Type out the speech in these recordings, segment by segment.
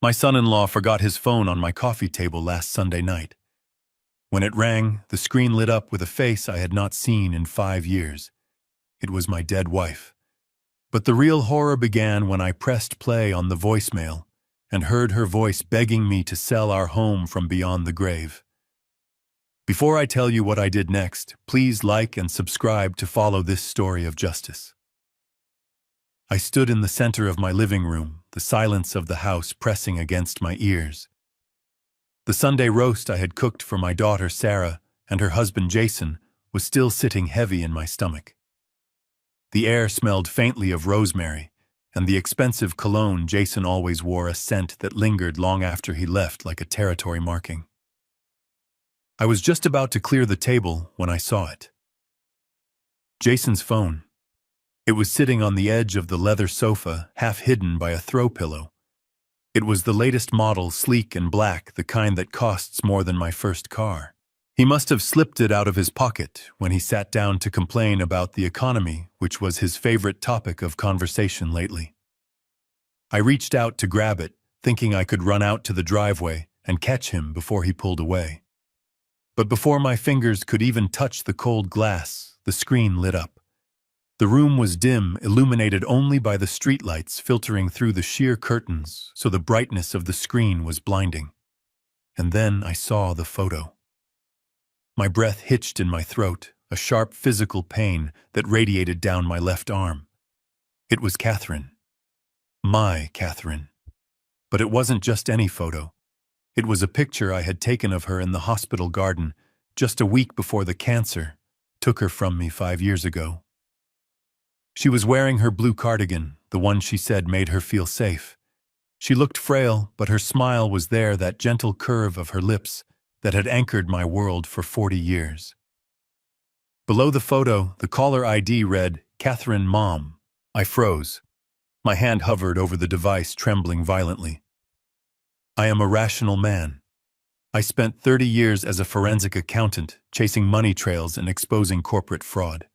My son-in-law forgot his phone on my coffee table last Sunday night. When it rang, the screen lit up with a face I had not seen in 5 years. It was my dead wife. But the real horror began when I pressed play on the voicemail and heard her voice begging me to sell our home from beyond the grave. Before I tell you what I did next, please like and subscribe to follow this story of justice. I stood in the center of my living room, the silence of the house pressing against my ears. The Sunday roast I had cooked for my daughter Sarah and her husband Jason was still sitting heavy in my stomach. The air smelled faintly of rosemary, and the expensive cologne Jason always wore a scent that lingered long after he left like a territory marking. I was just about to clear the table when I saw it. Jason's phone. It was sitting on the edge of the leather sofa, half hidden by a throw pillow. It was the latest model, sleek and black, the kind that costs more than my first car. He must have slipped it out of his pocket when he sat down to complain about the economy, which was his favorite topic of conversation lately. I reached out to grab it, thinking I could run out to the driveway and catch him before he pulled away. But before my fingers could even touch the cold glass, the screen lit up. The room was dim, illuminated only by the streetlights filtering through the sheer curtains, so the brightness of the screen was blinding. And then I saw the photo. My breath hitched in my throat, a sharp physical pain that radiated down my left arm. It was Catherine. My Catherine. But it wasn't just any photo. It was a picture I had taken of her in the hospital garden just a week before the cancer took her from me 5 years ago. She was wearing her blue cardigan, the one she said made her feel safe. She looked frail, but her smile was there, that gentle curve of her lips that had anchored my world for 40 years. Below the photo, the caller ID read, "Catherine Mom." I froze. My hand hovered over the device, trembling violently. I am a rational man. I spent 30 years as a forensic accountant, chasing money trails and exposing corporate fraud.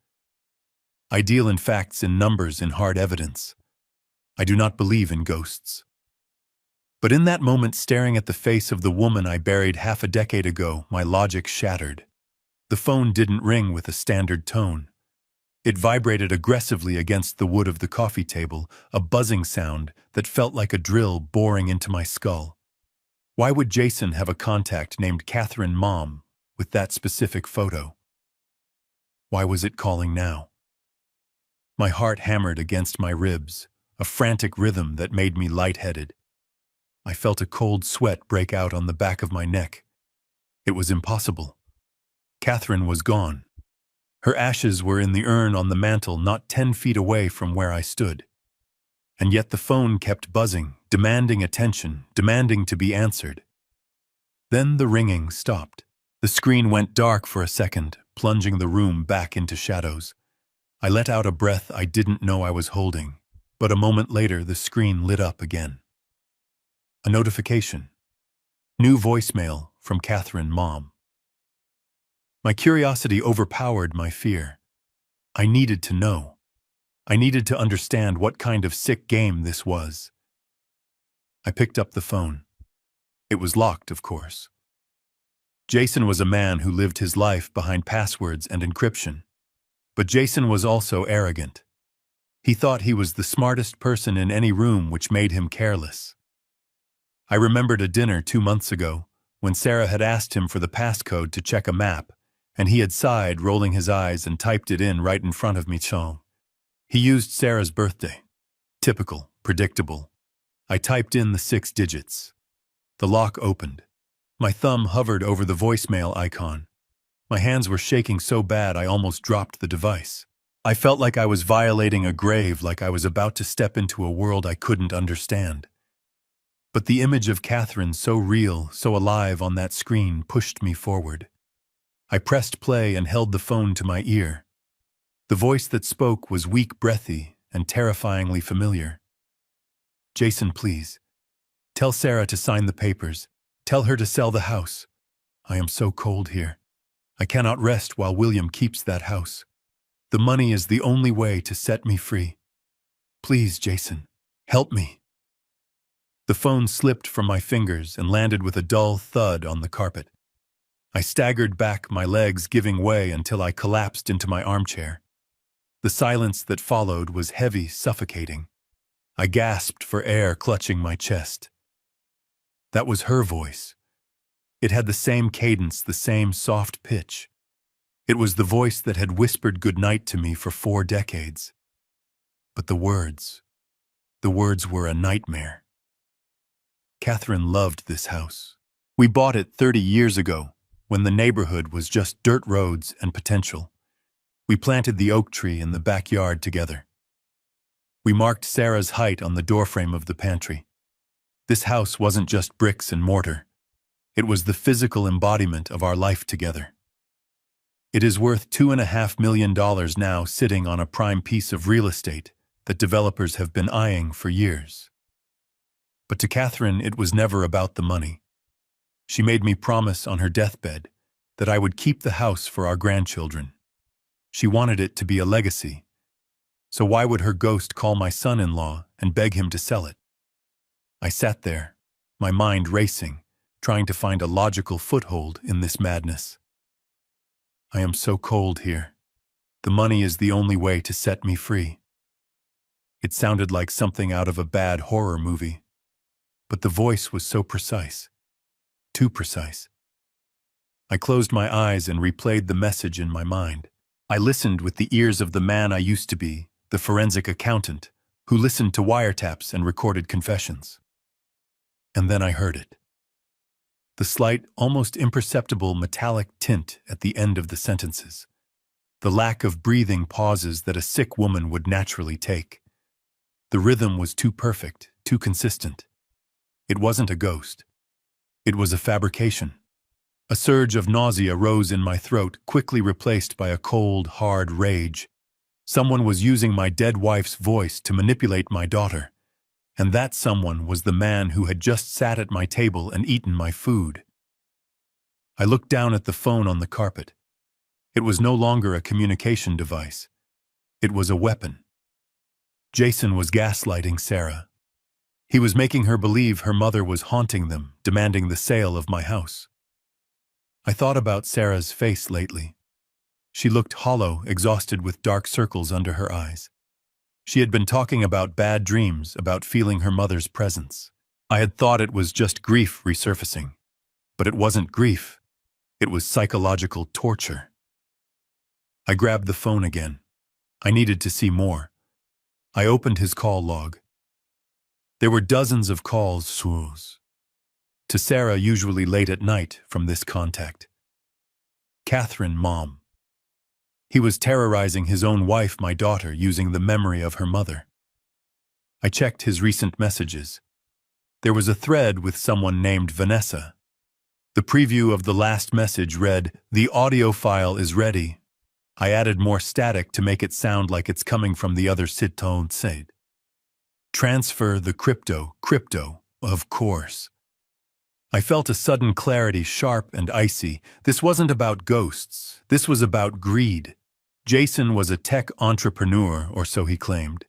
I deal in facts, in numbers, in hard evidence. I do not believe in ghosts. But in that moment, staring at the face of the woman I buried half a decade ago, my logic shattered. The phone didn't ring with a standard tone. It vibrated aggressively against the wood of the coffee table, a buzzing sound that felt like a drill boring into my skull. Why would Jason have a contact named Catherine Mom with that specific photo? Why was it calling now? My heart hammered against my ribs, a frantic rhythm that made me lightheaded. I felt a cold sweat break out on the back of my neck. It was impossible. Catherine was gone. Her ashes were in the urn on the mantel, not 10 feet away from where I stood. And yet the phone kept buzzing, demanding attention, demanding to be answered. Then the ringing stopped. The screen went dark for a second, plunging the room back into shadows. I let out a breath I didn't know I was holding, but a moment later the screen lit up again. A notification. New voicemail from Catherine Mom. My curiosity overpowered my fear. I needed to know. I needed to understand what kind of sick game this was. I picked up the phone. It was locked, of course. Jason was a man who lived his life behind passwords and encryption. But Jason was also arrogant. He thought he was the smartest person in any room, which made him careless. I remembered a dinner 2 months ago when Sarah had asked him for the passcode to check a map, and he had sighed, rolling his eyes, and typed it in right in front of me. He used Sarah's birthday. Typical, predictable. I typed in the 6 digits. The lock opened. My thumb hovered over the voicemail icon. My hands were shaking so bad I almost dropped the device. I felt like I was violating a grave, like I was about to step into a world I couldn't understand. But the image of Catherine, so real, so alive on that screen, pushed me forward. I pressed play and held the phone to my ear. The voice that spoke was weak, breathy, and terrifyingly familiar. "Jason, please. Tell Sarah to sign the papers. Tell her to sell the house. I am so cold here. I cannot rest while William keeps that house. The money is the only way to set me free. Please, Jason, help me." The phone slipped from my fingers and landed with a dull thud on the carpet. I staggered back, my legs giving way until I collapsed into my armchair. The silence that followed was heavy, suffocating. I gasped for air, clutching my chest. That was her voice. It had the same cadence, the same soft pitch. It was the voice that had whispered goodnight to me for 4 decades. But the words were a nightmare. Catherine loved this house. We bought it 30 years ago, when the neighborhood was just dirt roads and potential. We planted the oak tree in the backyard together. We marked Sarah's height on the doorframe of the pantry. This house wasn't just bricks and mortar. It was the physical embodiment of our life together. It is worth $2.5 million now, sitting on a prime piece of real estate that developers have been eyeing for years. But to Catherine, it was never about the money. She made me promise on her deathbed that I would keep the house for our grandchildren. She wanted it to be a legacy. So why would her ghost call my son-in-law and beg him to sell it? I sat there, my mind racing, trying to find a logical foothold in this madness. I am so cold here. The money is the only way to set me free. It sounded like something out of a bad horror movie. But the voice was so precise. Too precise. I closed my eyes and replayed the message in my mind. I listened with the ears of the man I used to be, the forensic accountant, who listened to wiretaps and recorded confessions. And then I heard it. The slight, almost imperceptible metallic tint at the end of the sentences. The lack of breathing pauses that a sick woman would naturally take. The rhythm was too perfect, too consistent. It wasn't a ghost. It was a fabrication. A surge of nausea rose in my throat, quickly replaced by a cold, hard rage. Someone was using my dead wife's voice to manipulate my daughter. And that someone was the man who had just sat at my table and eaten my food. I looked down at the phone on the carpet. It was no longer a communication device. It was a weapon. Jason was gaslighting Sarah. He was making her believe her mother was haunting them, demanding the sale of my house. I thought about Sarah's face lately. She looked hollow, exhausted with dark circles under her eyes. She had been talking about bad dreams, about feeling her mother's presence. I had thought it was just grief resurfacing. But it wasn't grief. It was psychological torture. I grabbed the phone again. I needed to see more. I opened his call log. There were dozens of calls to Sarah, usually late at night, from this contact. Catherine, Mom. He was terrorizing his own wife, my daughter, using the memory of her mother. I checked his recent messages. There was a thread with someone named Vanessa. The preview of the last message read, "The audio file is ready." I added more static to make it sound like it's coming from the other sit-tone said. Transfer the crypto, of course. I felt a sudden clarity, sharp and icy. This wasn't about ghosts. This was about greed. Jason was a tech entrepreneur, or so he claimed.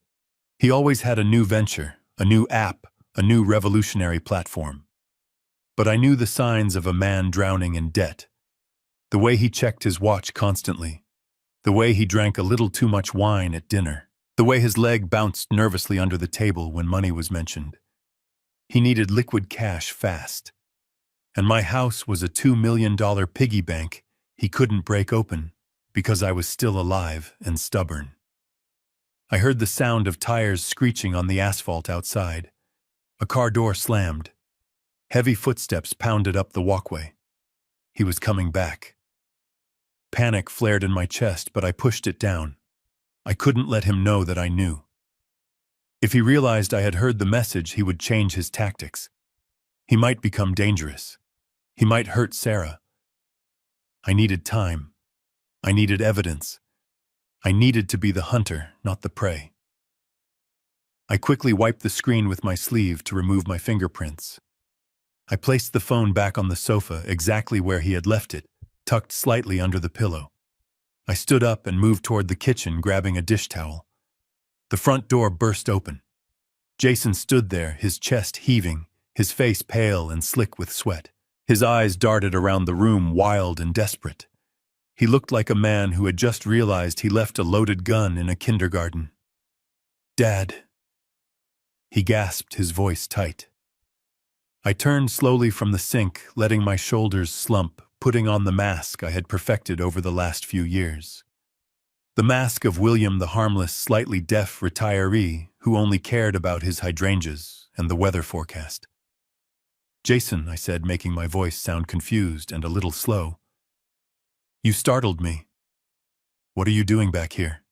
He always had a new venture, a new app, a new revolutionary platform. But I knew the signs of a man drowning in debt. The way he checked his watch constantly. The way he drank a little too much wine at dinner. The way his leg bounced nervously under the table when money was mentioned. He needed liquid cash fast. And my house was a $2 million piggy bank he couldn't break open because I was still alive and stubborn. I heard the sound of tires screeching on the asphalt outside. A car door slammed. Heavy footsteps pounded up the walkway. He was coming back. Panic flared in my chest, but I pushed it down. I couldn't let him know that I knew. If he realized I had heard the message, he would change his tactics. He might become dangerous. He might hurt Sarah. I needed time. I needed evidence. I needed to be the hunter, not the prey. I quickly wiped the screen with my sleeve to remove my fingerprints. I placed the phone back on the sofa, exactly where he had left it, tucked slightly under the pillow. I stood up and moved toward the kitchen, grabbing a dish towel. The front door burst open. Jason stood there, his chest heaving, his face pale and slick with sweat. His eyes darted around the room, wild and desperate. He looked like a man who had just realized he left a loaded gun in a kindergarten. "Dad," he gasped, his voice tight. I turned slowly from the sink, letting my shoulders slump, putting on the mask I had perfected over the last few years. The mask of William, the harmless, slightly deaf retiree who only cared about his hydrangeas and the weather forecast. "Jason," I said, making my voice sound confused and a little slow. "You startled me. What are you doing back here?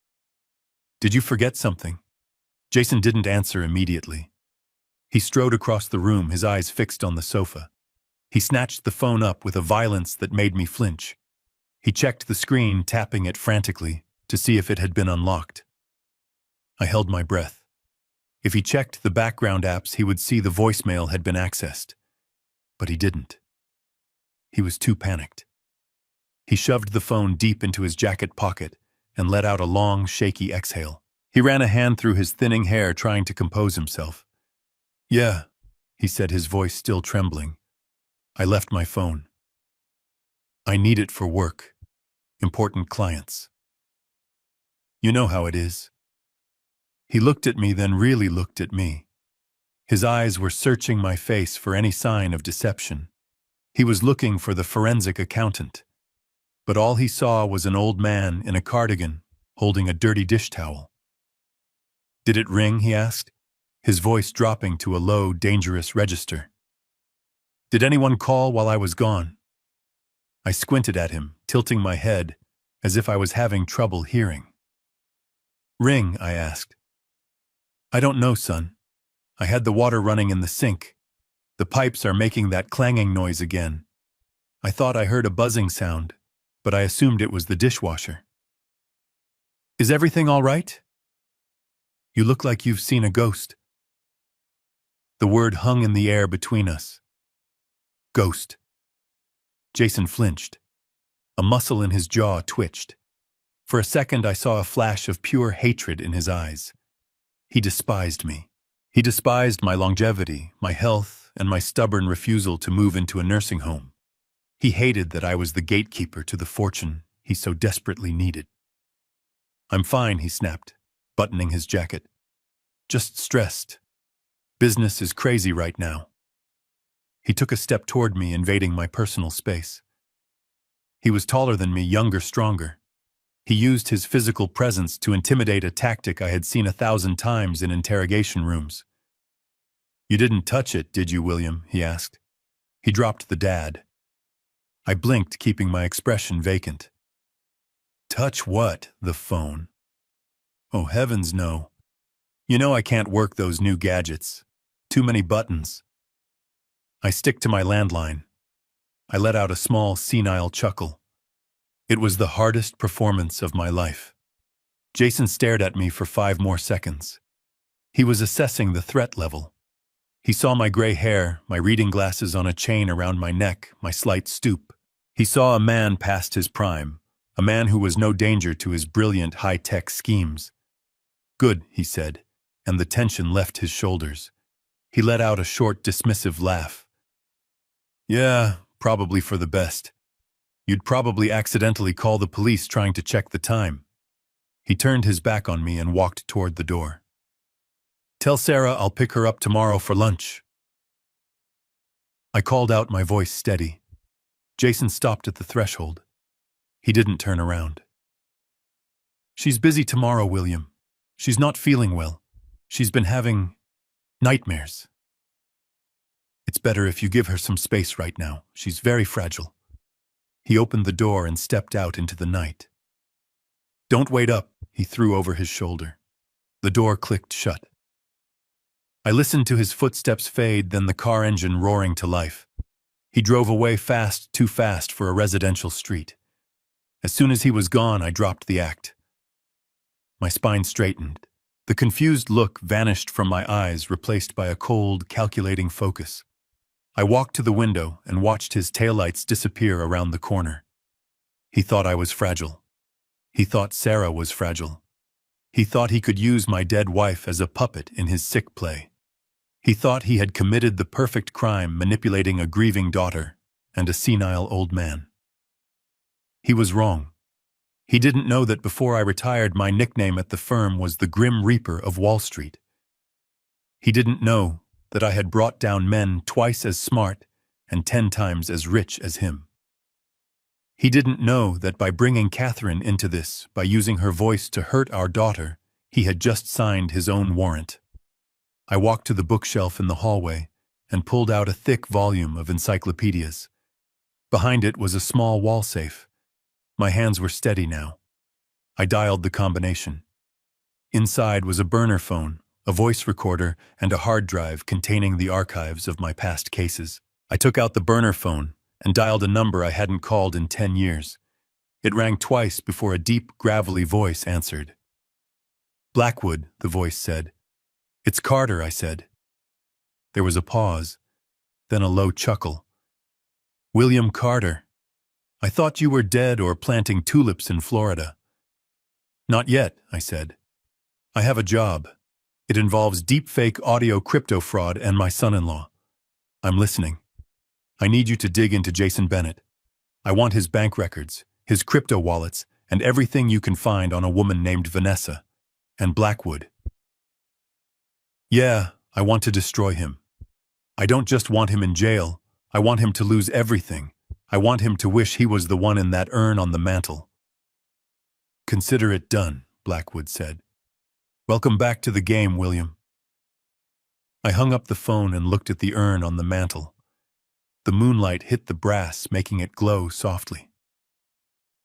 Did you forget something?" Jason didn't answer immediately. He strode across the room, his eyes fixed on the sofa. He snatched the phone up with a violence that made me flinch. He checked the screen, tapping it frantically to see if it had been unlocked. I held my breath. If he checked the background apps, he would see the voicemail had been accessed. But he didn't. He was too panicked. He shoved the phone deep into his jacket pocket and let out a long, shaky exhale. He ran a hand through his thinning hair, trying to compose himself. "Yeah," he said, his voice still trembling. "I left my phone. I need it for work. Important clients. You know how it is." He looked at me, then really looked at me. His eyes were searching my face for any sign of deception. He was looking for the forensic accountant. But all he saw was an old man in a cardigan, holding a dirty dish towel. "Did it ring?" he asked, his voice dropping to a low, dangerous register. "Did anyone call while I was gone?" I squinted at him, tilting my head, as if I was having trouble hearing. "Ring?" I asked. "I don't know, son. I had the water running in the sink. The pipes are making that clanging noise again. I thought I heard a buzzing sound, but I assumed it was the dishwasher." "Is everything all right? You look like you've seen a ghost." The word hung in the air between us. Ghost. Jason flinched. A muscle in his jaw twitched. For a second, I saw a flash of pure hatred in his eyes. He despised me. He despised my longevity, my health, and my stubborn refusal to move into a nursing home. He hated that I was the gatekeeper to the fortune he so desperately needed. "I'm fine," he snapped, buttoning his jacket. "Just stressed. Business is crazy right now." He took a step toward me, invading my personal space. He was taller than me, younger, stronger. He used his physical presence to intimidate, a tactic I had seen 1,000 times in interrogation rooms. "You didn't touch it, did you, William?" he asked. He dropped the dad. I blinked, keeping my expression vacant. "Touch what? The phone?" "Oh, heavens, no. You know I can't work those new gadgets. Too many buttons." I stick to my landline. I let out a small, senile chuckle. It was the hardest performance of my life. Jason stared at me for 5 more seconds. He was assessing the threat level. He saw my gray hair, my reading glasses on a chain around my neck, my slight stoop. He saw a man past his prime, a man who was no danger to his brilliant high-tech schemes. "Good," he said, and the tension left his shoulders. He let out a short, dismissive laugh. "Yeah, probably for the best. You'd probably accidentally call the police trying to check the time." He turned his back on me and walked toward the door. "Tell Sarah I'll pick her up tomorrow for lunch." I called out, my voice steady. Jason stopped at the threshold. He didn't turn around. "She's busy tomorrow, William. She's not feeling well. She's been having nightmares. It's better if you give her some space right now. She's very fragile." He opened the door and stepped out into the night. "Don't wait up," he threw over his shoulder. The door clicked shut. I listened to his footsteps fade, then the car engine roaring to life. He drove away fast, too fast for a residential street. As soon as he was gone, I dropped the act. My spine straightened. The confused look vanished from my eyes, replaced by a cold, calculating focus. I walked to the window and watched his taillights disappear around the corner. He thought I was fragile. He thought Sarah was fragile. He thought he could use my dead wife as a puppet in his sick play. He thought he had committed the perfect crime, manipulating a grieving daughter and a senile old man. He was wrong. He didn't know that before I retired, my nickname at the firm was the Grim Reaper of Wall Street. He didn't know that I had brought down men twice as smart and 10 times as rich as him. He didn't know that by bringing Catherine into this, by using her voice to hurt our daughter, he had just signed his own warrant. I walked to the bookshelf in the hallway and pulled out a thick volume of encyclopedias. Behind it was a small wall safe. My hands were steady now. I dialed the combination. Inside was a burner phone, a voice recorder, and a hard drive containing the archives of my past cases. I took out the burner phone and dialed a number I hadn't called in 10 years. It rang twice before a deep, gravelly voice answered. "Blackwood," the voice said. "It's Carter," I said. There was a pause, then a low chuckle. "William Carter. I thought you were dead or planting tulips in Florida." "Not yet," I said. "I have a job. It involves deepfake audio crypto fraud and my son-in-law. I'm listening. I need you to dig into Jason Bennett. I want his bank records, his crypto wallets, and everything you can find on a woman named Vanessa. And Blackwood. Yeah, I want to destroy him. I don't just want him in jail. I want him to lose everything. I want him to wish he was the one in that urn on the mantel." "Consider it done," Blackwood said. "Welcome back to the game, William." I hung up the phone and looked at the urn on the mantel. The moonlight hit the brass, making it glow softly.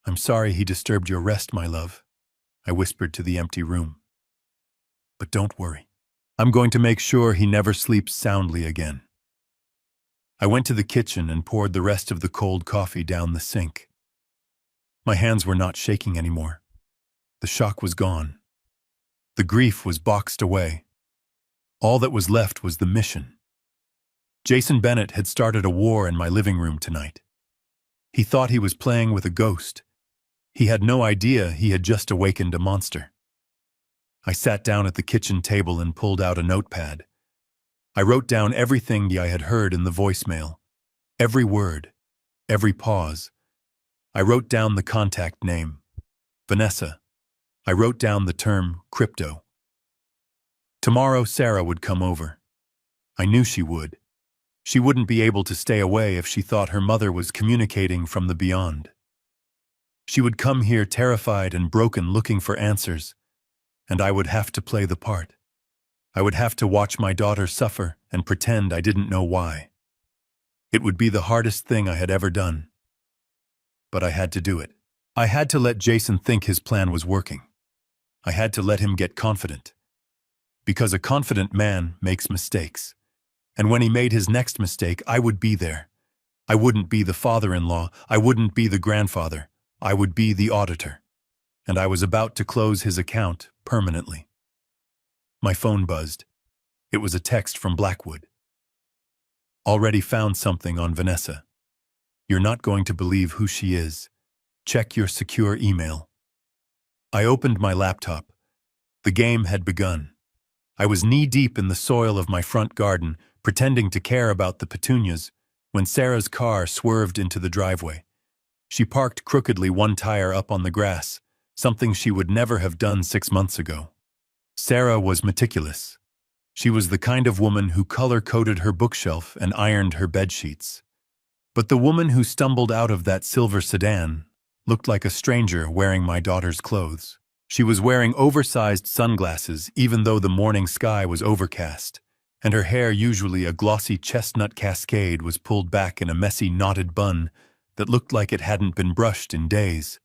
"I'm sorry he disturbed your rest, my love," I whispered to the empty room. "But don't worry. I'm going to make sure he never sleeps soundly again." I went to the kitchen and poured the rest of the cold coffee down the sink. My hands were not shaking anymore. The shock was gone. The grief was boxed away. All that was left was the mission. Jason Bennett had started a war in my living room tonight. He thought he was playing with a ghost. He had no idea he had just awakened a monster. I sat down at the kitchen table and pulled out a notepad. I wrote down everything I had heard in the voicemail. Every word, every pause. I wrote down the contact name, Vanessa. I wrote down the term crypto. Tomorrow Sarah would come over. I knew she would. She wouldn't be able to stay away if she thought her mother was communicating from the beyond. She would come here terrified and broken, looking for answers, and I would have to play the part. I would have to watch my daughter suffer and pretend I didn't know why. It would be the hardest thing I had ever done. But I had to do it. I had to let Jason think his plan was working. I had to let him get confident. Because a confident man makes mistakes. And when he made his next mistake, I would be there. I wouldn't be the father-in-law. I wouldn't be the grandfather. I would be the auditor. And I was about to close his account permanently. My phone buzzed. It was a text from Blackwood. "Already found something on Vanessa. You're not going to believe who she is. Check your secure email." I opened my laptop. The game had begun. I was knee-deep in the soil of my front garden, pretending to care about the petunias, when Sarah's car swerved into the driveway. She parked crookedly, one tire up on the grass, something she would never have done 6 months ago. Sarah was meticulous. She was the kind of woman who color-coded her bookshelf and ironed her bedsheets. But the woman who stumbled out of that silver sedan looked like a stranger wearing my daughter's clothes. She was wearing oversized sunglasses even though the morning sky was overcast, and her hair, usually a glossy chestnut cascade, was pulled back in a messy knotted bun that looked like it hadn't been brushed in days.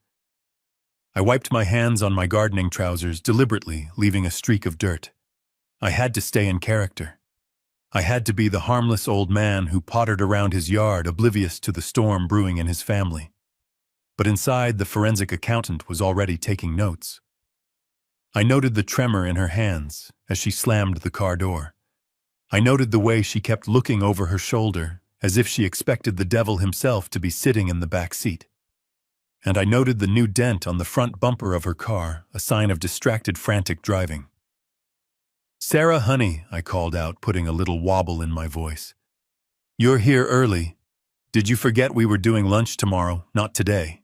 I wiped my hands on my gardening trousers deliberately, leaving a streak of dirt. I had to stay in character. I had to be the harmless old man who pottered around his yard, oblivious to the storm brewing in his family. But inside, the forensic accountant was already taking notes. I noted the tremor in her hands as she slammed the car door. I noted the way she kept looking over her shoulder, as if she expected the devil himself to be sitting in the back seat. And I noted the new dent on the front bumper of her car, a sign of distracted, frantic driving. Sarah, honey, I called out, putting a little wobble in my voice. You're here early. Did you forget we were doing lunch tomorrow, not today?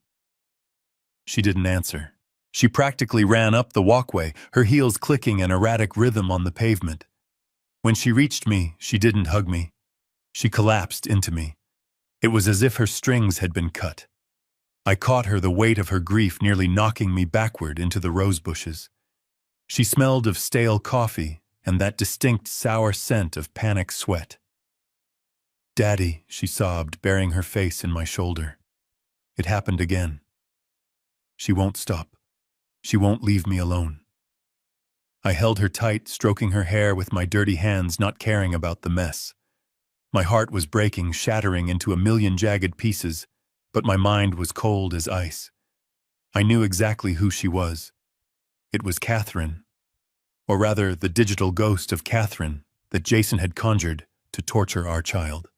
She didn't answer. She practically ran up the walkway, her heels clicking an erratic rhythm on the pavement. When she reached me, she didn't hug me. She collapsed into me. It was as if her strings had been cut. I caught her, the weight of her grief nearly knocking me backward into the rose bushes. She smelled of stale coffee and that distinct sour scent of panic sweat. Daddy, she sobbed, burying her face in my shoulder. It happened again. She won't stop. She won't leave me alone. I held her tight, stroking her hair with my dirty hands, not caring about the mess. My heart was breaking, shattering into a million jagged pieces, but my mind was cold as ice. I knew exactly who she was. It was Catherine, or rather the digital ghost of Catherine that Jason had conjured to torture our child.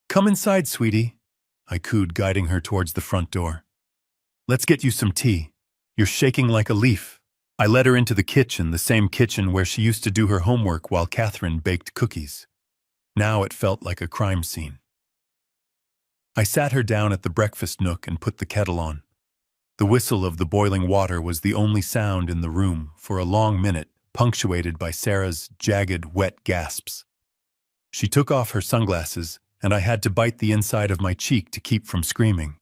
Come inside, sweetie, I cooed, guiding her towards the front door. Let's get you some tea. You're shaking like a leaf. I led her into the kitchen, the same kitchen where she used to do her homework while Catherine baked cookies. Now it felt like a crime scene. I sat her down at the breakfast nook and put the kettle on. The whistle of the boiling water was the only sound in the room for a long minute, punctuated by Sarah's jagged, wet gasps. She took off her sunglasses, and I had to bite the inside of my cheek to keep from screaming.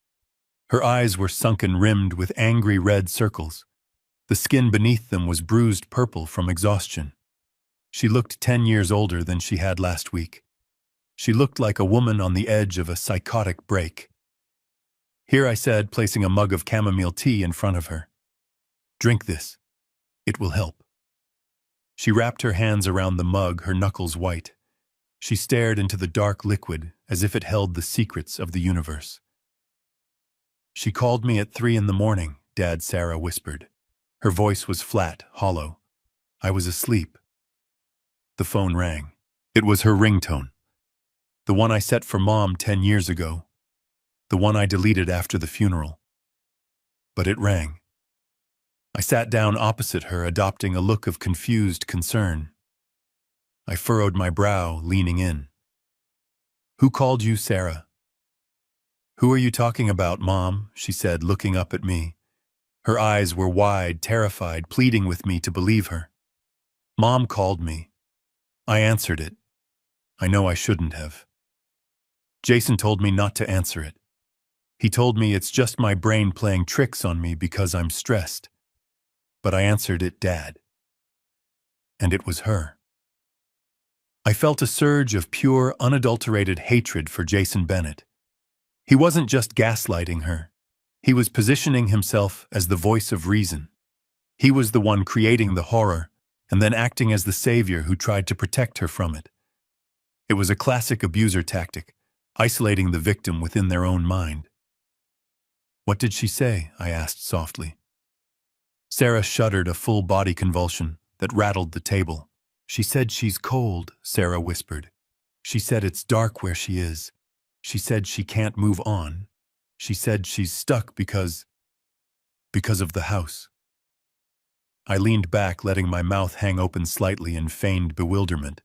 Her eyes were sunken, rimmed with angry red circles. The skin beneath them was bruised purple from exhaustion. She looked 10 years older than she had last week. She looked like a woman on the edge of a psychotic break. Here, I said, placing a mug of chamomile tea in front of her. Drink this. It will help. She wrapped her hands around the mug, her knuckles white. She stared into the dark liquid as if it held the secrets of the universe. She called me at 3 a.m, Dad, Sarah whispered. Her voice was flat, hollow. I was asleep. The phone rang. It was her ringtone. The one I set for Mom 10 years ago. The one I deleted after the funeral. But it rang. I sat down opposite her, adopting a look of confused concern. I furrowed my brow, leaning in. Who called you, Sarah? Who are you talking about, Mom? She said, looking up at me. Her eyes were wide, terrified, pleading with me to believe her. Mom called me. I answered it. I know I shouldn't have. Jason told me not to answer it. He told me it's just my brain playing tricks on me because I'm stressed. But I answered it, Dad. And it was her. I felt a surge of pure, unadulterated hatred for Jason Bennett. He wasn't just gaslighting her. He was positioning himself as the voice of reason. He was the one creating the horror and then acting as the savior who tried to protect her from it. It was a classic abuser tactic, isolating the victim within their own mind. What did she say? I asked softly. Sarah shuddered, a full body convulsion that rattled the table. She said she's cold, Sarah whispered. She said it's dark where she is. She said she can't move on. She said she's stuck because of the house. I leaned back, letting my mouth hang open slightly in feigned bewilderment.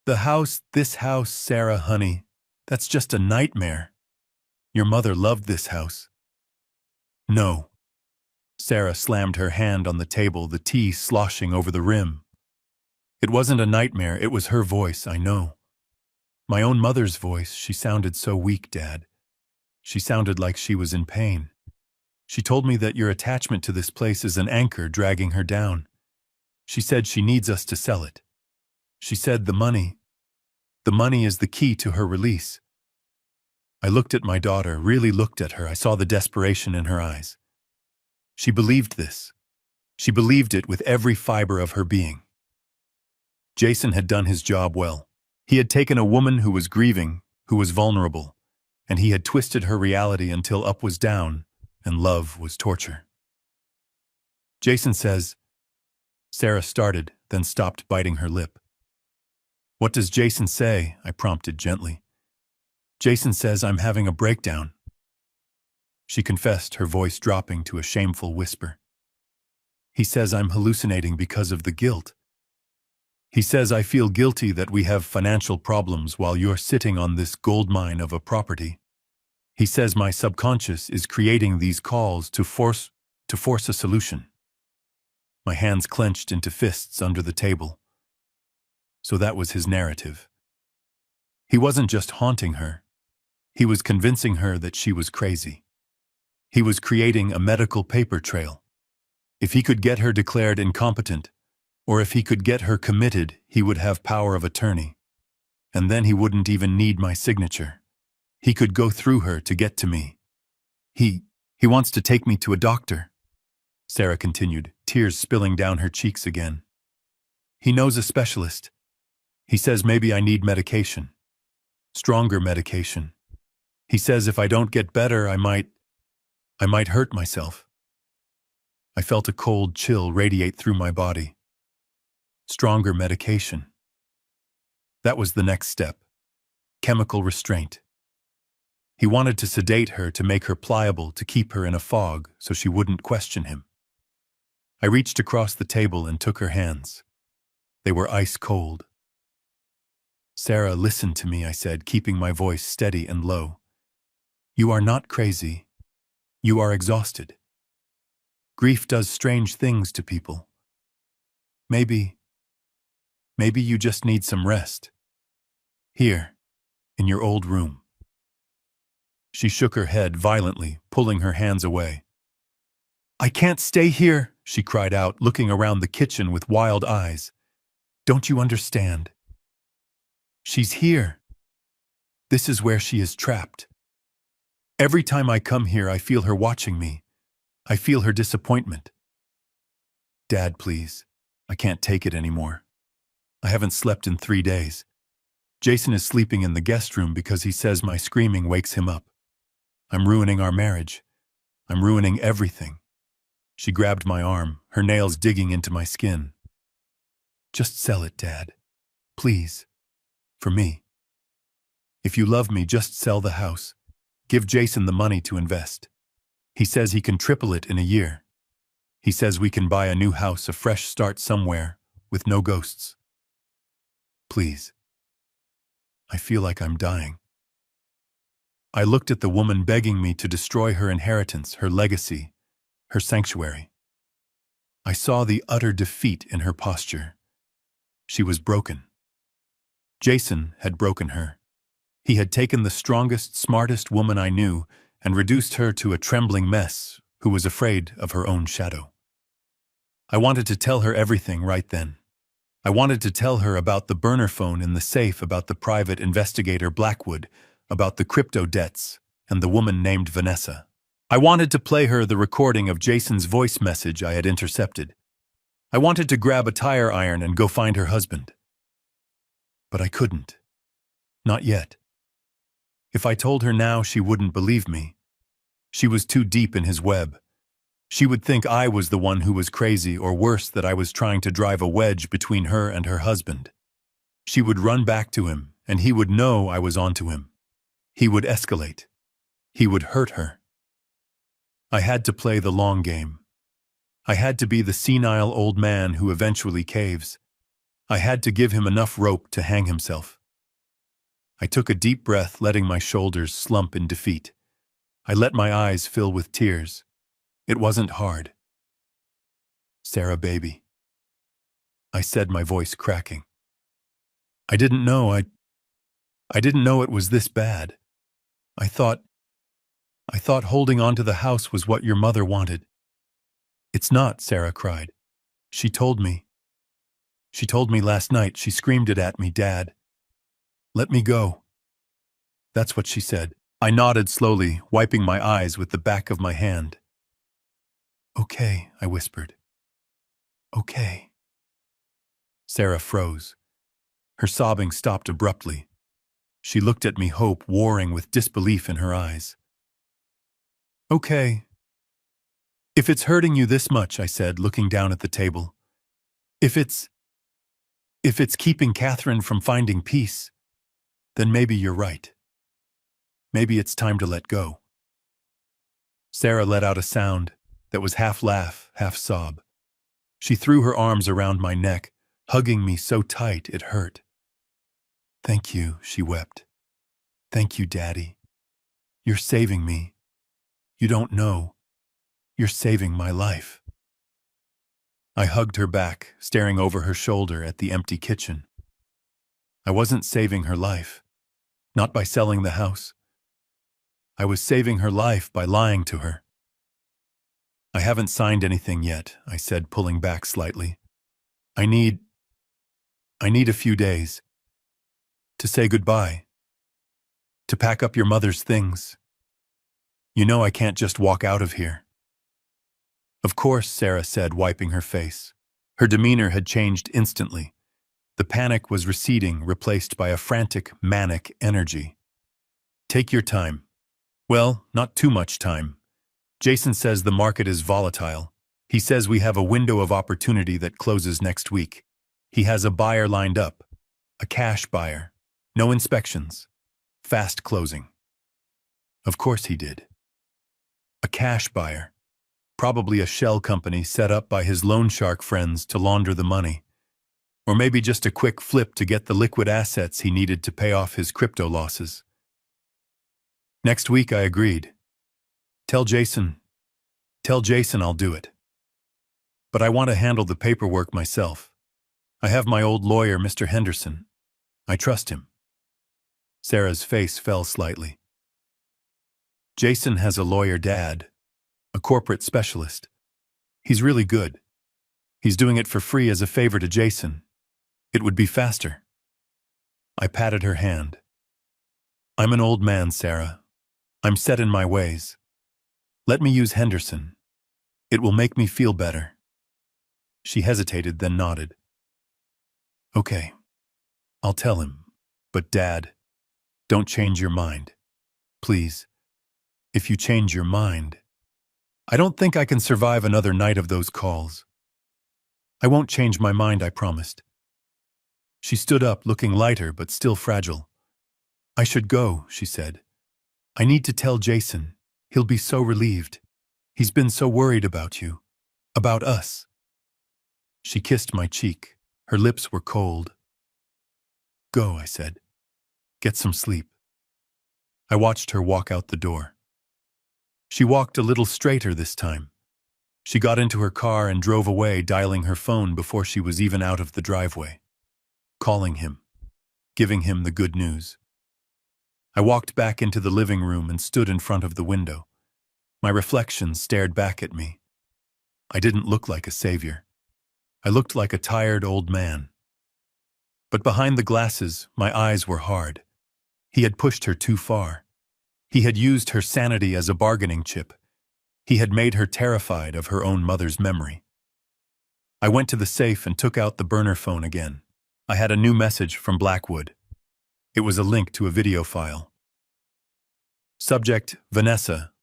The house, this house, Sarah, honey, that's just a nightmare. Your mother loved this house. No. Sarah slammed her hand on the table, the tea sloshing over the rim. It wasn't a nightmare, it was her voice, I know. My own mother's voice. She sounded so weak, Dad. She sounded like she was in pain. She told me that your attachment to this place is an anchor dragging her down. She said she needs us to sell it. She said the money is the key to her release. I looked at my daughter, really looked at her. I saw the desperation in her eyes. She believed this. She believed it with every fiber of her being. Jason had done his job well. He had taken a woman who was grieving, who was vulnerable, and he had twisted her reality until up was down and love was torture. Jason says, Sarah started, then stopped, biting her lip. What does Jason say? I prompted gently. Jason says I'm having a breakdown. She confessed, her voice dropping to a shameful whisper. He says I'm hallucinating because of the guilt. He says I feel guilty that we have financial problems while you're sitting on this goldmine of a property. He says my subconscious is creating these calls to force a solution. My hands clenched into fists under the table. So that was his narrative. He wasn't just haunting her. He was convincing her that she was crazy. He was creating a medical paper trail. If he could get her declared incompetent, or if he could get her committed, he would have power of attorney. And then he wouldn't even need my signature. He could go through her to get to me. He wants to take me to a doctor, Sarah continued, tears spilling down her cheeks again. He knows a specialist. He says maybe I need medication. Stronger medication. He says if I don't get better, I might hurt myself. I felt a cold chill radiate through my body. Stronger medication. That was the next step. Chemical restraint. He wanted to sedate her to make her pliable, to keep her in a fog so she wouldn't question him. I reached across the table and took her hands. They were ice cold. Sarah, listen to me, I said, keeping my voice steady and low. You are not crazy. You are exhausted. Grief does strange things to people. Maybe you just need some rest. Here, in your old room. She shook her head violently, pulling her hands away. I can't stay here, she cried out, looking around the kitchen with wild eyes. Don't you understand? She's here. This is where she is trapped. Every time I come here, I feel her watching me. I feel her disappointment. Dad, please. I can't take it anymore. I haven't slept in 3 days. Jason is sleeping in the guest room because he says my screaming wakes him up. I'm ruining our marriage. I'm ruining everything. She grabbed my arm, her nails digging into my skin. Just sell it, Dad. Please. For me. If you love me, just sell the house. Give Jason the money to invest. He says he can triple it in a year. He says we can buy a new house, a fresh start somewhere, with no ghosts. Please. I feel like I'm dying. I looked at the woman begging me to destroy her inheritance, her legacy, her sanctuary. I saw the utter defeat in her posture. She was broken. Jason had broken her. He had taken the strongest, smartest woman I knew and reduced her to a trembling mess who was afraid of her own shadow. I wanted to tell her everything right then. I wanted to tell her about the burner phone in the safe, about the private investigator Blackwood, about the crypto debts, and the woman named Vanessa. I wanted to play her the recording of Jason's voice message I had intercepted. I wanted to grab a tire iron and go find her husband. But I couldn't. Not yet. If I told her now, she wouldn't believe me. She was too deep in his web. She would think I was the one who was crazy, or worse, that I was trying to drive a wedge between her and her husband. She would run back to him, and he would know I was onto him. He would escalate. He would hurt her. I had to play the long game. I had to be the senile old man who eventually caves. I had to give him enough rope to hang himself. I took a deep breath, letting my shoulders slump in defeat. I let my eyes fill with tears. It wasn't hard. Sarah, baby. I said, my voice cracking. I didn't know it was this bad. I thought holding on to the house was what your mother wanted. It's not, Sarah cried. She told me last night. She screamed it at me, Dad. Let me go. That's what she said. I nodded slowly, wiping my eyes with the back of my hand. Okay, I whispered. Okay. Sarah froze. Her sobbing stopped abruptly. She looked at me, hope warring with disbelief in her eyes. Okay. If it's hurting you this much, I said, looking down at the table. If it's keeping Catherine from finding peace, then maybe you're right. Maybe it's time to let go. Sarah let out a sound that was half laugh, half sob. She threw her arms around my neck, hugging me so tight it hurt. "Thank you," she wept. "Thank you, Daddy. You're saving me. You don't know. You're saving my life." I hugged her back, staring over her shoulder at the empty kitchen. I wasn't saving her life. Not by selling the house. I was saving her life by lying to her. "I haven't signed anything yet," I said, pulling back slightly. I need a few days. To say goodbye. To pack up your mother's things. You know I can't just walk out of here." "Of course," Sarah said, wiping her face. Her demeanor had changed instantly. The panic was receding, replaced by a frantic, manic energy. "Take your time. Well, not too much time. Jason says the market is volatile. He says we have a window of opportunity that closes next week. He has a buyer lined up. A cash buyer. No inspections. Fast closing." Of course he did. A cash buyer. Probably a shell company set up by his loan shark friends to launder the money. Or maybe just a quick flip to get the liquid assets he needed to pay off his crypto losses. "Next week," I agreed. Tell Jason I'll do it. But I want to handle the paperwork myself. I have my old lawyer, Mr. Henderson. I trust him." Sarah's face fell slightly. "Jason has a lawyer, Dad. A corporate specialist. He's really good. He's doing it for free as a favor to Jason. It would be faster." I patted her hand. "I'm an old man, Sarah. I'm set in my ways. Let me use Henderson. It will make me feel better." She hesitated, then nodded. "Okay, I'll tell him. But Dad, don't change your mind. Please. If you change your mind, I don't think I can survive another night of those calls." "I won't change my mind, I promised." She stood up, looking lighter but still fragile. "I should go," she said. "I need to tell Jason. He'll be so relieved. He's been so worried about you. About us." She kissed my cheek. Her lips were cold. "Go," I said. "Get some sleep." I watched her walk out the door. She walked a little straighter this time. She got into her car and drove away, dialing her phone before she was even out of the driveway. Calling him. Giving him the good news. I walked back into the living room and stood in front of the window. My reflection stared back at me. I didn't look like a savior. I looked like a tired old man. But behind the glasses, my eyes were hard. He had pushed her too far. He had used her sanity as a bargaining chip. He had made her terrified of her own mother's memory. I went to the safe and took out the burner phone again. I had a new message from Blackwood. It was a link to a video file. Subject, Vanessa,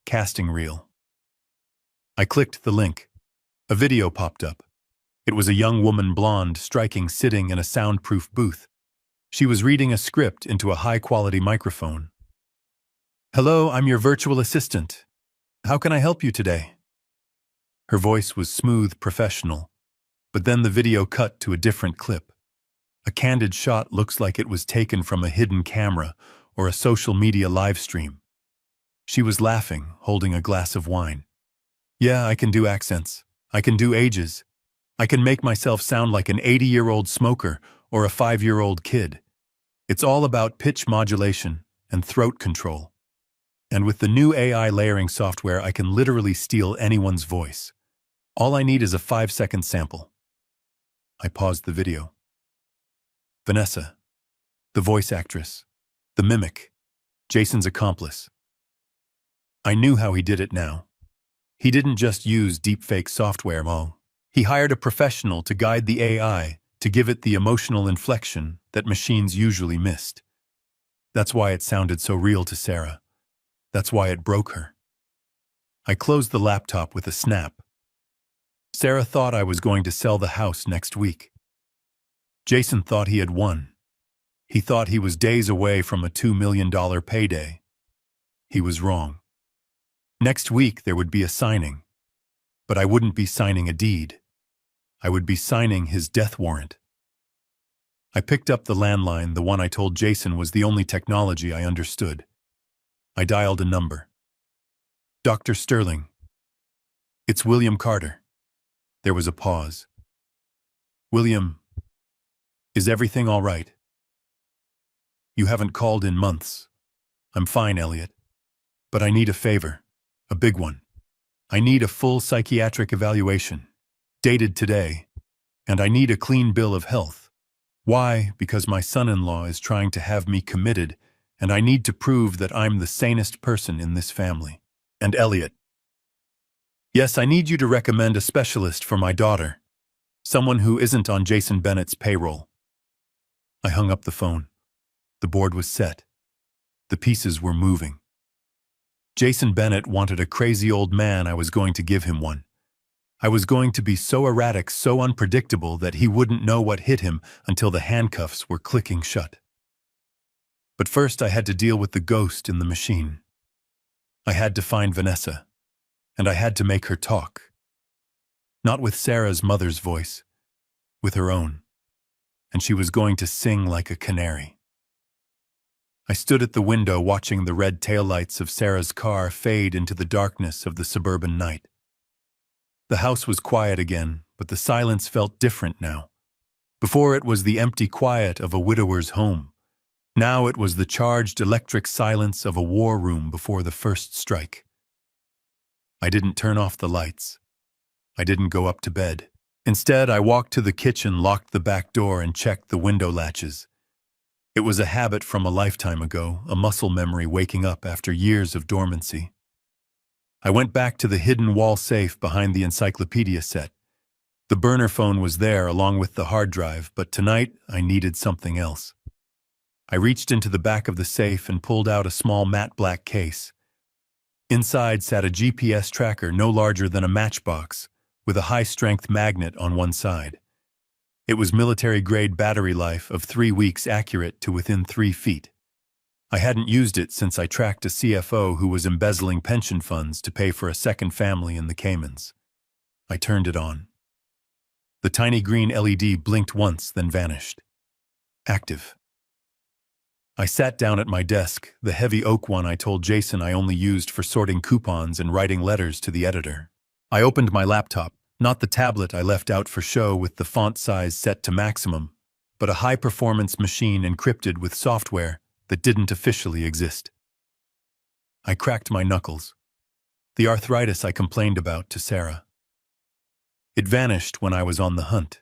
casting reel. I clicked the link. A video popped up. It was a young woman, blonde, striking, sitting in a soundproof booth. She was reading a script into a high-quality microphone. "Hello, I'm your virtual assistant. How can I help you today?" Her voice was smooth, professional, but then the video cut to a different clip. A candid shot looks like it was taken from a hidden camera or a social media live stream. She was laughing, holding a glass of wine. "Yeah, I can do accents. I can do ages. I can make myself sound like an 80-year-old smoker or a 5-year-old kid. It's all about pitch modulation and throat control. And with the new AI layering software, I can literally steal anyone's voice. All I need is a 5-second sample." I paused the video. Vanessa, the voice actress, the mimic, Jason's accomplice. I knew how he did it now. He didn't just use deepfake software, Mo. He hired a professional to guide the AI to give it the emotional inflection that machines usually missed. That's why it sounded so real to Sarah. That's why it broke her. I closed the laptop with a snap. Sarah thought I was going to sell the house next week. Jason thought he had won. He thought he was days away from a $2 million payday. He was wrong. Next week there would be a signing, but I wouldn't be signing a deed. I would be signing his death warrant. I picked up the landline, the one I told Jason was the only technology I understood. I dialed a number. Dr. Sterling. It's William Carter. There was a pause. William, is everything all right? You haven't called in months. I'm fine, Elliot. But I need a favor. A big one. I need a full psychiatric evaluation, dated today, and I need a clean bill of health. Why? Because my son-in-law is trying to have me committed, and I need to prove that I'm the sanest person in this family. And Elliot. Yes, I need you to recommend a specialist for my daughter, someone who isn't on Jason Bennett's payroll. I hung up the phone. The board was set. The pieces were moving. Jason Bennett wanted a crazy old man. I was going to give him one. I was going to be so erratic, so unpredictable that he wouldn't know what hit him until the handcuffs were clicking shut. But first I had to deal with the ghost in the machine. I had to find Vanessa, and I had to make her talk. Not with Sarah's mother's voice, with her own. And she was going to sing like a canary. I stood at the window watching the red taillights of Sarah's car fade into the darkness of the suburban night. The house was quiet again, but the silence felt different now. Before it was the empty quiet of a widower's home. Now it was the charged electric silence of a war room before the first strike. I didn't turn off the lights. I didn't go up to bed. Instead, I walked to the kitchen, locked the back door, and checked the window latches. It was a habit from a lifetime ago, a muscle memory waking up after years of dormancy. I went back to the hidden wall safe behind the encyclopedia set. The burner phone was there along with the hard drive, but tonight I needed something else. I reached into the back of the safe and pulled out a small matte black case. Inside sat a GPS tracker no larger than a matchbox, with a high-strength magnet on one side. It was military-grade battery life of 3 weeks, accurate to within 3 feet. I hadn't used it since I tracked a CFO who was embezzling pension funds to pay for a second family in the Caymans. I turned it on. The tiny green LED blinked once, then vanished. Active. I sat down at my desk, the heavy oak one I told Jason I only used for sorting coupons and writing letters to the editor. I opened my laptop, not the tablet I left out for show with the font size set to maximum, but a high-performance machine encrypted with software that didn't officially exist. I cracked my knuckles. The arthritis I complained about to Sarah. It vanished when I was on the hunt.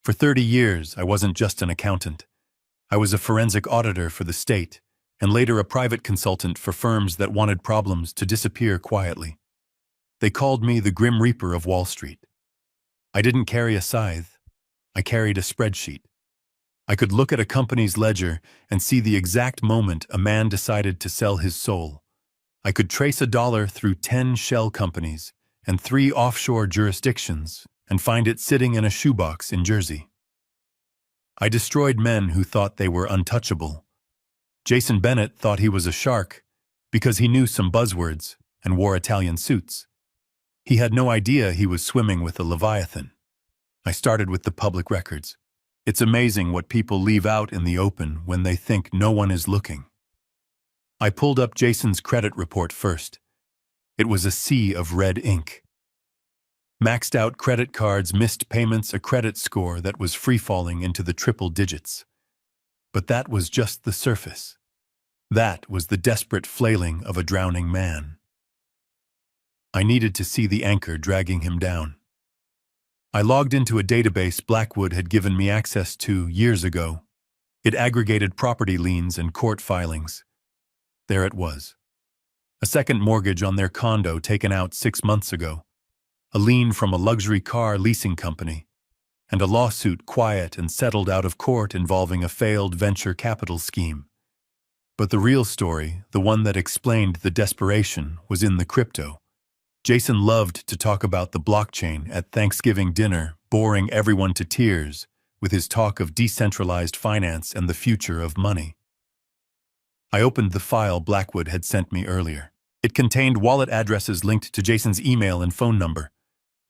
For 30 years, I wasn't just an accountant. I was a forensic auditor for the state, and later a private consultant for firms that wanted problems to disappear quietly. They called me the Grim Reaper of Wall Street. I didn't carry a scythe. I carried a spreadsheet. I could look at a company's ledger and see the exact moment a man decided to sell his soul. I could trace a dollar through 10 shell companies and 3 offshore jurisdictions and find it sitting in a shoebox in Jersey. I destroyed men who thought they were untouchable. Jason Bennett thought he was a shark because he knew some buzzwords and wore Italian suits. He had no idea he was swimming with a leviathan. I started with the public records. It's amazing what people leave out in the open when they think no one is looking. I pulled up Jason's credit report first. It was a sea of red ink. Maxed out credit cards, missed payments, a credit score that was free-falling into the triple digits. But that was just the surface. That was the desperate flailing of a drowning man. I needed to see the anchor dragging him down. I logged into a database Blackwood had given me access to years ago. It aggregated property liens and court filings. There it was. A second mortgage on their condo taken out 6 months ago. A lien from a luxury car leasing company. And a lawsuit quiet and settled out of court involving a failed venture capital scheme. But the real story, the one that explained the desperation, was in the crypto. Jason loved to talk about the blockchain at Thanksgiving dinner, boring everyone to tears with his talk of decentralized finance and the future of money. I opened the file Blackwood had sent me earlier. It contained wallet addresses linked to Jason's email and phone number.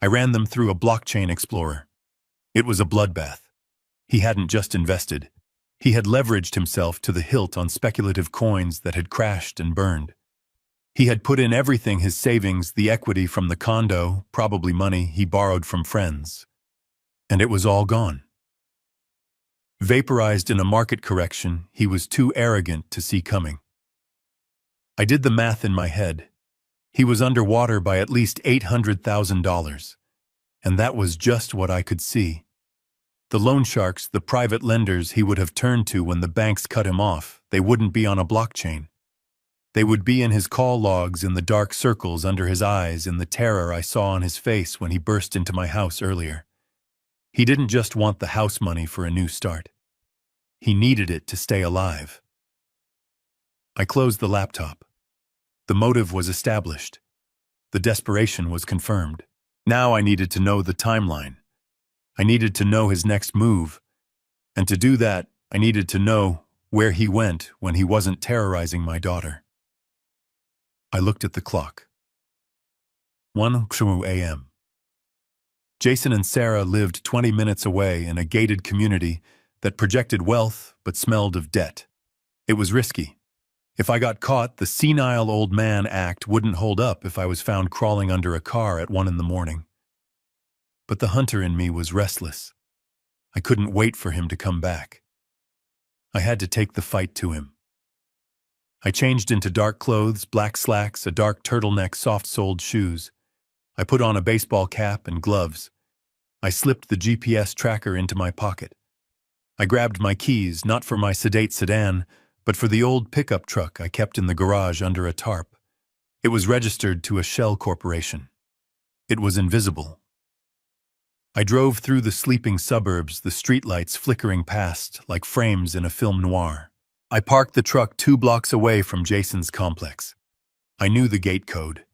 I ran them through a blockchain explorer. It was a bloodbath. He hadn't just invested. He had leveraged himself to the hilt on speculative coins that had crashed and burned. He had put in everything, his savings, the equity from the condo, probably money he borrowed from friends. And it was all gone. Vaporized in a market correction he was too arrogant to see coming. I did the math in my head. He was underwater by at least $800,000. And that was just what I could see. The loan sharks, the private lenders he would have turned to when the banks cut him off, they wouldn't be on a blockchain. They would be in his call logs, in the dark circles under his eyes, in the terror I saw on his face when he burst into my house earlier. He didn't just want the house money for a new start. He needed it to stay alive. I closed the laptop. The motive was established. The desperation was confirmed. Now I needed to know the timeline. I needed to know his next move. And to do that, I needed to know where he went when he wasn't terrorizing my daughter. I looked at the clock. 1 a.m. Jason and Sarah lived 20 minutes away in a gated community that projected wealth but smelled of debt. It was risky. If I got caught, the senile old man act wouldn't hold up if I was found crawling under a car at 1 a.m. But the hunter in me was restless. I couldn't wait for him to come back. I had to take the fight to him. I changed into dark clothes, black slacks, a dark turtleneck, soft-soled shoes. I put on a baseball cap and gloves. I slipped the GPS tracker into my pocket. I grabbed my keys, not for my sedate sedan, but for the old pickup truck I kept in the garage under a tarp. It was registered to a shell corporation. It was invisible. I drove through the sleeping suburbs, the streetlights flickering past like frames in a film noir. I parked the truck 2 blocks away from Jason's complex. I knew the gate code.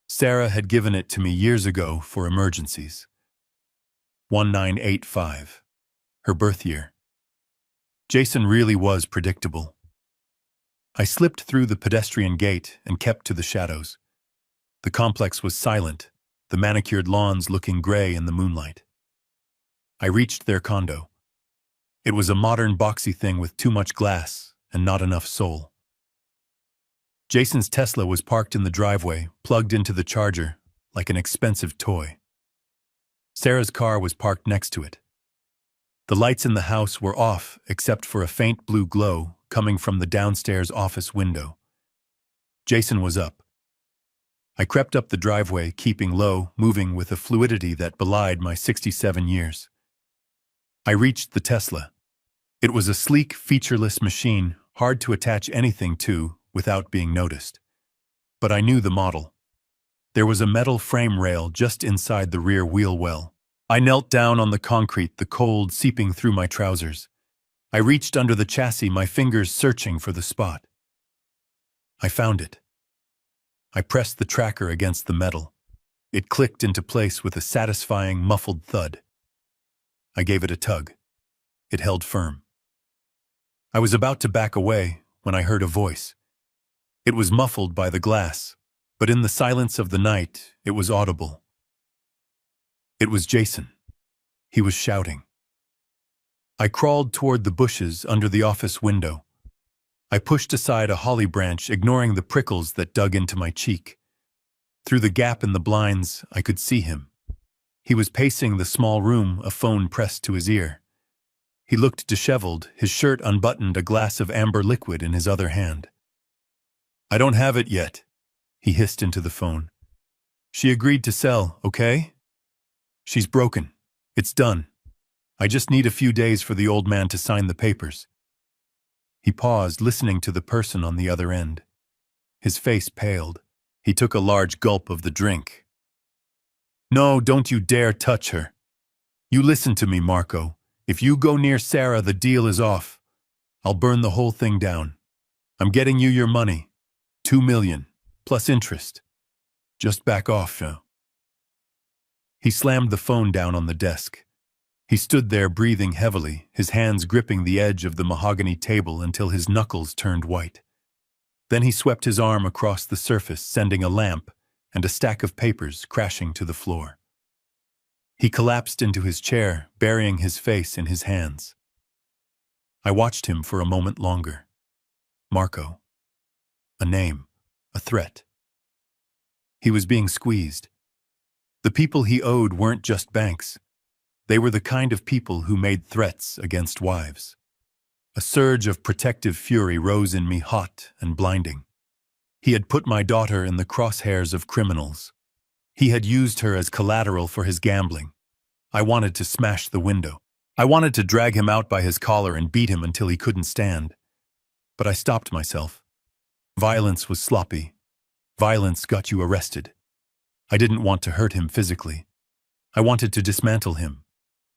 Sarah had given it to me years ago for emergencies. 1985. Her birth year. Jason really was predictable. I slipped through the pedestrian gate and kept to the shadows. The complex was silent, the manicured lawns looking gray in the moonlight. I reached their condo. It was a modern boxy thing with too much glass and not enough soul. Jason's Tesla was parked in the driveway, plugged into the charger, like an expensive toy. Sarah's car was parked next to it. The lights in the house were off except for a faint blue glow coming from the downstairs office window. Jason was up. I crept up the driveway, keeping low, moving with a fluidity that belied my 67 years. I reached the Tesla. It was a sleek, featureless machine, hard to attach anything to without being noticed. But I knew the model. There was a metal frame rail just inside the rear wheel well. I knelt down on the concrete, the cold seeping through my trousers. I reached under the chassis, my fingers searching for the spot. I found it. I pressed the tracker against the metal. It clicked into place with a satisfying, muffled thud. I gave it a tug. It held firm. I was about to back away when I heard a voice. It was muffled by the glass, but in the silence of the night, it was audible. It was Jason. He was shouting. I crawled toward the bushes under the office window. I pushed aside a holly branch, ignoring the prickles that dug into my cheek. Through the gap in the blinds, I could see him. He was pacing the small room, a phone pressed to his ear. He looked disheveled, his shirt unbuttoned, a glass of amber liquid in his other hand. "I don't have it yet," he hissed into the phone. "She agreed to sell, okay? She's broken. It's done. I just need a few days for the old man to sign the papers." He paused, listening to the person on the other end. His face paled. He took a large gulp of the drink. "No, don't you dare touch her. You listen to me, Marco. If you go near Sarah, the deal is off. I'll burn the whole thing down. I'm getting you your money. 2 million, plus interest. Just back off, yeah." He slammed the phone down on the desk. He stood there breathing heavily, his hands gripping the edge of the mahogany table until his knuckles turned white. Then he swept his arm across the surface, sending a lamp and a stack of papers crashing to the floor. He collapsed into his chair, burying his face in his hands. I watched him for a moment longer. Marco. A name. A threat. He was being squeezed. The people he owed weren't just banks. They were the kind of people who made threats against wives. A surge of protective fury rose in me, hot and blinding. He had put my daughter in the crosshairs of criminals. He had used her as collateral for his gambling. I wanted to smash the window. I wanted to drag him out by his collar and beat him until he couldn't stand. But I stopped myself. Violence was sloppy. Violence got you arrested. I didn't want to hurt him physically. I wanted to dismantle him.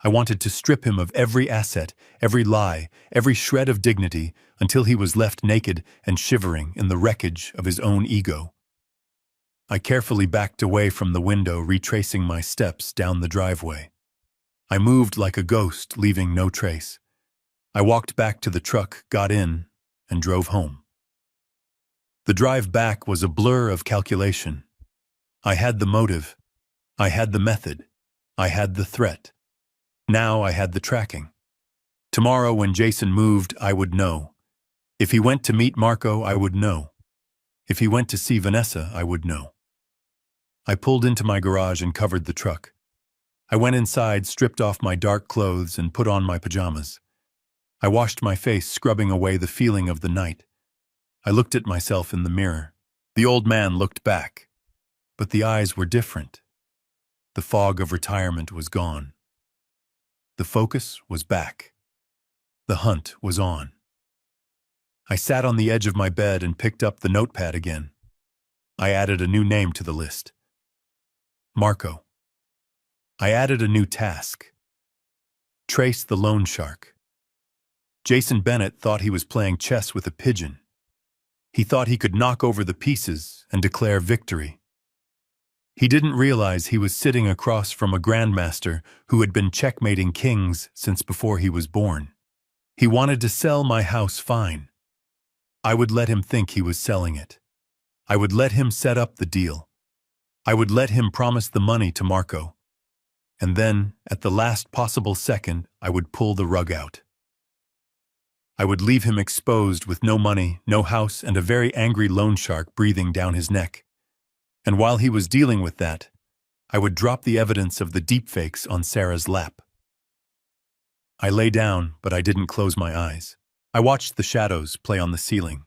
I wanted to strip him of every asset, every lie, every shred of dignity, until he was left naked and shivering in the wreckage of his own ego. I carefully backed away from the window, retracing my steps down the driveway. I moved like a ghost, leaving no trace. I walked back to the truck, got in, and drove home. The drive back was a blur of calculation. I had the motive. I had the method. I had the threat. Now I had the tracking. Tomorrow when Jason moved, I would know. If he went to meet Marco, I would know. If he went to see Vanessa, I would know. I pulled into my garage and covered the truck. I went inside, stripped off my dark clothes, and put on my pajamas. I washed my face, scrubbing away the feeling of the night. I looked at myself in the mirror. The old man looked back. But the eyes were different. The fog of retirement was gone. The focus was back. The hunt was on. I sat on the edge of my bed and picked up the notepad again. I added a new name to the list. Marco. I added a new task. Trace the loan shark. Jason Bennett thought he was playing chess with a pigeon. He thought he could knock over the pieces and declare victory. He didn't realize he was sitting across from a grandmaster who had been checkmating kings since before he was born. He wanted to sell my house fine. I would let him think he was selling it. I would let him set up the deal. I would let him promise the money to Marco. And then, at the last possible second, I would pull the rug out. I would leave him exposed with no money, no house, and a very angry loan shark breathing down his neck. And while he was dealing with that, I would drop the evidence of the deepfakes on Sarah's lap. I lay down, but I didn't close my eyes. I watched the shadows play on the ceiling.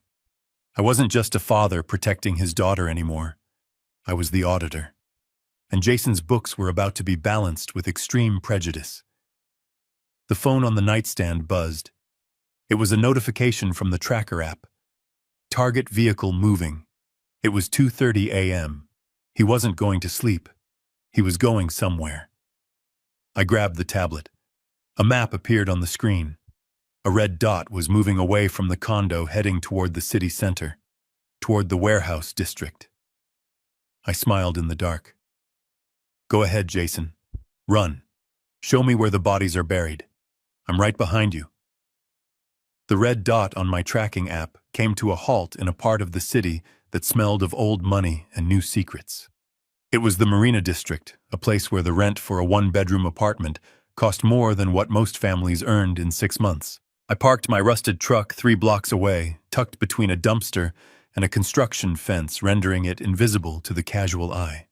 I wasn't just a father protecting his daughter anymore. I was the auditor. And Jason's books were about to be balanced with extreme prejudice. The phone on the nightstand buzzed. It was a notification from the tracker app. Target vehicle moving. It was 2:30 a.m. He wasn't going to sleep. He was going somewhere. I grabbed the tablet. A map appeared on the screen. A red dot was moving away from the condo, heading toward the city center, toward the warehouse district. I smiled in the dark. Go ahead, Jason. Run. Show me where the bodies are buried. I'm right behind you. The red dot on my tracking app came to a halt in a part of the city that smelled of old money and new secrets. It was the Marina District, a place where the rent for a one-bedroom apartment cost more than what most families earned in 6 months. I parked my rusted truck 3 blocks away, tucked between a dumpster and a construction fence, rendering it invisible to the casual eye.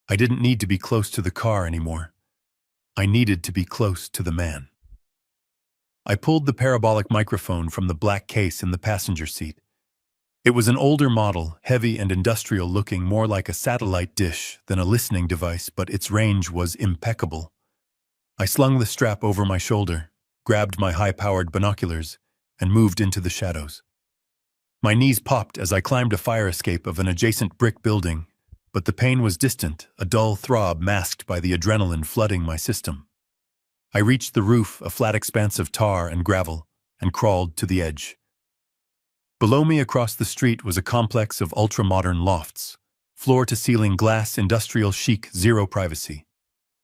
I didn't need to be close to the car anymore. I needed to be close to the man. I pulled the parabolic microphone from the black case in the passenger seat. It was an older model, heavy and industrial looking, more like a satellite dish than a listening device, but its range was impeccable. I slung the strap over my shoulder, grabbed my high-powered binoculars, and moved into the shadows. My knees popped as I climbed a fire escape of an adjacent brick building, but the pain was distant, a dull throb masked by the adrenaline flooding my system. I reached the roof, a flat expanse of tar and gravel, and crawled to the edge. Below me across the street was a complex of ultra-modern lofts, floor-to-ceiling glass, industrial chic, zero privacy.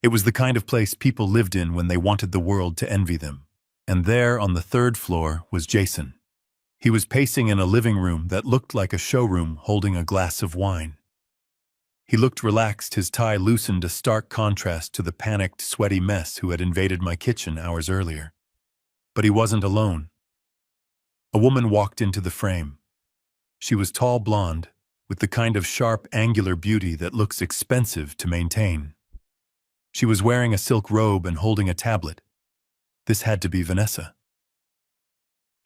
It was the kind of place people lived in when they wanted the world to envy them. And there, on the 3rd floor, was Jason. He was pacing in a living room that looked like a showroom, holding a glass of wine. He looked relaxed, his tie loosened, a stark contrast to the panicked, sweaty mess who had invaded my kitchen hours earlier. But he wasn't alone. A woman walked into the frame. She was tall, blonde, with the kind of sharp, angular beauty that looks expensive to maintain. She was wearing a silk robe and holding a tablet. This had to be Vanessa.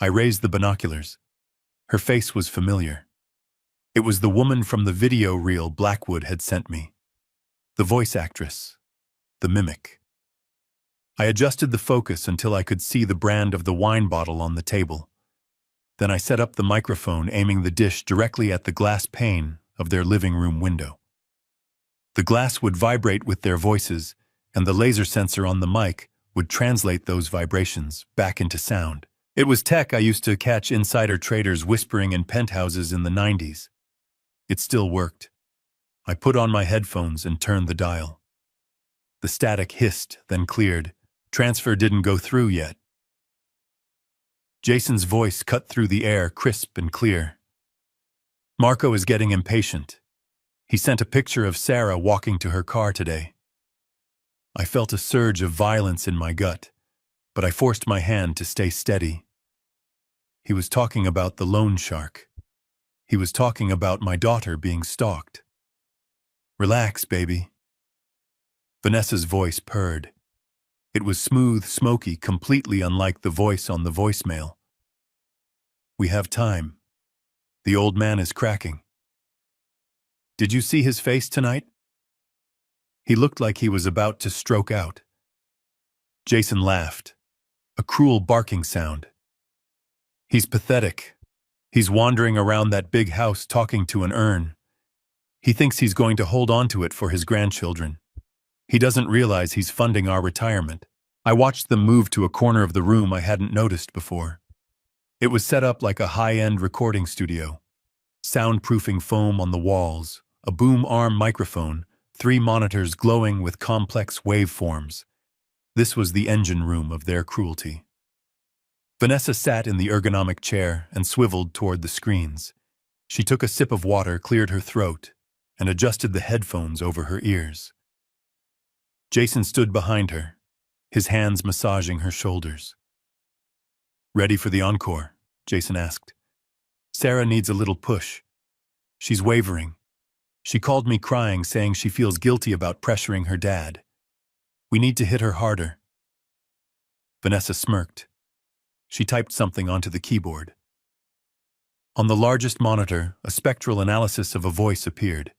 I raised the binoculars. Her face was familiar. It was the woman from the video reel Blackwood had sent me. The voice actress. The mimic. I adjusted the focus until I could see the brand of the wine bottle on the table. Then I set up the microphone, aiming the dish directly at the glass pane of their living room window. The glass would vibrate with their voices, and the laser sensor on the mic would translate those vibrations back into sound. It was tech I used to catch insider traders whispering in penthouses in the 90s. It still worked. I put on my headphones and turned the dial. The static hissed, then cleared. Transfer didn't go through yet. Jason's voice cut through the air, crisp and clear. Marco is getting impatient. He sent a picture of Sarah walking to her car today. I felt a surge of violence in my gut, but I forced my hand to stay steady. He was talking about the loan shark. He was talking about my daughter being stalked. Relax, baby. Vanessa's voice purred. It was smooth, smoky, completely unlike the voice on the voicemail. We have time. The old man is cracking. Did you see his face tonight? He looked like he was about to stroke out. Jason laughed. A cruel barking sound. He's pathetic. He's wandering around that big house talking to an urn. He thinks he's going to hold on to it for his grandchildren. He doesn't realize he's funding our retirement. I watched them move to a corner of the room I hadn't noticed before. It was set up like a high-end recording studio. Soundproofing foam on the walls, a boom arm microphone, 3 monitors glowing with complex waveforms. This was the engine room of their cruelty. Vanessa sat in the ergonomic chair and swiveled toward the screens. She took a sip of water, cleared her throat, and adjusted the headphones over her ears. Jason stood behind her, his hands massaging her shoulders. Ready for the encore? Jason asked. Sarah needs a little push. She's wavering. She called me crying, saying she feels guilty about pressuring her dad. We need to hit her harder. Vanessa smirked. She typed something onto the keyboard. On the largest monitor, a spectral analysis of a voice appeared.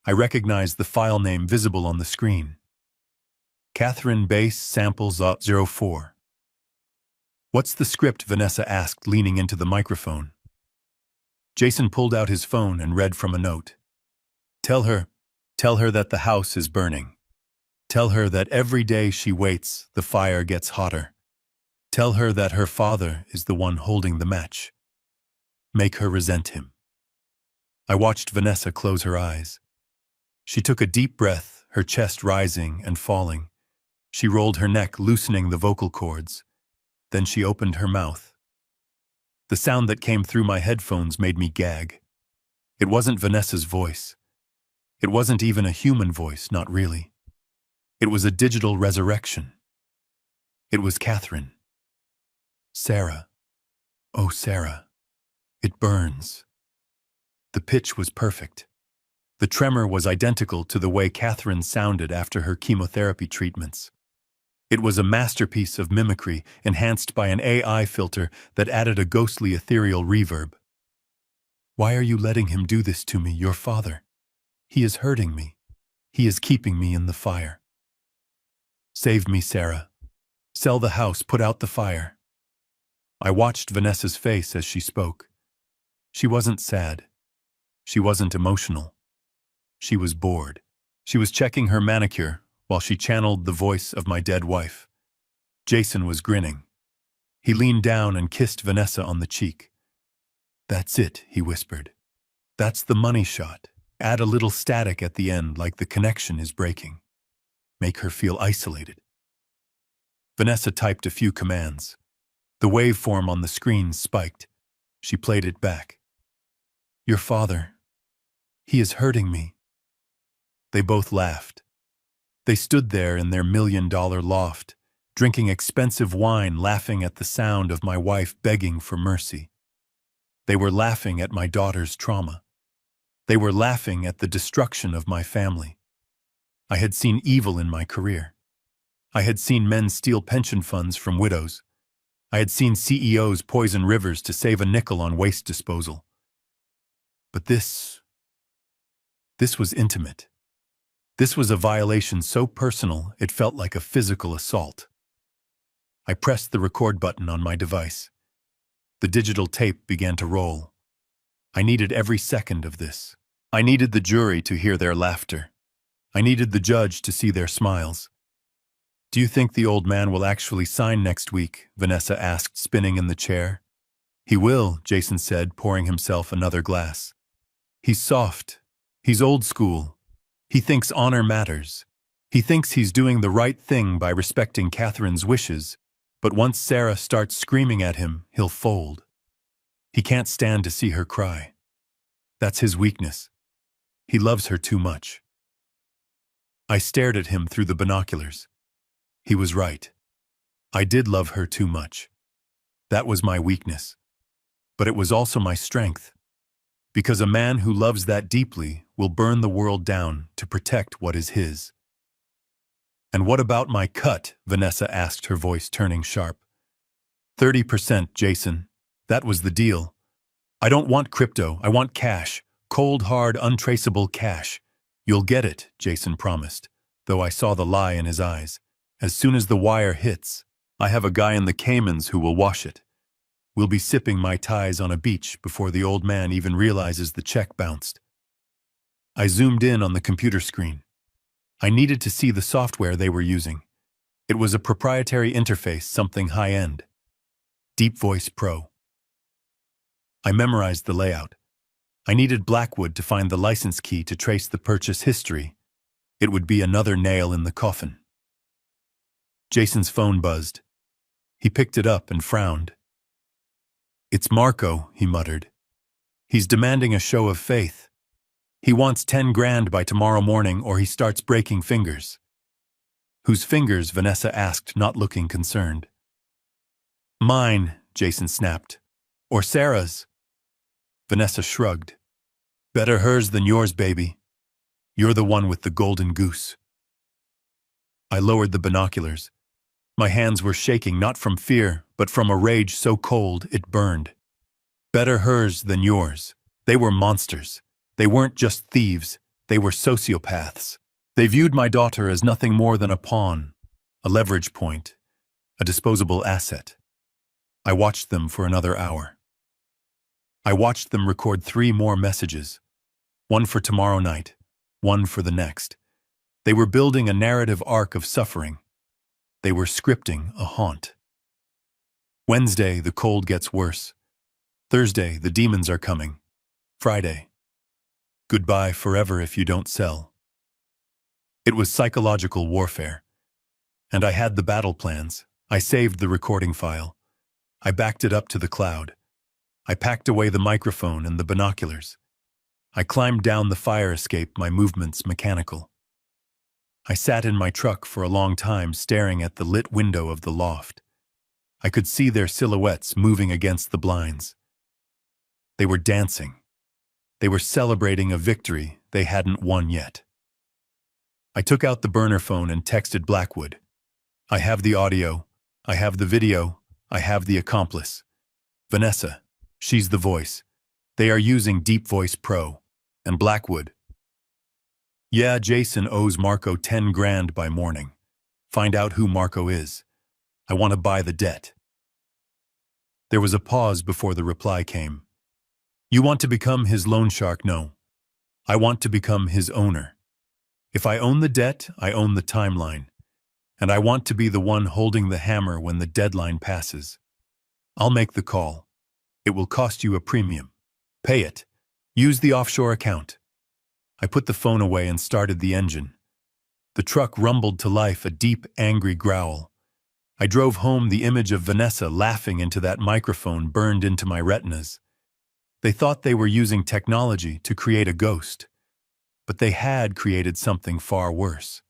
I recognized the file name visible on the screen. Catherine Base Samples 04. What's the script? Vanessa asked, leaning into the microphone. Jason pulled out his phone and read from a note. Tell her that the house is burning. Tell her that every day she waits, the fire gets hotter. Tell her that her father is the one holding the match. Make her resent him. I watched Vanessa close her eyes. She took a deep breath, her chest rising and falling. She rolled her neck, loosening the vocal cords. Then she opened her mouth. The sound that came through my headphones made me gag. It wasn't Vanessa's voice. It wasn't even a human voice, not really. It was a digital resurrection. It was Catherine. Sarah. Oh, Sarah. It burns. The pitch was perfect. The tremor was identical to the way Catherine sounded after her chemotherapy treatments. It was a masterpiece of mimicry, enhanced by an AI filter that added a ghostly ethereal reverb. Why are you letting him do this to me, your father? He is hurting me. He is keeping me in the fire. Save me, Sarah. Sell the house, put out the fire. I watched Vanessa's face as she spoke. She wasn't sad. She wasn't emotional. She was bored. She was checking her manicure while she channeled the voice of my dead wife. Jason was grinning. He leaned down and kissed Vanessa on the cheek. That's it, he whispered. That's the money shot. Add a little static at the end like the connection is breaking. Make her feel isolated. Vanessa typed a few commands. The waveform on the screen spiked. She played it back. Your father. He is hurting me. They both laughed. They stood there in their $1 million loft, drinking expensive wine, laughing at the sound of my wife begging for mercy. They were laughing at my daughter's trauma. They were laughing at the destruction of my family. I had seen evil in my career. I had seen men steal pension funds from widows. I had seen CEOs poison rivers to save a nickel on waste disposal. But this was intimate. This was a violation so personal it felt like a physical assault. I pressed the record button on my device. The digital tape began to roll. I needed every second of this. I needed the jury to hear their laughter. I needed the judge to see their smiles. "Do you think the old man will actually sign next week?" Vanessa asked, spinning in the chair. "He will," Jason said, pouring himself another glass. "He's soft. He's old school. He thinks honor matters. He thinks he's doing the right thing by respecting Catherine's wishes, but once Sarah starts screaming at him, he'll fold. He can't stand to see her cry. That's his weakness. He loves her too much." I stared at him through the binoculars. He was right. I did love her too much. That was my weakness. But it was also my strength. Because a man who loves that deeply will burn the world down to protect what is his. "And what about my cut?" Vanessa asked, her voice turning sharp. 30%, Jason. That was the deal. I don't want crypto, I want cash. Cold, hard, untraceable cash. "You'll get it," Jason promised, though I saw the lie in his eyes. "As soon as the wire hits, I have a guy in the Caymans who will wash it. We'll be sipping Mai Tais on a beach before the old man even realizes the check bounced." I zoomed in on the computer screen. I needed to see the software they were using. It was a proprietary interface, something high-end. Deep Voice Pro. I memorized the layout. I needed Blackwood to find the license key to trace the purchase history. It would be another nail in the coffin. Jason's phone buzzed. He picked it up and frowned. "It's Marco," he muttered. "He's demanding a show of faith. He wants 10 grand by tomorrow morning or he starts breaking fingers." "Whose fingers?" Vanessa asked, not looking concerned. "Mine," Jason snapped. "Or Sarah's." Vanessa shrugged. "Better hers than yours, baby. You're the one with the golden goose." I lowered the binoculars. My hands were shaking, not from fear, but from a rage so cold it burned. Better hers than yours. They were monsters. They weren't just thieves. They were sociopaths. They viewed my daughter as nothing more than a pawn, a leverage point, a disposable asset. I watched them for another hour. I watched them record 3 more messages. One for tomorrow night, one for the next. They were building a narrative arc of suffering. They were scripting a haunt. Wednesday, the cold gets worse. Thursday, the demons are coming. Friday, goodbye forever if you don't sell. It was psychological warfare. And I had the battle plans. I saved the recording file. I backed it up to the cloud. I packed away the microphone and the binoculars. I climbed down the fire escape, my movements mechanical. I sat in my truck for a long time, staring at the lit window of the loft. I could see their silhouettes moving against the blinds. They were dancing. They were celebrating a victory they hadn't won yet. I took out the burner phone and texted Blackwood. "I have the audio. I have the video. I have the accomplice. Vanessa, she's the voice. They are using Deep Voice Pro. And Blackwood. Yeah, Jason owes Marco 10 grand by morning. Find out who Marco is. I want to buy the debt." There was a pause before the reply came. "You want to become his loan shark?" "No. I want to become his owner. If I own the debt, I own the timeline. And I want to be the one holding the hammer when the deadline passes. I'll make the call. It will cost you a premium. Pay it. Use the offshore account." I put the phone away and started the engine. The truck rumbled to life, a deep, angry growl. I drove home. The image of Vanessa laughing into that microphone burned into my retinas. They thought they were using technology to create a ghost. But they had created something far worse.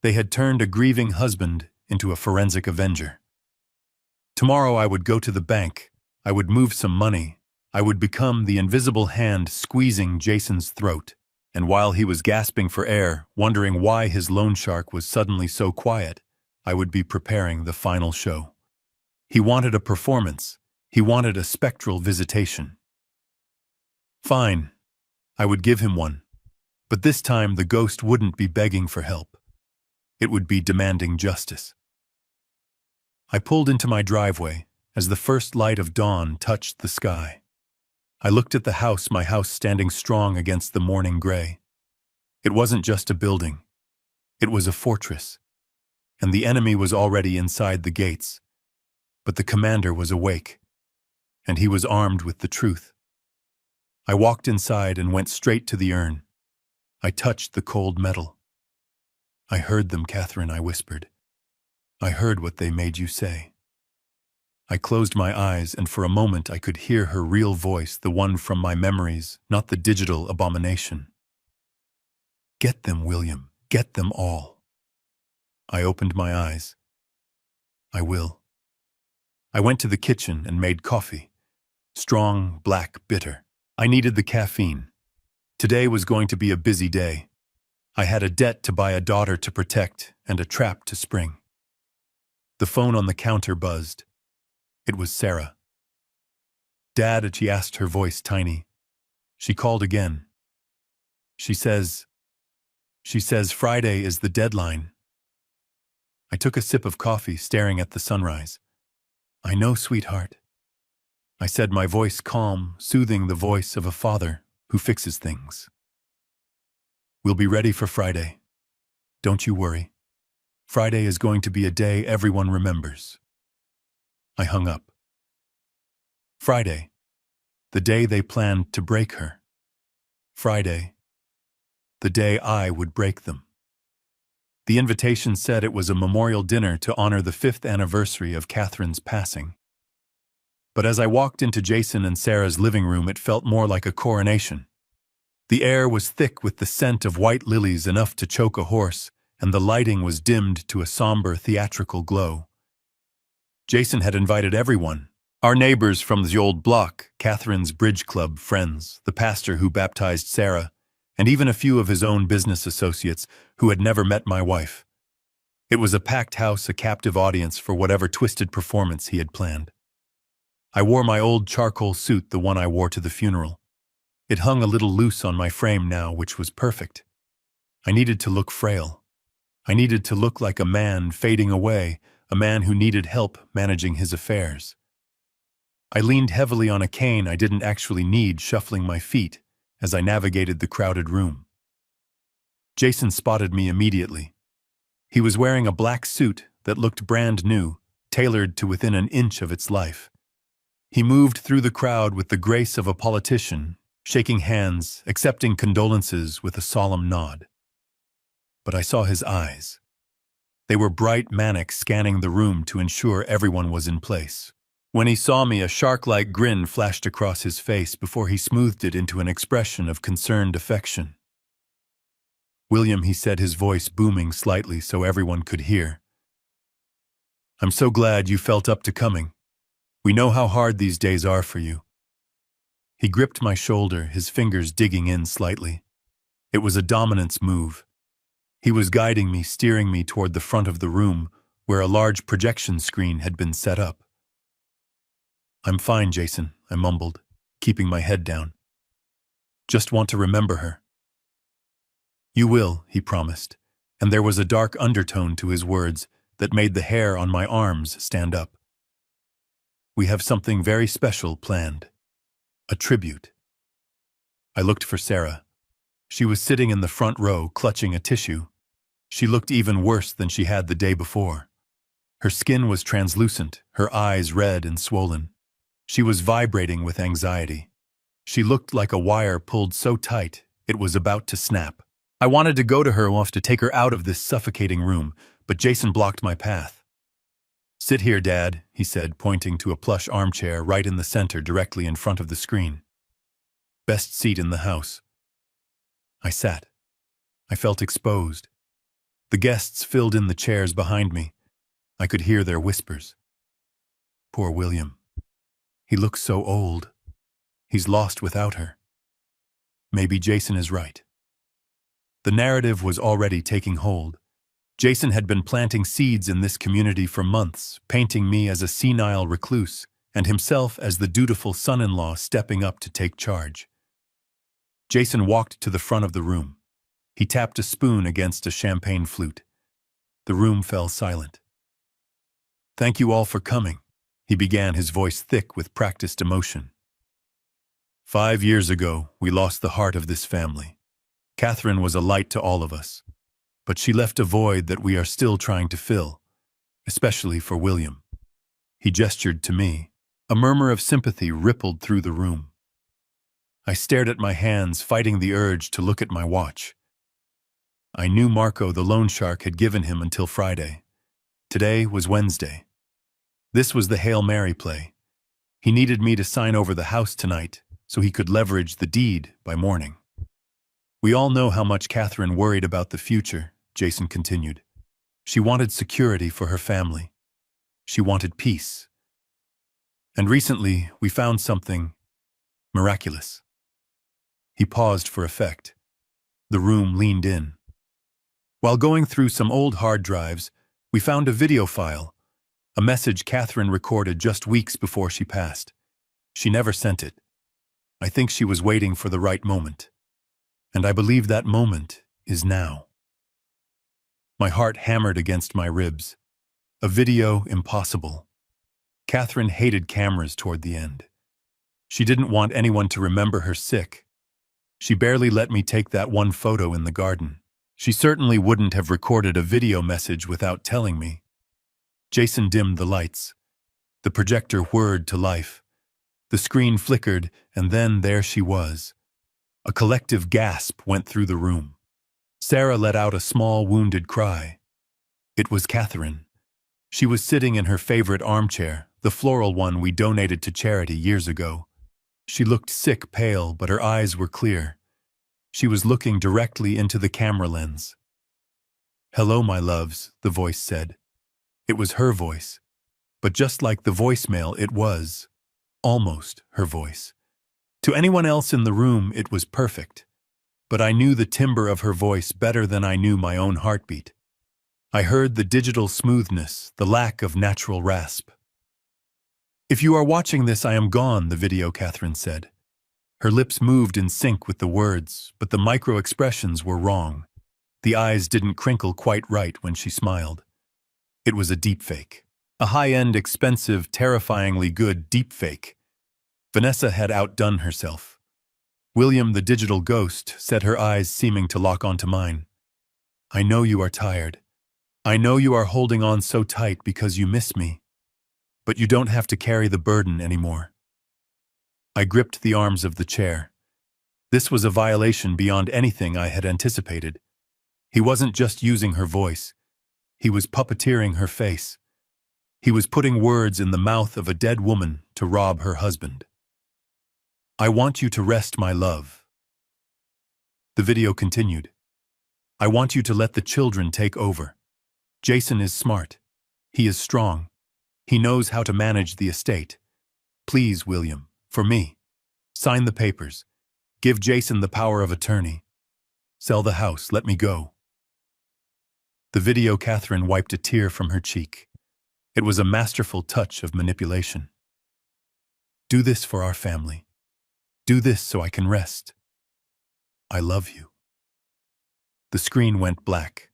They had turned a grieving husband into a forensic avenger. Tomorrow I would go to the bank, I would move some money, I would become the invisible hand squeezing Jason's throat, and while he was gasping for air, wondering why his loan shark was suddenly so quiet, I would be preparing the final show. He wanted a performance. He wanted a spectral visitation. Fine, I would give him one. But this time the ghost wouldn't be begging for help. It would be demanding justice. I pulled into my driveway as the first light of dawn touched the sky. I looked at the house, my house standing strong against the morning gray. It wasn't just a building. It was a fortress. And the enemy was already inside the gates. But the commander was awake. And he was armed with the truth. I walked inside and went straight to the urn. I touched the cold metal. I heard them, Catherine, I whispered. I heard what they made you say. I closed my eyes, and for a moment I could hear her real voice, the one from my memories, not the digital abomination. Get them, William. Get them all. I opened my eyes. I will. I went to the kitchen and made coffee. Strong, black, bitter. I needed the caffeine. Today was going to be a busy day. I had a debt to buy, a daughter to protect, and a trap to spring. The phone on the counter buzzed. It was Sarah. Dad, she asked, her voice tiny. She called again. She says Friday is the deadline. I took a sip of coffee, staring at the sunrise. I know, sweetheart. I said, my voice calm, soothing, the voice of a father who fixes things. We'll be ready for Friday. Don't you worry. Friday is going to be a day everyone remembers. I hung up. Friday, the day they planned to break her. Friday, the day I would break them. The invitation said it was a memorial dinner to honor the 5th anniversary of Catherine's passing. But as I walked into Jason and Sarah's living room, it felt more like a coronation. The air was thick with the scent of white lilies, enough to choke a horse, and the lighting was dimmed to a somber theatrical glow. Jason had invited everyone. Our neighbors from the old block, Catherine's bridge club friends, the pastor who baptized Sarah, and even a few of his own business associates who had never met my wife. It was a packed house, a captive audience for whatever twisted performance he had planned. I wore my old charcoal suit, the one I wore to the funeral. It hung a little loose on my frame now, which was perfect. I needed to look frail. I needed to look like a man fading away, a man who needed help managing his affairs. I leaned heavily on a cane I didn't actually need, shuffling my feet as I navigated the crowded room. Jason spotted me immediately. He was wearing a black suit that looked brand new, tailored to within an inch of its life. He moved through the crowd with the grace of a politician, shaking hands, accepting condolences with a solemn nod. But I saw his eyes. They were bright, manic, scanning the room to ensure everyone was in place. When he saw me, a shark-like grin flashed across his face before he smoothed it into an expression of concerned affection. William, he said, his voice booming slightly so everyone could hear. I'm so glad you felt up to coming. We know how hard these days are for you. He gripped my shoulder, his fingers digging in slightly. It was a dominance move. He was guiding me, steering me toward the front of the room, where a large projection screen had been set up. I'm fine, Jason, I mumbled, keeping my head down. Just want to remember her. You will, he promised, and there was a dark undertone to his words that made the hair on my arms stand up. We have something very special planned. A tribute. I looked for Sarah. She was sitting in the front row, clutching a tissue. She looked even worse than she had the day before. Her skin was translucent, her eyes red and swollen. She was vibrating with anxiety. She looked like a wire pulled so tight it was about to snap. I wanted to go to her off to take her out of this suffocating room, but Jason blocked my path. Sit here, Dad, he said, pointing to a plush armchair right in the center directly in front of the screen. Best seat in the house. I sat. I felt exposed. The guests filled in the chairs behind me. I could hear their whispers. Poor William. He looks so old. He's lost without her. Maybe Jason is right. The narrative was already taking hold. Jason had been planting seeds in this community for months, painting me as a senile recluse, and himself as the dutiful son-in-law stepping up to take charge. Jason walked to the front of the room. He tapped a spoon against a champagne flute. The room fell silent. "Thank you all for coming," he began, his voice thick with practiced emotion. 5 years ago, we lost the heart of this family. Catherine was a light to all of us, but she left a void that we are still trying to fill, especially for William. He gestured to me. A murmur of sympathy rippled through the room. I stared at my hands, fighting the urge to look at my watch. I knew Marco, the loan shark, had given him until Friday. Today was Wednesday. This was the Hail Mary play. He needed me to sign over the house tonight so he could leverage the deed by morning. "We all know how much Catherine worried about the future," Jason continued. "She wanted security for her family. She wanted peace. And recently, we found something miraculous." He paused for effect. The room leaned in. While going through some old hard drives, we found a video file, a message Catherine recorded just weeks before she passed. She never sent it. I think she was waiting for the right moment. And I believe that moment is now. My heart hammered against my ribs. A video impossible. Catherine hated cameras toward the end. She didn't want anyone to remember her sick. She barely let me take that one photo in the garden. She certainly wouldn't have recorded a video message without telling me. Jason dimmed the lights. The projector whirred to life. The screen flickered, and then there she was. A collective gasp went through the room. Sarah let out a small, wounded cry. It was Catherine. She was sitting in her favorite armchair, the floral one we donated to charity years ago. She looked sick, pale, but her eyes were clear. She was looking directly into the camera lens. "Hello, my loves," the voice said. It was her voice. But just like the voicemail, it was almost her voice. To anyone else in the room, it was perfect. But I knew the timbre of her voice better than I knew my own heartbeat. I heard the digital smoothness, the lack of natural rasp. "If you are watching this, I am gone," the video Catherine said. Her lips moved in sync with the words, but the micro-expressions were wrong. The eyes didn't crinkle quite right when she smiled. It was a deepfake. A high-end, expensive, terrifyingly good deepfake. Vanessa had outdone herself. William, the digital ghost, said, her eyes seeming to lock onto mine. "I know you are tired. I know you are holding on so tight because you miss me. But you don't have to carry the burden anymore." I gripped the arms of the chair. This was a violation beyond anything I had anticipated. He wasn't just using her voice. He was puppeteering her face. He was putting words in the mouth of a dead woman to rob her husband. "I want you to rest, my love." The video continued. "I want you to let the children take over. Jason is smart. He is strong. He knows how to manage the estate. Please, William, for me. Sign the papers. Give Jason the power of attorney. Sell the house. Let me go." The video Catherine wiped a tear from her cheek. It was a masterful touch of manipulation. "Do this for our family. Do this so I can rest. I love you." The screen went black.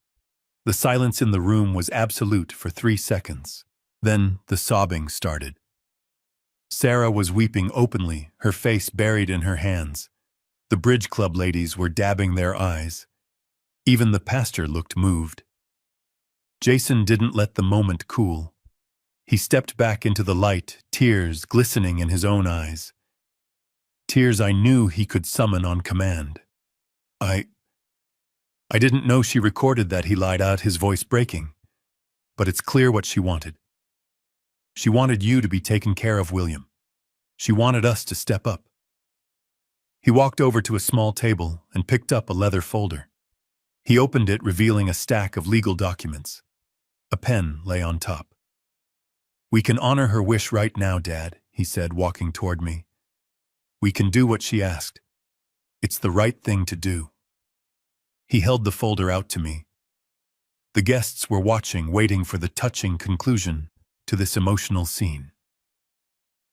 The silence in the room was absolute for 3 seconds. Then the sobbing started. Sarah was weeping openly, her face buried in her hands. The bridge club ladies were dabbing their eyes. Even the pastor looked moved. Jason didn't let the moment cool. He stepped back into the light, tears glistening in his own eyes. Tears I knew he could summon on command. I didn't know she recorded that," he lied out, his voice breaking. "But it's clear what she wanted. She wanted you to be taken care of, William. She wanted us to step up." He walked over to a small table and picked up a leather folder. He opened it, revealing a stack of legal documents. A pen lay on top. "We can honor her wish right now, Dad," he said, walking toward me. "We can do what she asked. It's the right thing to do." He held the folder out to me. The guests were watching, waiting for the touching conclusion to this emotional scene.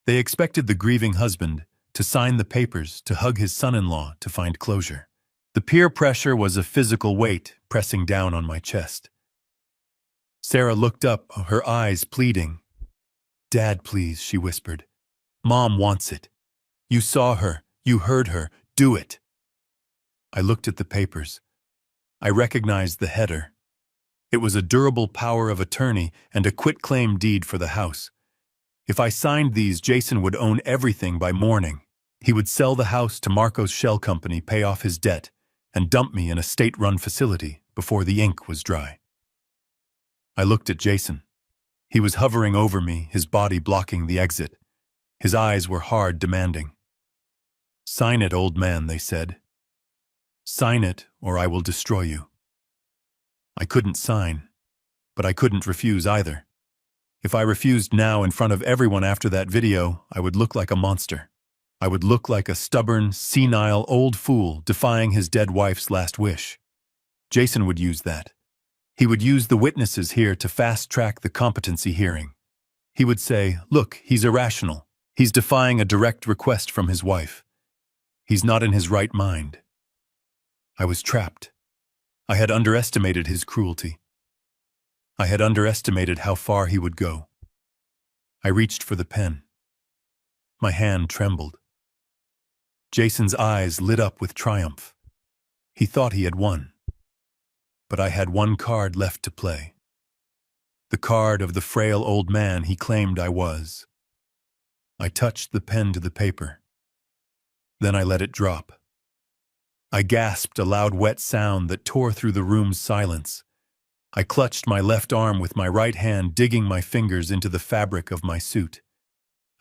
They expected the grieving husband to sign the papers, to hug his son-in-law, to find closure. The peer pressure was a physical weight pressing down on my chest. Sarah looked up, her eyes pleading. "Dad, please," she whispered. "Mom wants it. You saw her. You heard her. Do it." I looked at the papers. I recognized the header. It was a durable power of attorney and a quitclaim deed for the house. If I signed these, Jason would own everything by morning. He would sell the house to Marco's shell company, pay off his debt, and dump me in a state-run facility before the ink was dry. I looked at Jason. He was hovering over me, his body blocking the exit. His eyes were hard, demanding. "Sign it, old man," they said. "Sign it, or I will destroy you." I couldn't sign, but I couldn't refuse either. If I refused now in front of everyone after that video, I would look like a monster. I would look like a stubborn, senile, old fool defying his dead wife's last wish. Jason would use that. He would use the witnesses here to fast-track the competency hearing. He would say, "Look, he's irrational. He's defying a direct request from his wife. He's not in his right mind." I was trapped. I had underestimated his cruelty. I had underestimated how far he would go. I reached for the pen. My hand trembled. Jason's eyes lit up with triumph. He thought he had won. But I had one card left to play. The card of the frail old man he claimed I was. I touched the pen to the paper. Then I let it drop. I gasped a loud, wet sound that tore through the room's silence. I clutched my left arm with my right hand, digging my fingers into the fabric of my suit.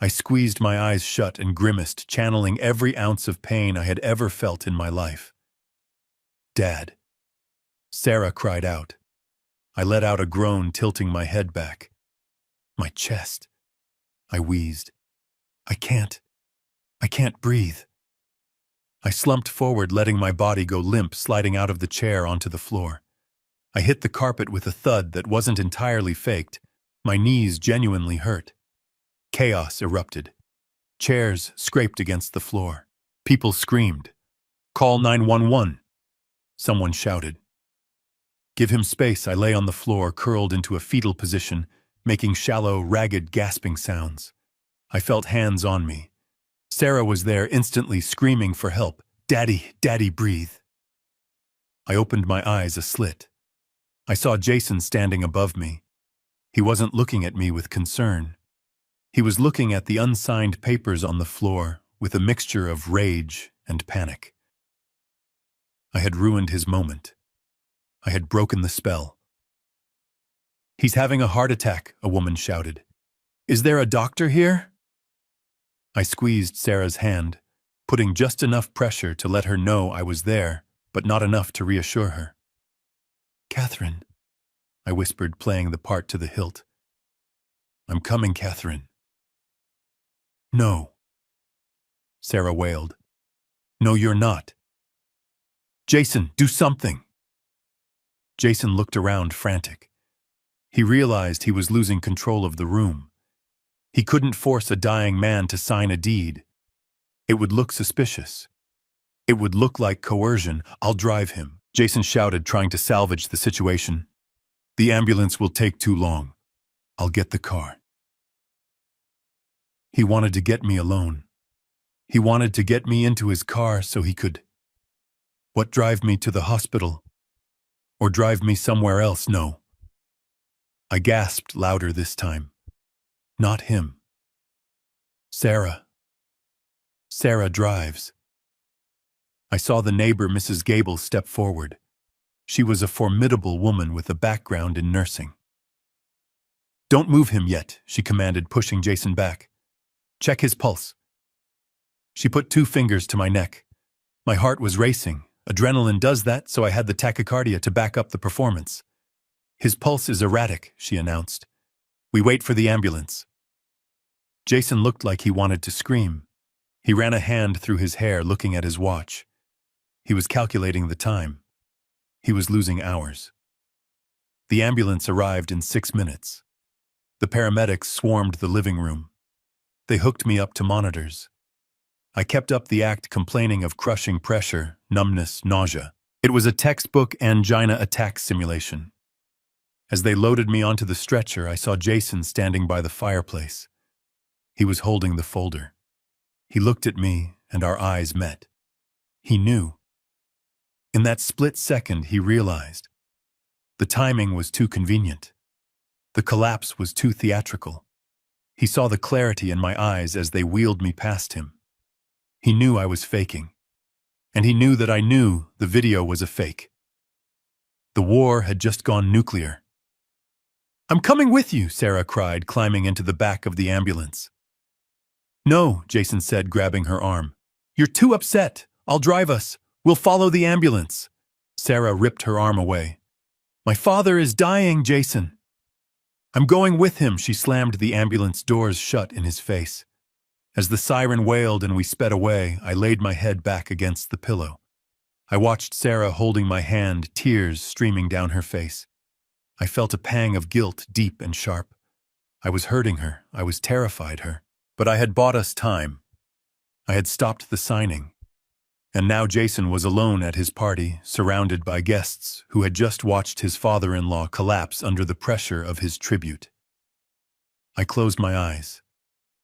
I squeezed my eyes shut and grimaced, channeling every ounce of pain I had ever felt in my life. "Dad." Sarah cried out. I let out a groan, tilting my head back. "My chest." I wheezed. I can't breathe." I slumped forward, letting my body go limp, sliding out of the chair onto the floor. I hit the carpet with a thud that wasn't entirely faked. My knees genuinely hurt. Chaos erupted. Chairs scraped against the floor. People screamed. "Call 911. Someone shouted. "Give him space." I lay on the floor, curled into a fetal position, making shallow, ragged, gasping sounds. I felt hands on me. Sarah was there, instantly screaming for help. "Daddy, Daddy, breathe." I opened my eyes a slit. I saw Jason standing above me. He wasn't looking at me with concern. He was looking at the unsigned papers on the floor with a mixture of rage and panic. I had ruined his moment. I had broken the spell. "He's having a heart attack," a woman shouted. "Is there a doctor here?" I squeezed Sarah's hand, putting just enough pressure to let her know I was there, but not enough to reassure her. "Catherine," I whispered, playing the part to the hilt. "I'm coming, Catherine." "No," Sarah wailed. "No, you're not. Jason, do something." Jason looked around, frantic. He realized he was losing control of the room. He couldn't force a dying man to sign a deed. It would look suspicious. It would look like coercion. "I'll drive him," Jason shouted, trying to salvage the situation. "The ambulance will take too long. I'll get the car." He wanted to get me alone. He wanted to get me into his car so he could... What, drive me to the hospital? Or drive me somewhere else? No. I gasped louder this time. Not him. Sarah. Sarah drives. I saw the neighbor, Mrs. Gable, step forward. She was a formidable woman with a background in nursing. "Don't move him yet," she commanded, pushing Jason back. "Check his pulse." She put 2 fingers to my neck. My heart was racing, Adrenaline does that, so I had the tachycardia to back up the performance. His pulse is erratic, she announced. We wait for the ambulance. Jason looked like he wanted to scream. He ran a hand through his hair, looking at his watch. He was calculating the time. He was losing hours. The ambulance arrived in 6 minutes. The paramedics swarmed the living room. They hooked me up to monitors. I kept up the act, complaining of crushing pressure, numbness, nausea. It was a textbook angina attack simulation. As they loaded me onto the stretcher, I saw Jason standing by the fireplace. He was holding the folder. He looked at me, and our eyes met. He knew. In that split second, he realized. The timing was too convenient. The collapse was too theatrical. He saw the clarity in my eyes as they wheeled me past him. He knew I was faking. And he knew that I knew the video was a fake. The war had just gone nuclear. I'm coming with you, Sarah cried, climbing into the back of the ambulance. No, Jason said, grabbing her arm. You're too upset. I'll drive us. We'll follow the ambulance. Sarah ripped her arm away. My father is dying, Jason. I'm going with him. She slammed the ambulance doors shut in his face. As the siren wailed and we sped away, I laid my head back against the pillow. I watched Sarah holding my hand, tears streaming down her face. I felt a pang of guilt, deep and sharp. I was hurting her. I was terrified her. But I had bought us time. I had stopped the signing. And now Jason was alone at his party, surrounded by guests who had just watched his father-in-law collapse under the pressure of his tribute. I closed my eyes.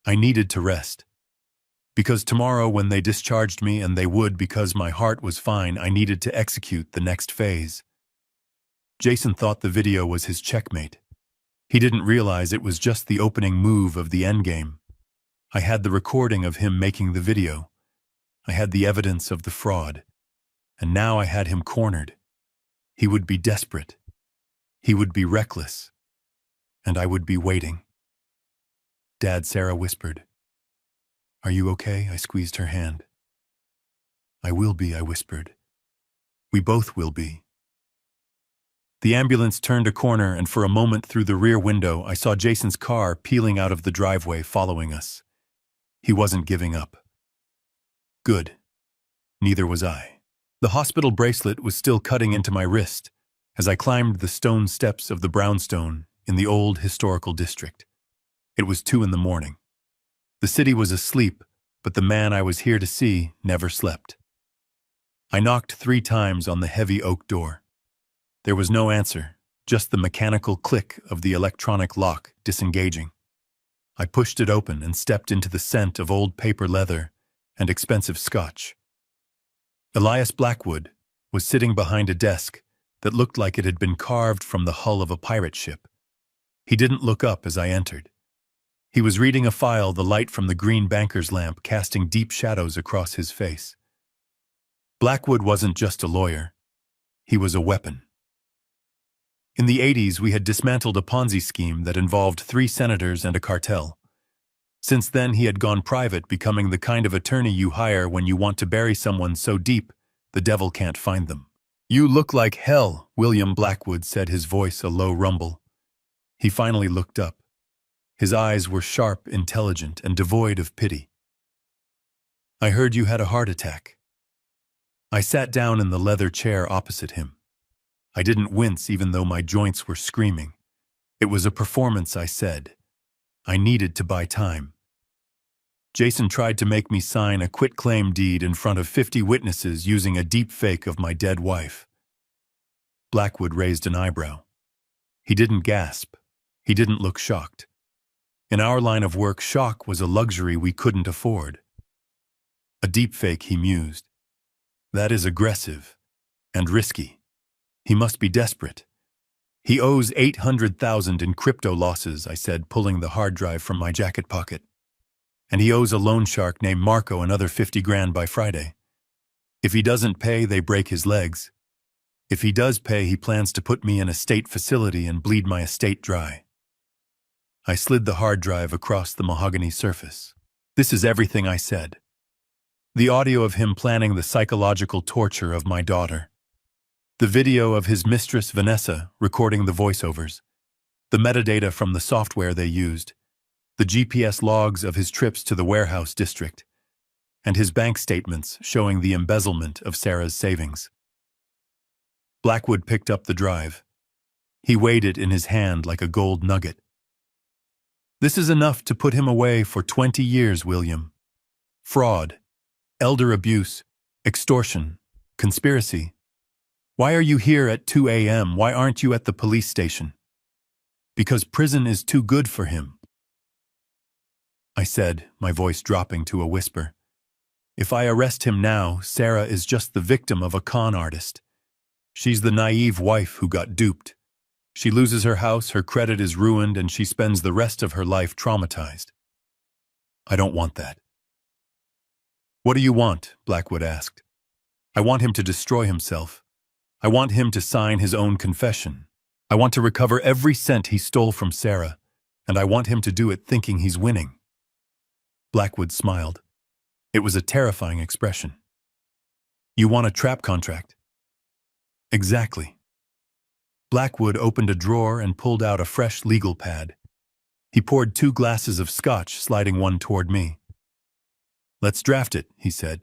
I needed to rest. Because tomorrow, when they discharged me, and they would because my heart was fine, I needed to execute the next phase. Jason thought the video was his checkmate. He didn't realize it was just the opening move of the endgame. I had the recording of him making the video. I had the evidence of the fraud. And now I had him cornered. He would be desperate. He would be reckless. And I would be waiting. Dad, Sarah whispered. Are you okay? I squeezed her hand. I will be, I whispered. We both will be. The ambulance turned a corner, and for a moment through the rear window, I saw Jason's car peeling out of the driveway, following us. He wasn't giving up. Good. Neither was I. The hospital bracelet was still cutting into my wrist as I climbed the stone steps of the brownstone in the old historical district. It was 2 a.m. The city was asleep, but the man I was here to see never slept. I knocked 3 times on the heavy oak door. There was no answer, just the mechanical click of the electronic lock disengaging. I pushed it open and stepped into the scent of old paper leather and expensive scotch. Elias Blackwood was sitting behind a desk that looked like it had been carved from the hull of a pirate ship. He didn't look up as I entered. He was reading a file, the light from the green banker's lamp casting deep shadows across his face. Blackwood wasn't just a lawyer. He was a weapon. In the 80s, we had dismantled a Ponzi scheme that involved 3 senators and a cartel. Since then, he had gone private, becoming the kind of attorney you hire when you want to bury someone so deep the devil can't find them. You look like hell, William Blackwood said, his voice a low rumble. He finally looked up. His eyes were sharp, intelligent, and devoid of pity. I heard you had a heart attack. I sat down in the leather chair opposite him. I didn't wince even though my joints were screaming. It was a performance, I said. I needed to buy time. Jason tried to make me sign a quitclaim deed in front of 50 witnesses using a deep fake of my dead wife. Blackwood raised an eyebrow. He didn't gasp. He didn't look shocked. In our line of work, shock was a luxury we couldn't afford. A deepfake, he mused. That is aggressive and risky. He must be desperate. He owes $800,000 in crypto losses, I said, pulling the hard drive from my jacket pocket. And he owes a loan shark named Marco another $50,000 by Friday. If he doesn't pay, they break his legs. If he does pay, he plans to put me in a state facility and bleed my estate dry. I slid the hard drive across the mahogany surface. This is everything, I said. The audio of him planning the psychological torture of my daughter. The video of his mistress Vanessa recording the voiceovers. The metadata from the software they used. The GPS logs of his trips to the warehouse district. And his bank statements showing the embezzlement of Sarah's savings. Blackwood picked up the drive. He weighed it in his hand like a gold nugget. This is enough to put him away for 20 years, William. Fraud, elder abuse, extortion, conspiracy. Why are you here at 2 a.m.? Why aren't you at the police station? Because prison is too good for him, I said, my voice dropping to a whisper. If I arrest him now, Sarah is just the victim of a con artist. She's the naive wife who got duped. She loses her house, her credit is ruined, and she spends the rest of her life traumatized. I don't want that. What do you want? Blackwood asked. I want him to destroy himself. I want him to sign his own confession. I want to recover every cent he stole from Sarah, and I want him to do it thinking he's winning. Blackwood smiled. It was a terrifying expression. You want a trap contract? Exactly. Blackwood opened a drawer and pulled out a fresh legal pad. He poured 2 glasses of scotch, sliding one toward me. Let's draft it, he said.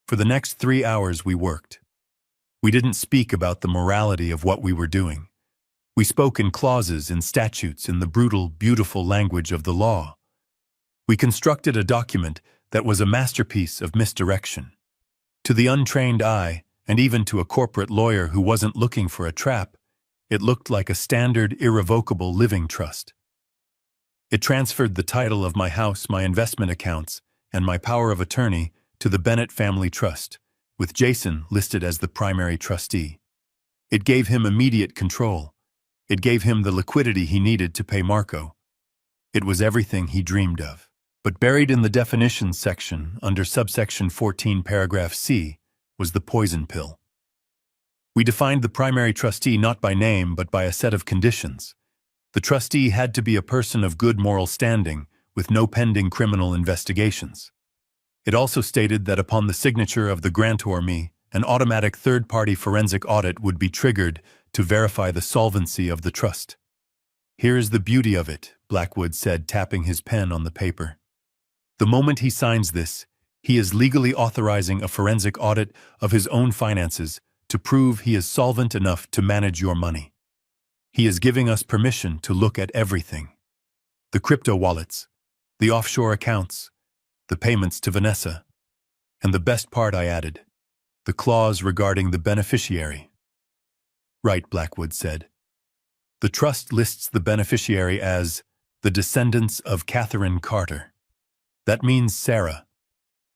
For the next 3 hours we worked. We didn't speak about the morality of what we were doing. We spoke in clauses, in statutes, in the brutal, beautiful language of the law. We constructed a document that was a masterpiece of misdirection. To the untrained eye, and even to a corporate lawyer who wasn't looking for a trap, it looked like a standard, irrevocable living trust. It transferred the title of my house, my investment accounts, and my power of attorney to the Bennett Family Trust, with Jason listed as the primary trustee. It gave him immediate control. It gave him the liquidity he needed to pay Marco. It was everything he dreamed of. But buried in the definitions section, under subsection 14 paragraph C, was the poison pill. We defined the primary trustee not by name but by a set of conditions. The trustee had to be a person of good moral standing, with no pending criminal investigations. It also stated that upon the signature of the grantor me, an automatic third-party forensic audit would be triggered to verify the solvency of the trust. Here is the beauty of it, Blackwood said, tapping his pen on the paper. The moment he signs this, he is legally authorizing a forensic audit of his own finances to prove he is solvent enough to manage your money. He is giving us permission to look at everything. The crypto wallets, the offshore accounts, the payments to Vanessa, and the best part, I added, the clause regarding the beneficiary. Right, Blackwood said. The trust lists the beneficiary as the descendants of Catherine Carter. That means Sarah,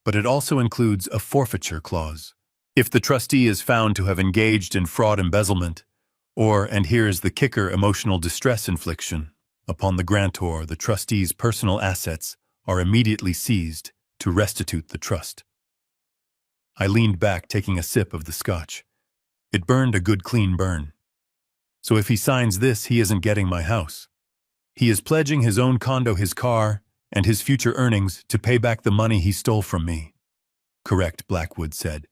but it also includes a forfeiture clause. If the trustee is found to have engaged in fraud embezzlement, or, and here is the kicker, emotional distress infliction, upon the grantor, the trustee's personal assets are immediately seized to restitute the trust. I leaned back, taking a sip of the scotch. It burned a good clean burn. So if he signs this, he isn't getting my house. He is pledging his own condo, his car, and his future earnings to pay back the money he stole from me. Correct, Blackwood said.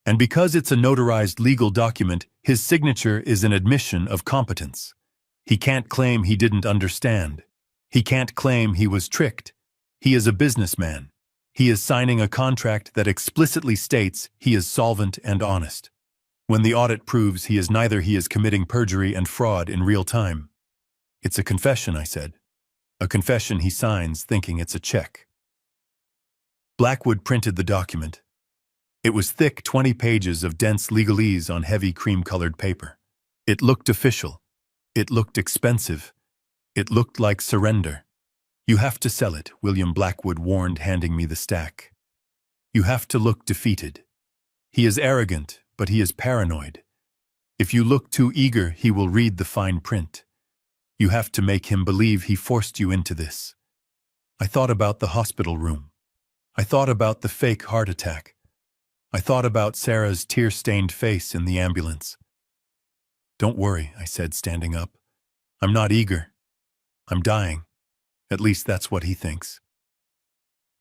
And because it's a notarized legal document, his signature is an admission of competence. He can't claim he didn't understand. He can't claim he was tricked. He is a businessman. He is signing a contract that explicitly states he is solvent and honest. When the audit proves he is neither, he is committing perjury and fraud in real time. It's a confession, I said. A confession he signs thinking it's a check. Blackwood printed the document. It was thick, 20 pages of dense legalese on heavy cream-colored paper. It looked official. It looked expensive. It looked like surrender. You have to sell it, William Blackwood warned, handing me the stack. You have to look defeated. He is arrogant, but he is paranoid. If you look too eager, he will read the fine print. You have to make him believe he forced you into this. I thought about the hospital room. I thought about the fake heart attack. I thought about Sarah's tear-stained face in the ambulance. Don't worry, I said, standing up. I'm not eager. I'm dying. At least that's what he thinks.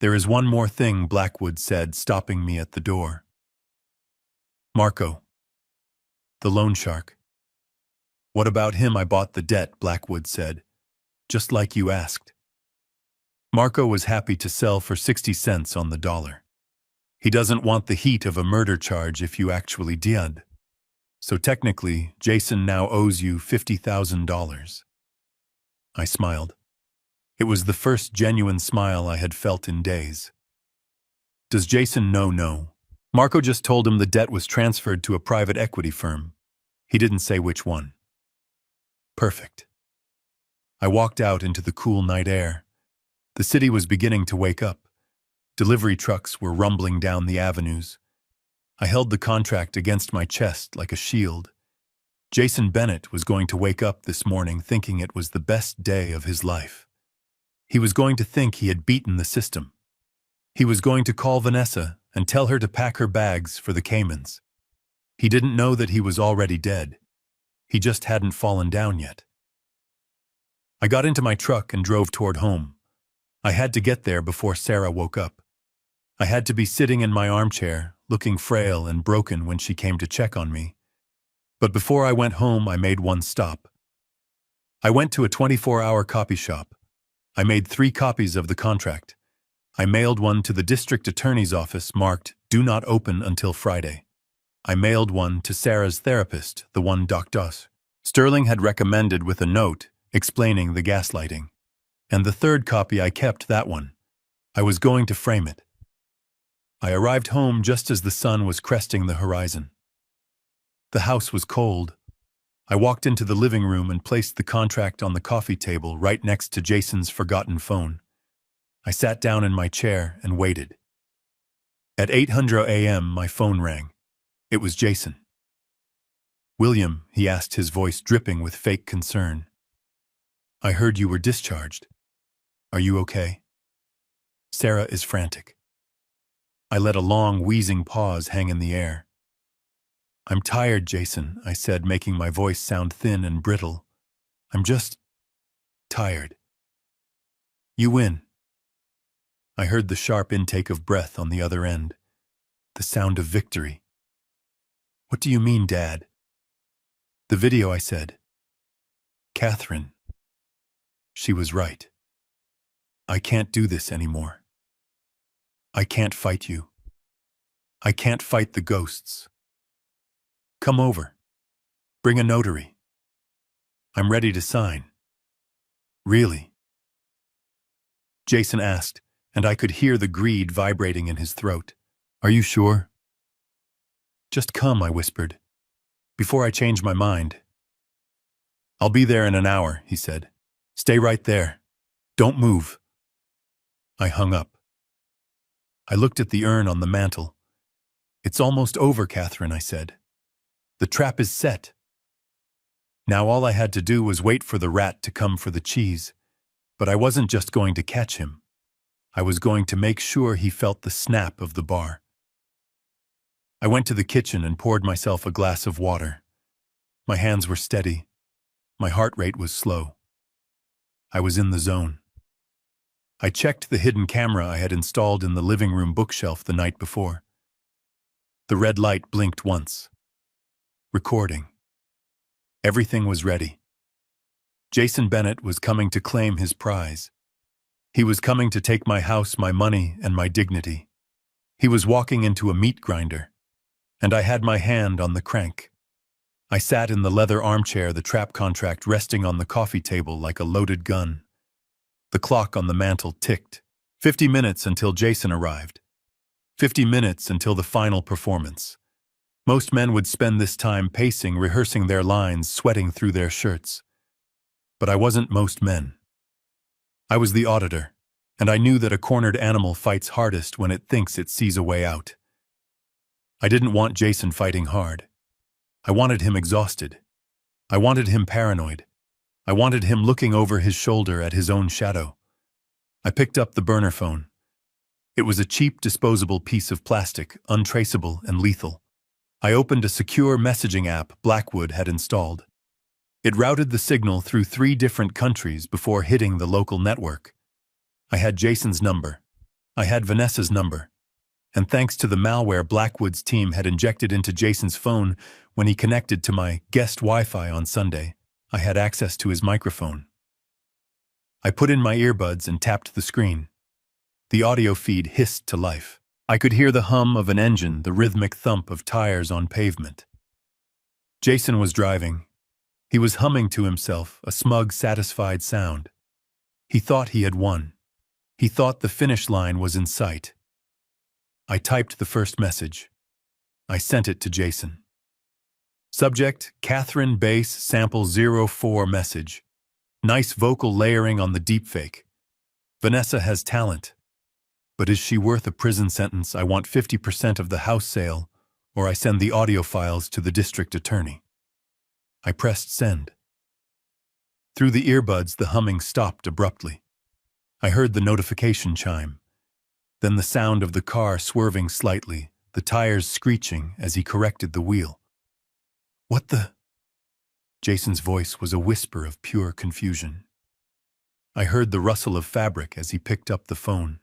"There is one more thing," Blackwood said, stopping me at the door. "Marco, the loan shark." "What about him?" "I bought the debt," Blackwood said, "just like you asked." Marco was happy to sell for 60 cents on the dollar. He doesn't want the heat of a murder charge if you actually did. So technically, Jason now owes you $50,000. I smiled. It was the first genuine smile I had felt in days. "Does Jason know?" "No. Marco just told him the debt was transferred to a private equity firm. He didn't say which one." Perfect. I walked out into the cool night air. The city was beginning to wake up. Delivery trucks were rumbling down the avenues. I held the contract against my chest like a shield. Jason Bennett was going to wake up this morning thinking it was the best day of his life. He was going to think he had beaten the system. He was going to call Vanessa and tell her to pack her bags for the Caymans. He didn't know that he was already dead. He just hadn't fallen down yet. I got into my truck and drove toward home. I had to get there before Sarah woke up. I had to be sitting in my armchair, looking frail and broken when she came to check on me. But before I went home, I made one stop. I went to a 24-hour copy shop. I made 3 copies of the contract. I mailed one to the district attorney's office marked, "Do not open until Friday." I mailed one to Sarah's therapist, the one Dr. Sterling had recommended, with a note explaining the gaslighting. And the 3rd copy I kept, that one. I was going to frame it. I arrived home just as the sun was cresting the horizon. The house was cold. I walked into the living room and placed the contract on the coffee table right next to Jason's forgotten phone. I sat down in my chair and waited. At 8:00 a.m., my phone rang. It was Jason. "William," he asked, his voice dripping with fake concern. "I heard you were discharged. Are you okay?" Sarah is frantic. I let a long, wheezing pause hang in the air. "I'm tired, Jason," I said, making my voice sound thin and brittle. "I'm just tired." "You win." I heard the sharp intake of breath on the other end, the sound of victory. "What do you mean, Dad?" "The video," I said. "Catherine. She was right. I can't do this anymore. I can't fight you. I can't fight the ghosts. Come over. Bring a notary. I'm ready to sign." "Really?" Jason asked, and I could hear the greed vibrating in his throat. "Are you sure?" "Just come," I whispered, "before I change my mind." "I'll be there in an hour," he said. "Stay right there. Don't move." I hung up. I looked at the urn on the mantel. "It's almost over, Catherine," I said. "The trap is set." Now all I had to do was wait for the rat to come for the cheese. But I wasn't just going to catch him. I was going to make sure he felt the snap of the bar. I went to the kitchen and poured myself a glass of water. My hands were steady. My heart rate was slow. I was in the zone. I checked the hidden camera I had installed in the living room bookshelf the night before. The red light blinked once. Recording. Everything was ready. Jason Bennett was coming to claim his prize. He was coming to take my house, my money, and my dignity. He was walking into a meat grinder, and I had my hand on the crank. I sat in the leather armchair, the trap contract resting on the coffee table like a loaded gun. The clock on the mantel ticked. 50 minutes until Jason arrived. 50 minutes until the final performance. Most men would spend this time pacing, rehearsing their lines, sweating through their shirts. But I wasn't most men. I was the auditor, and I knew that a cornered animal fights hardest when it thinks it sees a way out. I didn't want Jason fighting hard. I wanted him exhausted. I wanted him paranoid. I wanted him looking over his shoulder at his own shadow. I picked up the burner phone. It was a cheap, disposable piece of plastic, untraceable and lethal. I opened a secure messaging app Blackwood had installed. It routed the signal through 3 different countries before hitting the local network. I had Jason's number. I had Vanessa's number, and thanks to the malware Blackwood's team had injected into Jason's phone when he connected to my guest Wi-Fi on Sunday, I had access to his microphone. I put in my earbuds and tapped the screen. The audio feed hissed to life. I could hear the hum of an engine, the rhythmic thump of tires on pavement. Jason was driving. He was humming to himself, a smug, satisfied sound. He thought he had won. He thought the finish line was in sight. I typed the first message. I sent it to Jason. Subject, Catherine Bass Sample 04 message. Nice vocal layering on the deepfake. Vanessa has talent. But is she worth a prison sentence? I want 50% of the house sale, or I send the audio files to the district attorney. I pressed send. Through the earbuds, the humming stopped abruptly. I heard the notification chime. Then the sound of the car swerving slightly, the tires screeching as he corrected the wheel. What the? Jason's voice was a whisper of pure confusion. I heard the rustle of fabric as he picked up the phone.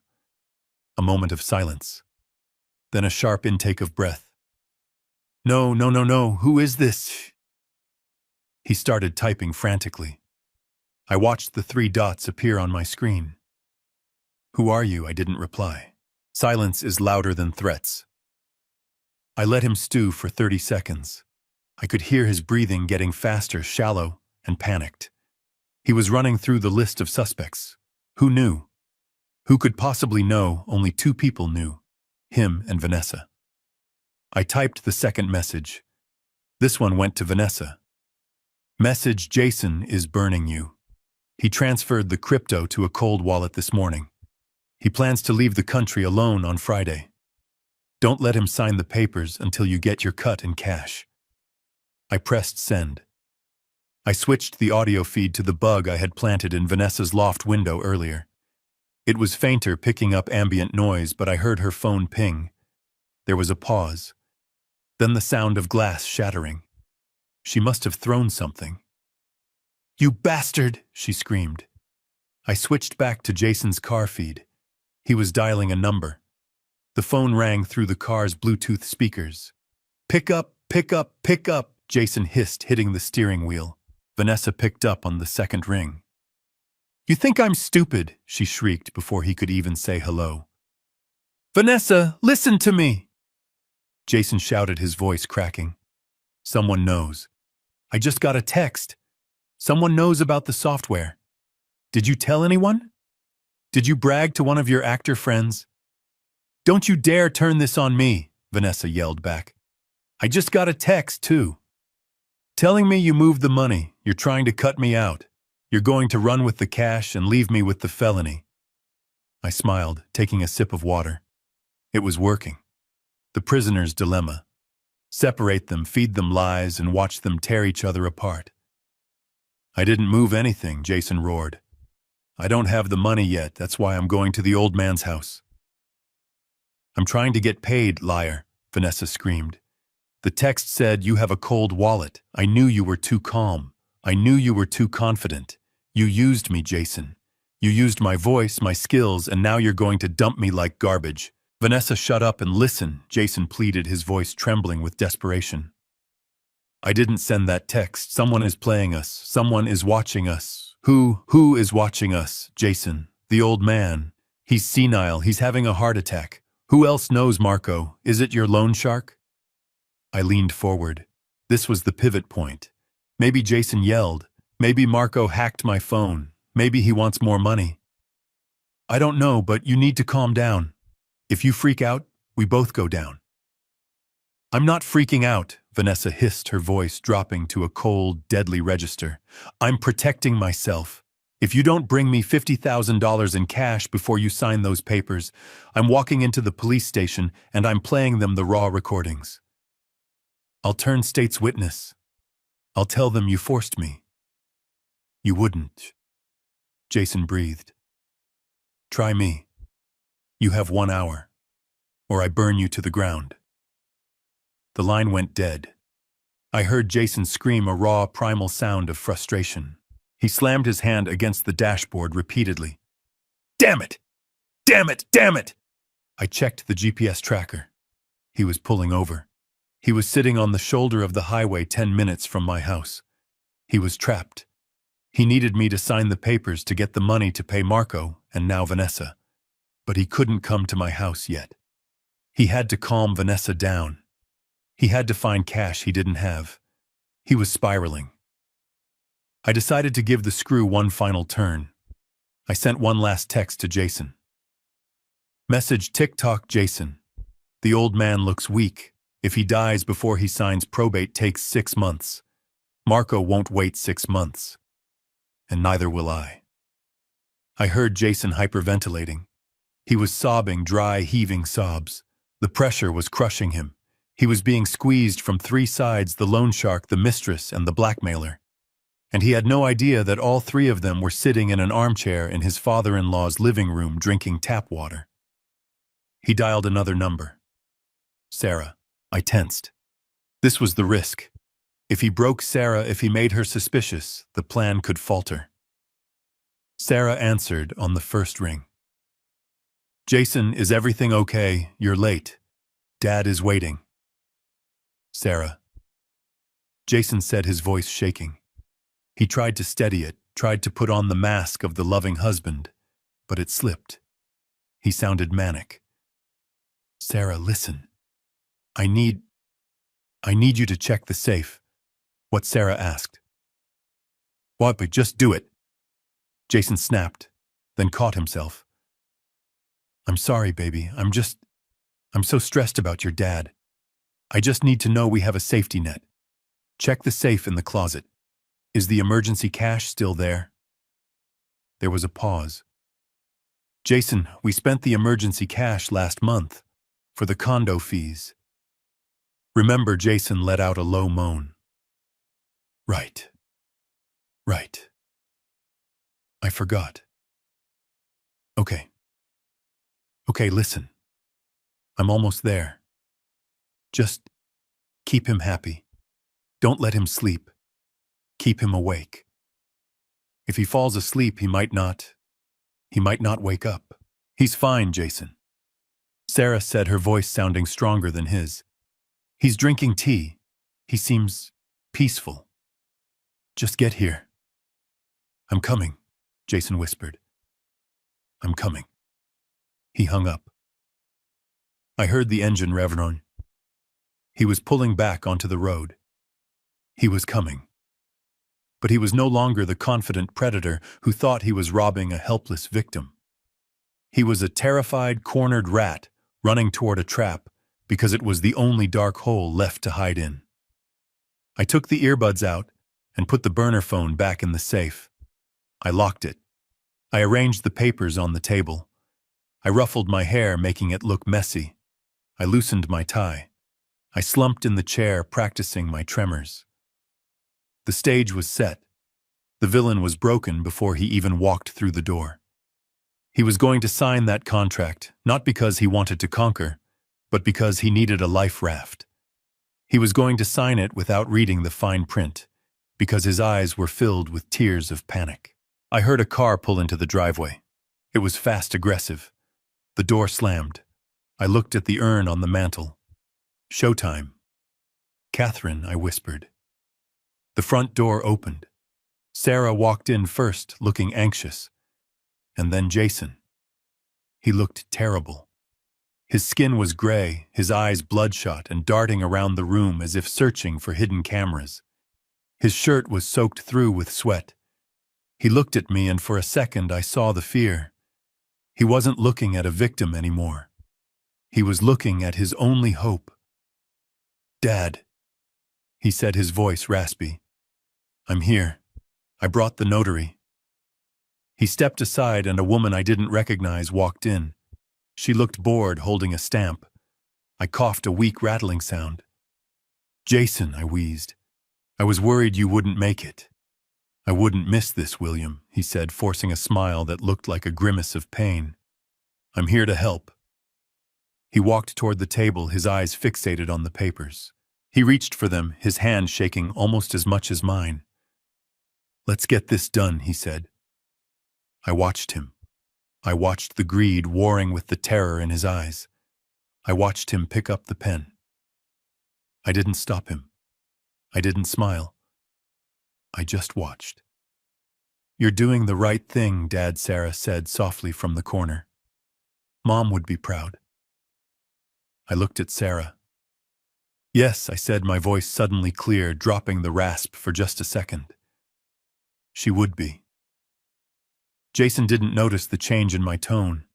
A moment of silence. Then a sharp intake of breath. No, who is this? He started typing frantically. I watched the 3 dots appear on my screen. Who are you? I didn't reply. Silence is louder than threats. I let him stew for 30 seconds. I could hear his breathing getting faster, shallow, and panicked. He was running through the list of suspects. Who knew? Who could possibly know? Only 2 people knew. Him and Vanessa. I typed the second message. This one went to Vanessa. Message: Jason is burning you. He transferred the crypto to a cold wallet this morning. He plans to leave the country alone on Friday. Don't let him sign the papers until you get your cut in cash. I pressed send. I switched the audio feed to the bug I had planted in Vanessa's loft window earlier. It was fainter, picking up ambient noise, but I heard her phone ping. There was a pause. Then the sound of glass shattering. She must have thrown something. You bastard, she screamed. I switched back to Jason's car feed. He was dialing a number. The phone rang through the car's Bluetooth speakers. Pick up, pick up, pick up, Jason hissed, hitting the steering wheel. Vanessa picked up on the second ring. You think I'm stupid, she shrieked before he could even say hello. Vanessa, listen to me! Jason shouted, his voice cracking. Someone knows. I just got a text. Someone knows about the software. Did you tell anyone? Did you brag to one of your actor friends? Don't you dare turn this on me, Vanessa yelled back. I just got a text, too. Telling me you moved the money, you're trying to cut me out. You're going to run with the cash and leave me with the felony. I smiled, taking a sip of water. It was working. The prisoner's dilemma. Separate them, feed them lies, and watch them tear each other apart. I didn't move anything, Jason roared. I don't have the money yet, that's why I'm going to the old man's house. I'm trying to get paid, liar, Vanessa screamed. The text said you have a cold wallet. I knew you were too calm. I knew you were too confident. You used me, Jason. You used my voice, my skills, and now you're going to dump me like garbage. Vanessa, shut up and listen, Jason pleaded, his voice trembling with desperation. I didn't send that text. Someone is playing us. Someone is watching us. Who is watching us? Jason, the old man. He's senile. He's having a heart attack. Who else knows, Marco? Is it your loan shark? I leaned forward. This was the pivot point. Maybe Jason yelled. Maybe Marco hacked my phone. Maybe he wants more money. I don't know, but you need to calm down. If you freak out, we both go down. I'm not freaking out, Vanessa hissed, her voice dropping to a cold, deadly register. I'm protecting myself. If you don't bring me $50,000 in cash before you sign those papers, I'm walking into the police station and I'm playing them the raw recordings. I'll turn state's witness. I'll tell them you forced me. You wouldn't. Jason breathed. Try me. You have 1 hour, or I burn you to the ground. The line went dead. I heard Jason scream, a raw, primal sound of frustration. He slammed his hand against the dashboard repeatedly. Damn it! Damn it! Damn it! I checked the GPS tracker. He was pulling over. He was sitting on the shoulder of the highway 10 minutes from my house. He was trapped. He needed me to sign the papers to get the money to pay Marco and now Vanessa. But he couldn't come to my house yet. He had to calm Vanessa down. He had to find cash he didn't have. He was spiraling. I decided to give the screw one final turn. I sent one last text to Jason. Message TikTok Jason. The old man looks weak. If he dies before he signs probate takes 6 months. Marco won't wait 6 months. And neither will I. I heard Jason hyperventilating. He was sobbing dry, heaving sobs. The pressure was crushing him. He was being squeezed from 3 sides, the loan shark, the mistress, and the blackmailer. And he had no idea that all 3 of them were sitting in an armchair in his father-in-law's living room drinking tap water. He dialed another number. Sarah. I tensed. This was the risk. If he broke Sarah, if he made her suspicious, the plan could falter. Sarah answered on the first ring. Jason, is everything okay? You're late. Dad is waiting. Sarah. Jason said, his voice shaking. He tried to steady it, tried to put on the mask of the loving husband, but it slipped. He sounded manic. Sarah, listen. I need you to check the safe. What Sarah asked. What, but just do it. Jason snapped, then caught himself. I'm sorry, baby. I'm so stressed about your dad. I just need to know we have a safety net. Check the safe in the closet. Is the emergency cash still there? There was a pause. Jason, we spent the emergency cash last month for the condo fees. Remember, Jason let out a low moan. Right. I forgot. Okay, listen. I'm almost there. Just keep him happy. Don't let him sleep. Keep him awake. If he falls asleep, he might not wake up. He's fine, Jason. Sarah said, her voice sounding stronger than his. He's drinking tea. He seems peaceful. Just get here. I'm coming, Jason whispered. I'm coming. He hung up. I heard the engine rev on. He was pulling back onto the road. He was coming. But he was no longer the confident predator who thought he was robbing a helpless victim. He was a terrified, cornered rat running toward a trap because it was the only dark hole left to hide in. I took the earbuds out and put the burner phone back in the safe. I locked it. I arranged the papers on the table. I ruffled my hair, making it look messy. I loosened my tie. I slumped in the chair, practicing my tremors. The stage was set. The villain was broken before he even walked through the door. He was going to sign that contract, not because he wanted to conquer, but because he needed a life raft. He was going to sign it without reading the fine print, because his eyes were filled with tears of panic. I heard a car pull into the driveway. It was fast, aggressive. The door slammed. I looked at the urn on the mantel. Showtime. Catherine, I whispered. The front door opened. Sarah walked in first, looking anxious. And then Jason. He looked terrible. His skin was gray, his eyes bloodshot and darting around the room as if searching for hidden cameras. His shirt was soaked through with sweat. He looked at me, and for a second I saw the fear. He wasn't looking at a victim anymore. He was looking at his only hope. Dad, he said, his voice raspy. I'm here. I brought the notary. He stepped aside and a woman I didn't recognize walked in. She looked bored, holding a stamp. I coughed a weak rattling sound. Jason, I wheezed. I was worried you wouldn't make it. I wouldn't miss this, William, he said, forcing a smile that looked like a grimace of pain. I'm here to help. He walked toward the table, his eyes fixated on the papers. He reached for them, his hand shaking almost as much as mine. Let's get this done, he said. I watched him. I watched the greed warring with the terror in his eyes. I watched him pick up the pen. I didn't stop him. I didn't smile. I just watched. "You're doing the right thing, Dad," Sarah said softly from the corner. "Mom would be proud." I looked at Sarah. "Yes," I said, my voice suddenly clear, dropping the rasp for just a second. "She would be." Jason didn't notice the change in my tone.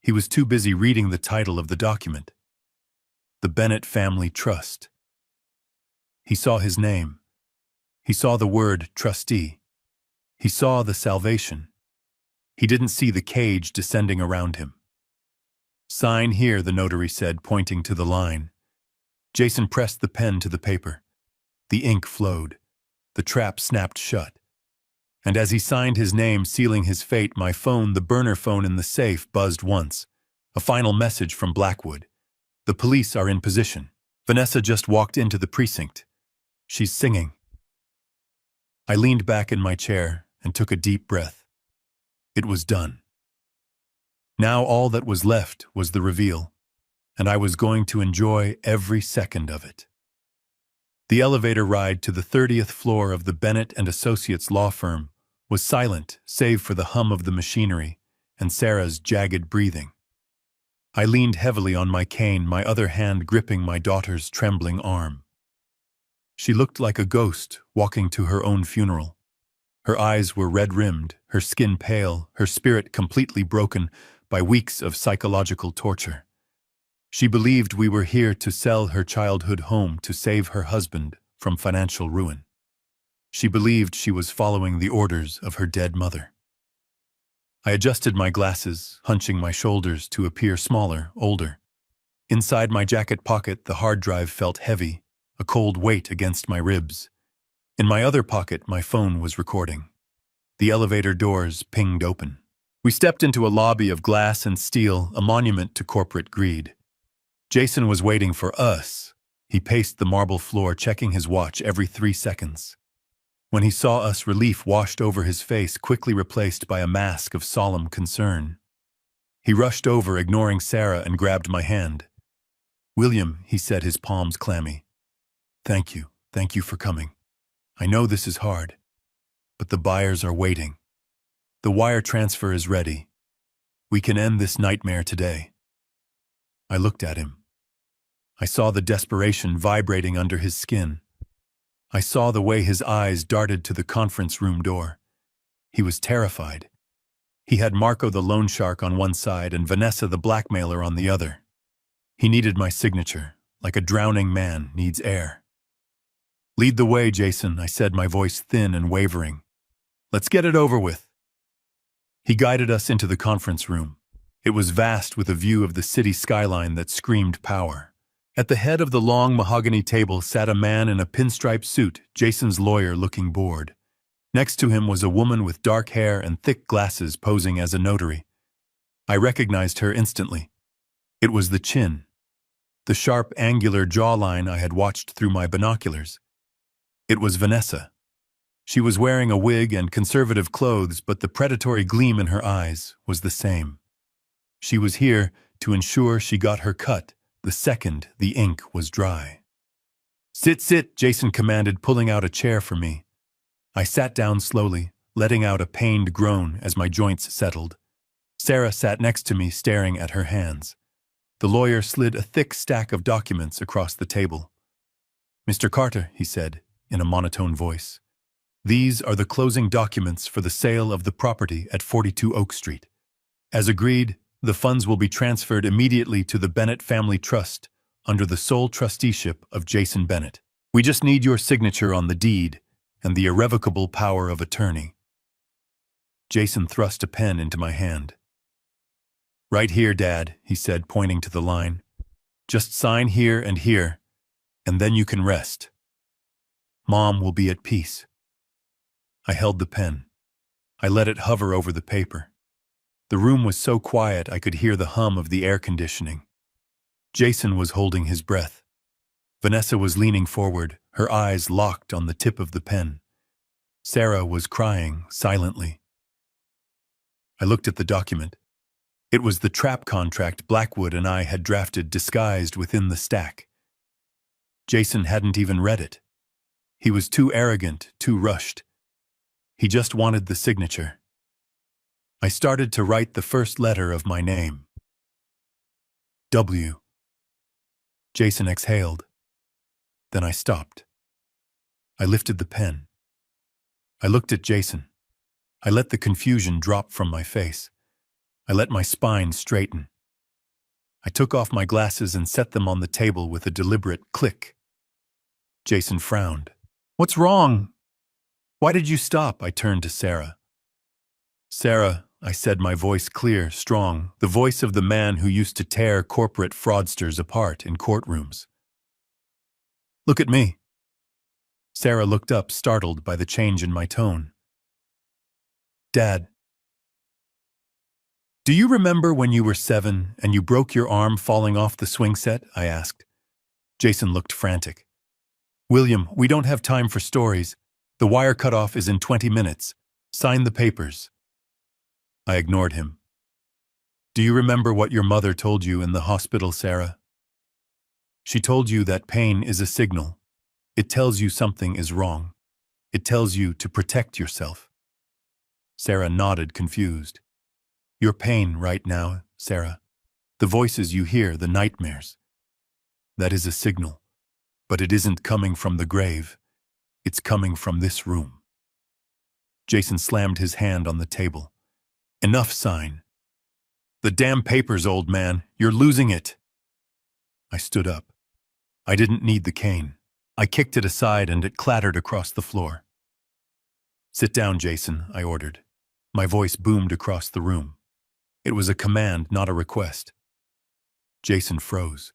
He was too busy reading the title of the document. The Bennett Family Trust. He saw his name. He saw the word trustee. He saw the salvation. He didn't see the cage descending around him. "Sign here," the notary said, pointing to the line. Jason pressed the pen to the paper. The ink flowed. The trap snapped shut. And as he signed his name, sealing his fate, my phone, the burner phone in the safe, buzzed once. A final message from Blackwood. "The police are in position. Vanessa just walked into the precinct. She's singing." I leaned back in my chair and took a deep breath. It was done. Now all that was left was the reveal, and I was going to enjoy every second of it. The elevator ride to the 30th floor of the Bennett and Associates law firm was silent, save for the hum of the machinery and Sarah's jagged breathing. I leaned heavily on my cane, my other hand gripping my daughter's trembling arm. She looked like a ghost walking to her own funeral. Her eyes were red-rimmed, her skin pale, her spirit completely broken by weeks of psychological torture. She believed we were here to sell her childhood home to save her husband from financial ruin. She believed she was following the orders of her dead mother. I adjusted my glasses, hunching my shoulders to appear smaller, older. Inside my jacket pocket, the hard drive felt heavy, a cold weight against my ribs. In my other pocket, my phone was recording. The elevator doors pinged open. We stepped into a lobby of glass and steel, a monument to corporate greed. Jason was waiting for us. He paced the marble floor, checking his watch every 3 seconds. When he saw us, relief washed over his face, quickly replaced by a mask of solemn concern. He rushed over, ignoring Sarah, and grabbed my hand. "William," he said, his palms clammy. Thank you for coming. I know this is hard, but the buyers are waiting. The wire transfer is ready. We can end this nightmare today." I looked at him. I saw the desperation vibrating under his skin. I saw the way his eyes darted to the conference room door. He was terrified. He had Marco the loan shark on one side and Vanessa the blackmailer on the other. He needed my signature, like a drowning man needs air. "Lead the way, Jason," I said, my voice thin and wavering. "Let's get it over with." He guided us into the conference room. It was vast, with a view of the city skyline that screamed power. At the head of the long mahogany table sat a man in a pinstripe suit, Jason's lawyer, looking bored. Next to him was a woman with dark hair and thick glasses posing as a notary. I recognized her instantly. It was the chin. The sharp, angular jawline I had watched through my binoculars. It was Vanessa. She was wearing a wig and conservative clothes, but the predatory gleam in her eyes was the same. She was here to ensure she got her cut the second the ink was dry. Sit, Jason commanded, pulling out a chair for me. I sat down slowly, letting out a pained groan as my joints settled. Sarah sat next to me, staring at her hands. The lawyer slid a thick stack of documents across the table. "Mr. Carter," he said, in a monotone voice, "these are the closing documents for the sale of the property at 42 Oak Street. As agreed, the funds will be transferred immediately to the Bennett Family Trust under the sole trusteeship of Jason Bennett. We just need your signature on the deed and the irrevocable power of attorney." Jason thrust a pen into my hand. "Right here, Dad," he said, pointing to the line. "Just sign here, and then you can rest. Mom will be at peace." I held the pen. I let it hover over the paper. The room was so quiet I could hear the hum of the air conditioning. Jason was holding his breath. Vanessa was leaning forward, her eyes locked on the tip of the pen. Sarah was crying silently. I looked at the document. It was the trap contract Blackwood and I had drafted disguised within the stack. Jason hadn't even read it. He was too arrogant, too rushed. He just wanted the signature. I started to write the first letter of my name. W. Jason exhaled. Then I stopped. I lifted the pen. I looked at Jason. I let the confusion drop from my face. I let my spine straighten. I took off my glasses and set them on the table with a deliberate click. Jason frowned. "What's wrong? Why did you stop?" I turned to Sarah. "Sarah," I said, my voice clear, strong, the voice of the man who used to tear corporate fraudsters apart in courtrooms. "Look at me." Sarah looked up, startled by the change in my tone. "Dad, do you remember when you were 7 and you broke your arm falling off the swing set?" I asked. Jason looked frantic. "William, we don't have time for stories. The wire cutoff is in 20 minutes. Sign the papers." I ignored him. "Do you remember what your mother told you in the hospital, Sarah?" "She told you that pain is a signal. It tells you something is wrong. It tells you to protect yourself." Sarah nodded, confused. "Your pain right now, Sarah. The voices you hear, the nightmares. That is a signal. But it isn't coming from the grave. It's coming from this room." Jason slammed his hand on the table. "Enough, sign." "The damn papers, old man. You're losing it." I stood up. I didn't need the cane. I kicked it aside and it clattered across the floor. "Sit down, Jason," I ordered. My voice boomed across the room. It was a command, not a request. Jason froze.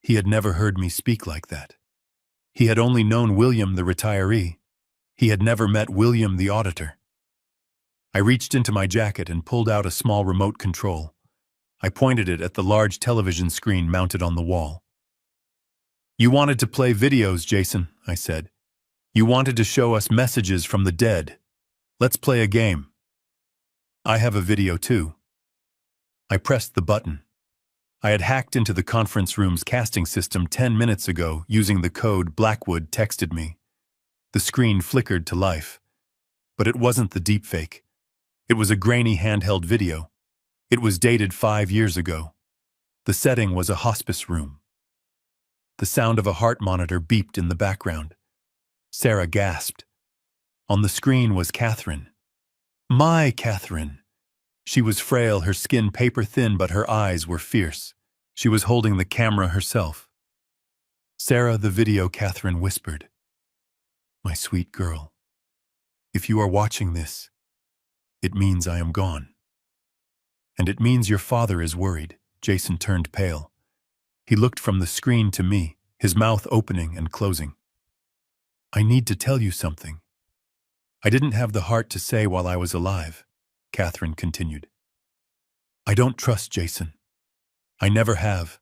He had never heard me speak like that. He had only known William the retiree. He had never met William the auditor. I reached into my jacket and pulled out a small remote control. I pointed it at the large television screen mounted on the wall. "You wanted to play videos, Jason," I said. "You wanted to show us messages from the dead. Let's play a game." "I have a video too." I pressed the button. I had hacked into the conference room's casting system 10 minutes ago using the code Blackwood texted me. The screen flickered to life. But it wasn't the deepfake. It was a grainy handheld video. It was dated 5 years ago. The setting was a hospice room. The sound of a heart monitor beeped in the background. Sarah gasped. On the screen was Catherine. My Catherine. She was frail, her skin paper-thin, but her eyes were fierce. She was holding the camera herself. "Sarah, the video," Catherine whispered. "My sweet girl, if you are watching this, it means I am gone. And it means your father is worried." Jason turned pale. He looked from the screen to me, his mouth opening and closing. "I need to tell you something. I didn't have the heart to say while I was alive," Catherine continued. "I don't trust Jason. I never have.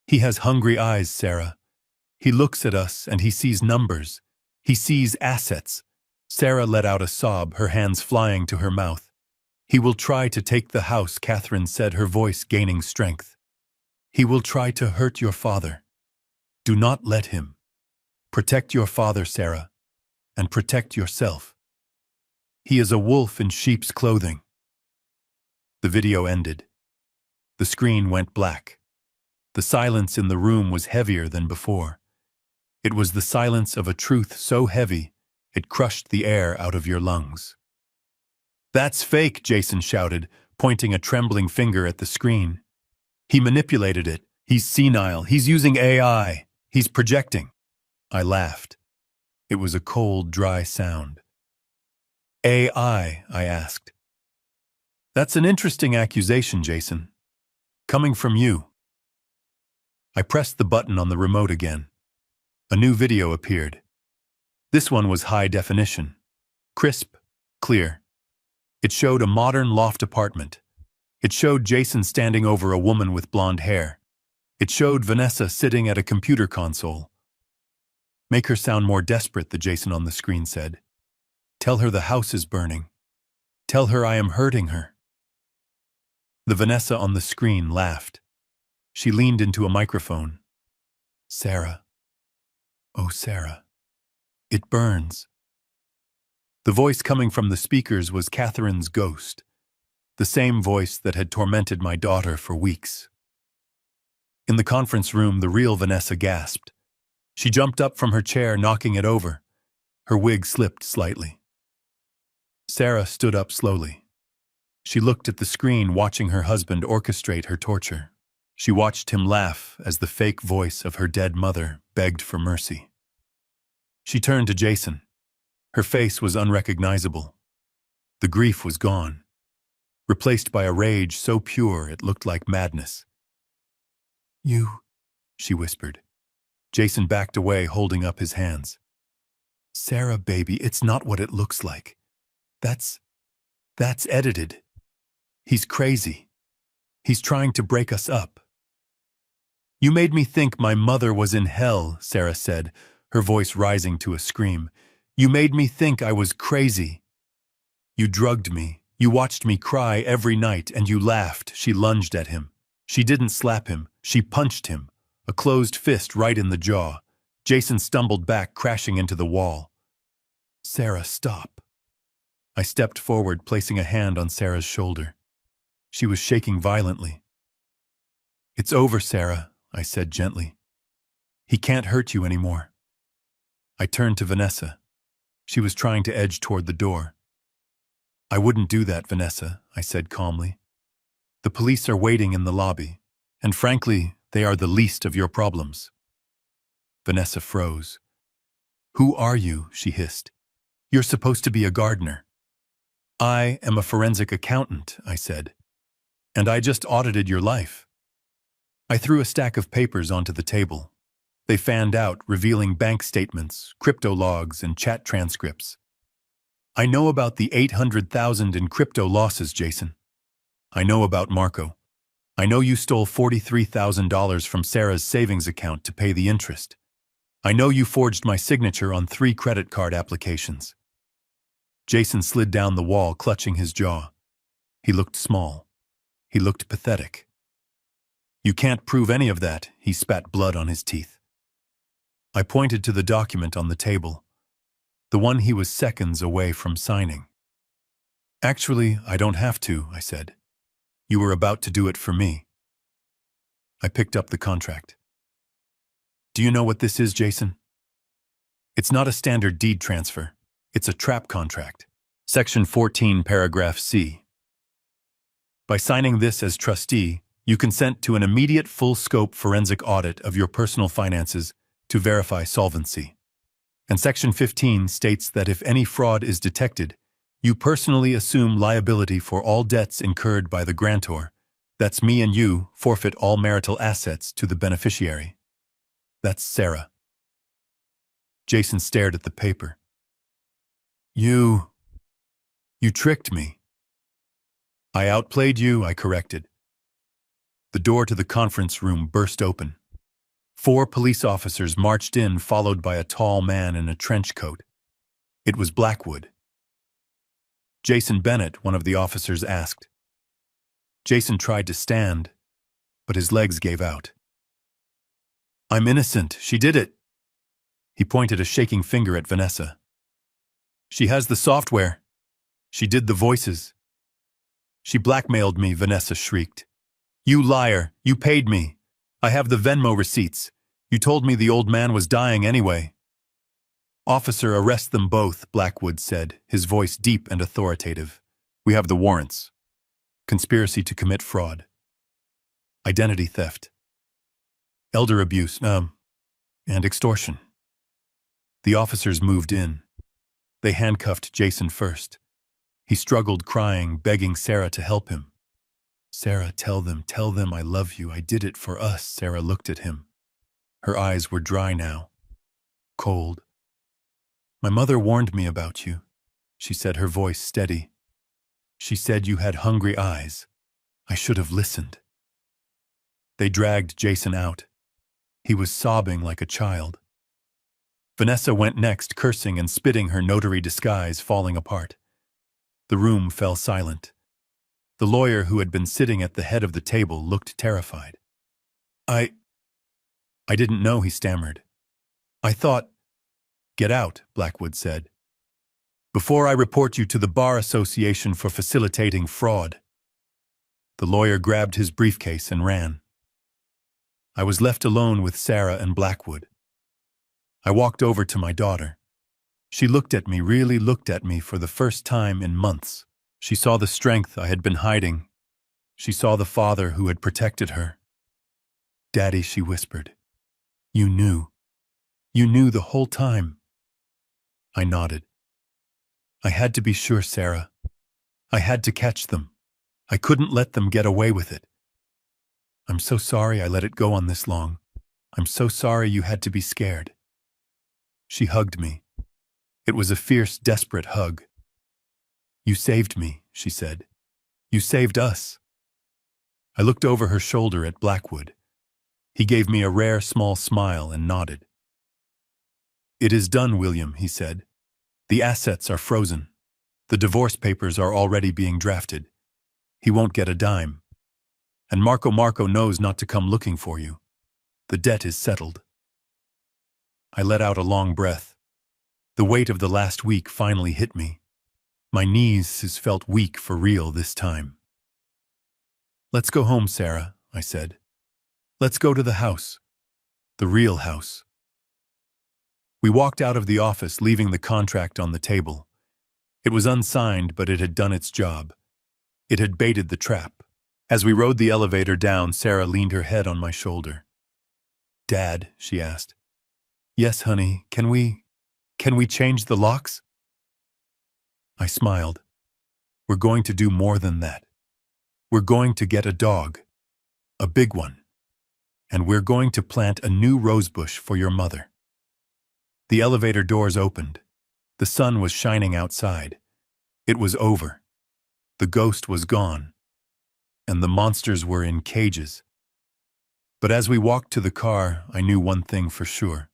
He has hungry eyes, Sarah. He looks at us and he sees numbers. He sees assets." Sarah let out a sob, her hands flying to her mouth. "He will try to take the house," Catherine said, her voice gaining strength. "He will try to hurt your father. Do not let him. Protect your father, Sarah, and protect yourself. He is a wolf in sheep's clothing." The video ended. The screen went black. The silence in the room was heavier than before. It was the silence of a truth so heavy, it crushed the air out of your lungs. "That's fake," Jason shouted, pointing a trembling finger at the screen. "He manipulated it. He's senile. He's using AI. He's projecting." I laughed. It was a cold, dry sound. "AI?" I asked. "That's an interesting accusation, Jason. Coming from you." I pressed the button on the remote again. A new video appeared. This one was high definition. Crisp, clear. It showed a modern loft apartment. It showed Jason standing over a woman with blonde hair. It showed Vanessa sitting at a computer console. "Make her sound more desperate," the Jason on the screen said. "Tell her the house is burning. Tell her I am hurting her." The Vanessa on the screen laughed. She leaned into a microphone. Sarah. Oh, Sarah. It burns. The voice coming from the speakers was Catherine's ghost, the same voice that had tormented my daughter for weeks. In the conference room, the real Vanessa gasped. She jumped up from her chair, knocking it over. Her wig slipped slightly. Sarah stood up slowly. She looked at the screen, watching her husband orchestrate her torture. She watched him laugh as the fake voice of her dead mother begged for mercy. She turned to Jason. Her face was unrecognizable. The grief was gone, replaced by a rage so pure it looked like madness. You, she whispered. Jason backed away, holding up his hands. Sarah, baby, it's not what it looks like. That's edited. He's crazy. He's trying to break us up. You made me think my mother was in hell, Sarah said, her voice rising to a scream. You made me think I was crazy. You drugged me. You watched me cry every night, and you laughed. She lunged at him. She didn't slap him. She punched him, a closed fist right in the jaw. Jason stumbled back, crashing into the wall. Sarah, stop. I stepped forward, placing a hand on Sarah's shoulder. She was shaking violently. It's over, Sarah, I said gently. He can't hurt you anymore. I turned to Vanessa. She was trying to edge toward the door. I wouldn't do that, Vanessa, I said calmly. The police are waiting in the lobby, and frankly, they are the least of your problems. Vanessa froze. Who are you? She hissed. You're supposed to be a gardener. I am a forensic accountant, I said. And I just audited your life. I threw a stack of papers onto the table. They fanned out, revealing bank statements, crypto logs, and chat transcripts. I know about the 800,000 in crypto losses, Jason. I know about Marco. I know you stole $43,000 from Sarah's savings account to pay the interest. I know you forged my signature on 3 credit card applications. Jason slid down the wall, clutching his jaw. He looked small. He looked pathetic. You can't prove any of that, he spat blood on his teeth. I pointed to the document on the table, the one he was seconds away from signing. Actually, I don't have to, I said. You were about to do it for me. I picked up the contract. Do you know what this is, Jason? It's not a standard deed transfer. It's a trap contract. Section 14, paragraph C. By signing this as trustee, you consent to an immediate full-scope forensic audit of your personal finances to verify solvency. And Section 15 states that if any fraud is detected, you personally assume liability for all debts incurred by the grantor. That's me, and you forfeit all marital assets to the beneficiary. That's Sarah. Jason stared at the paper. You tricked me. I outplayed you, I corrected. The door to the conference room burst open. 4 police officers marched in, followed by a tall man in a trench coat. It was Blackwood. Jason Bennett, one of the officers asked. Jason tried to stand, but his legs gave out. I'm innocent. She did it. He pointed a shaking finger at Vanessa. She has the software. She did the voices. She blackmailed me, Vanessa shrieked. You liar. You paid me. I have the Venmo receipts. You told me the old man was dying anyway. Officer, arrest them both, Blackwood said, his voice deep and authoritative. We have the warrants. Conspiracy to commit fraud. Identity theft. Elder abuse, and extortion. The officers moved in. They handcuffed Jason first. He struggled, crying, begging Sarah to help him. Sarah, tell them I love you. I did it for us. Sarah looked at him. Her eyes were dry now, cold. My mother warned me about you, she said, her voice steady. She said you had hungry eyes. I should have listened. They dragged Jason out. He was sobbing like a child. Vanessa went next, cursing and spitting, her notary disguise falling apart. The room fell silent. The lawyer, who had been sitting at the head of the table, looked terrified. I didn't know," he stammered. "I thought—" "Get out," Blackwood said, "before I report you to the Bar Association for facilitating fraud." The lawyer grabbed his briefcase and ran. I was left alone with Sarah and Blackwood. I walked over to my daughter. She looked at me, really looked at me for the first time in months. She saw the strength I had been hiding. She saw the father who had protected her. "Daddy," she whispered, "you knew. You knew the whole time." I nodded. "I had to be sure, Sarah. I had to catch them. I couldn't let them get away with it. I'm so sorry I let it go on this long. I'm so sorry you had to be scared." She hugged me. It was a fierce, desperate hug. "You saved me," she said. "You saved us." I looked over her shoulder at Blackwood. He gave me a rare, small smile and nodded. "It is done, William," he said. "The assets are frozen. The divorce papers are already being drafted. He won't get a dime. And Marco knows not to come looking for you. The debt is settled." I let out a long breath. The weight of the last week finally hit me. My knees felt weak for real this time. "Let's go home, Sarah," I said. "Let's go to the house. The real house." We walked out of the office, leaving the contract on the table. It was unsigned, but it had done its job. It had baited the trap. As we rode the elevator down, Sarah leaned her head on my shoulder. "Dad," she asked. "Yes, honey, can we change the locks?" I smiled. "We're going to do more than that. We're going to get a dog. A big one. And we're going to plant a new rosebush for your mother." The elevator doors opened. The sun was shining outside. It was over. The ghost was gone. And the monsters were in cages. But as we walked to the car, I knew one thing for sure.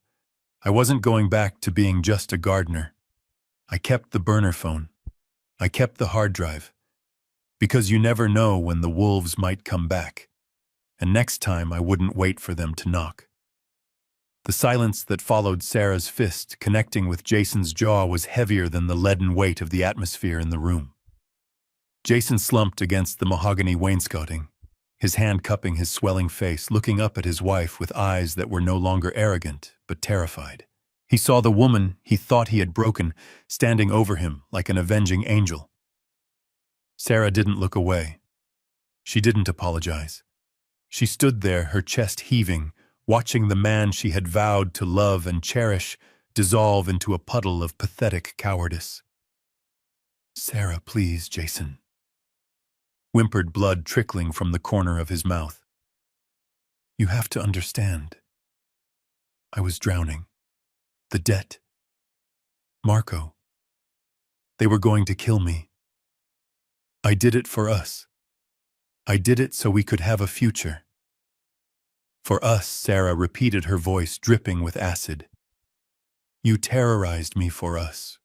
I wasn't going back to being just a gardener. I kept the burner phone. I kept the hard drive. Because you never know when the wolves might come back. And next time I wouldn't wait for them to knock. The silence that followed Sarah's fist connecting with Jason's jaw was heavier than the leaden weight of the atmosphere in the room. Jason slumped against the mahogany wainscoting, his hand cupping his swelling face, looking up at his wife with eyes that were no longer arrogant, but terrified. He saw the woman he thought he had broken standing over him like an avenging angel. Sarah didn't look away. She didn't apologize. She stood there, her chest heaving, watching the man she had vowed to love and cherish dissolve into a puddle of pathetic cowardice. "Sarah, please, Jason," whimpered, blood trickling from the corner of his mouth. "You have to understand. I was drowning. The debt. Marco. They were going to kill me. I did it for us. I did it so we could have a future. For us," Sarah repeated, her voice dripping with acid. "You terrorized me for us.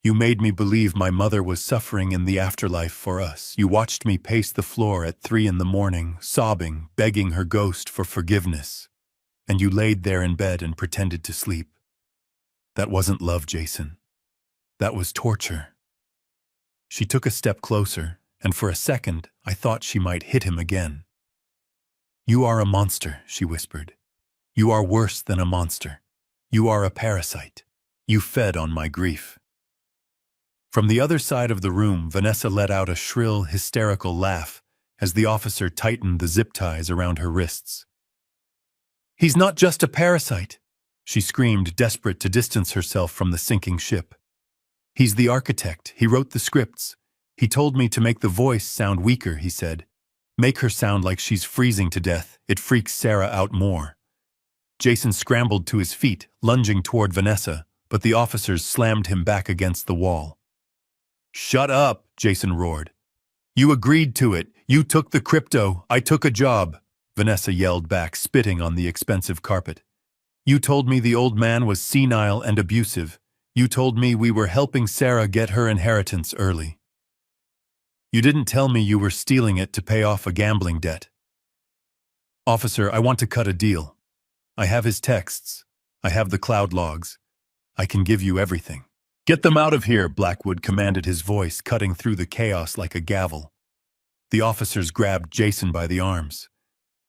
You made me believe my mother was suffering in the afterlife for us. You watched me pace the floor at 3 a.m, sobbing, begging her ghost for forgiveness. And you laid there in bed and pretended to sleep. That wasn't love, Jason. That was torture." She took a step closer, and for a second I thought she might hit him again. "You are a monster," she whispered. "You are worse than a monster. You are a parasite. You fed on my grief." From the other side of the room, Vanessa let out a shrill, hysterical laugh as the officer tightened the zip ties around her wrists. "He's not just a parasite," she screamed, desperate to distance herself from the sinking ship. "He's the architect. He wrote the scripts. He told me to make the voice sound weaker," he said. "Make her sound like she's freezing to death. It freaks Sarah out more." Jason scrambled to his feet, lunging toward Vanessa, but the officers slammed him back against the wall. "Shut up," Jason roared. "You agreed to it. You took the crypto. I took a job," Vanessa yelled back, spitting on the expensive carpet. "You told me the old man was senile and abusive. You told me we were helping Sarah get her inheritance early. You didn't tell me you were stealing it to pay off a gambling debt. Officer, I want to cut a deal. I have his texts. I have the cloud logs. I can give you everything. Get them out of here, Blackwood commanded, his voice cutting through the chaos like a gavel. The officers grabbed Jason by the arms.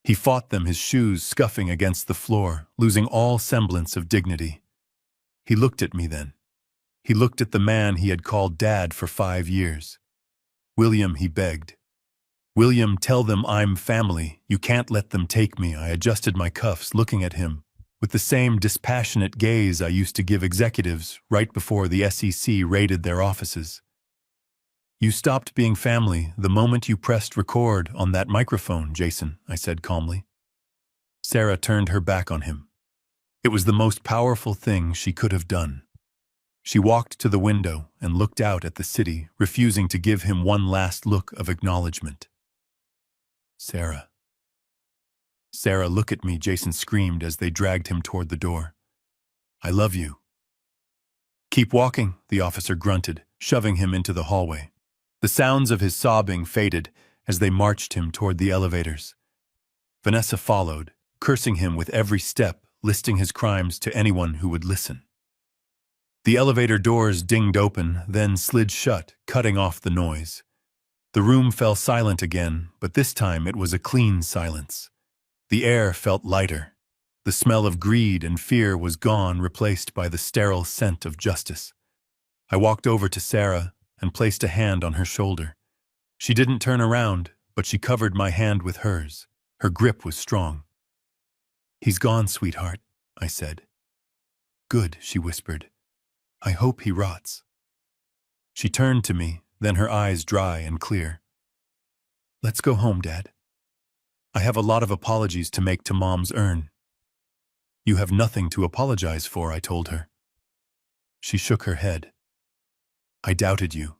He fought them, his shoes scuffing against the floor, losing all semblance of dignity. He looked at me then. He looked at the man he had called Dad for 5 years. William, he begged. William, tell them I'm family. You can't let them take me. I adjusted my cuffs, looking at him with the same dispassionate gaze I used to give executives right before the SEC raided their offices. You stopped being family the moment you pressed record on that microphone, Jason, I said calmly. Sarah turned her back on him. It was the most powerful thing she could have done. She walked to the window and looked out at the city, refusing to give him one last look of acknowledgement. Sarah. Sarah, look at me, Jason screamed as they dragged him toward the door. I love you. Keep walking, the officer grunted, shoving him into the hallway. The sounds of his sobbing faded as they marched him toward the elevators. Vanessa followed, cursing him with every step, listing his crimes to anyone who would listen. The elevator doors dinged open, then slid shut, cutting off the noise. The room fell silent again, but this time it was a clean silence. The air felt lighter. The smell of greed and fear was gone, replaced by the sterile scent of justice. I walked over to Sarah and placed a hand on her shoulder. She didn't turn around, but she covered my hand with hers. Her grip was strong. He's gone, sweetheart, I said. Good, she whispered. I hope he rots. She turned to me, then her eyes dry and clear. Let's go home, Dad. I have a lot of apologies to make to Mom's urn. You have nothing to apologize for, I told her. She shook her head. I doubted you.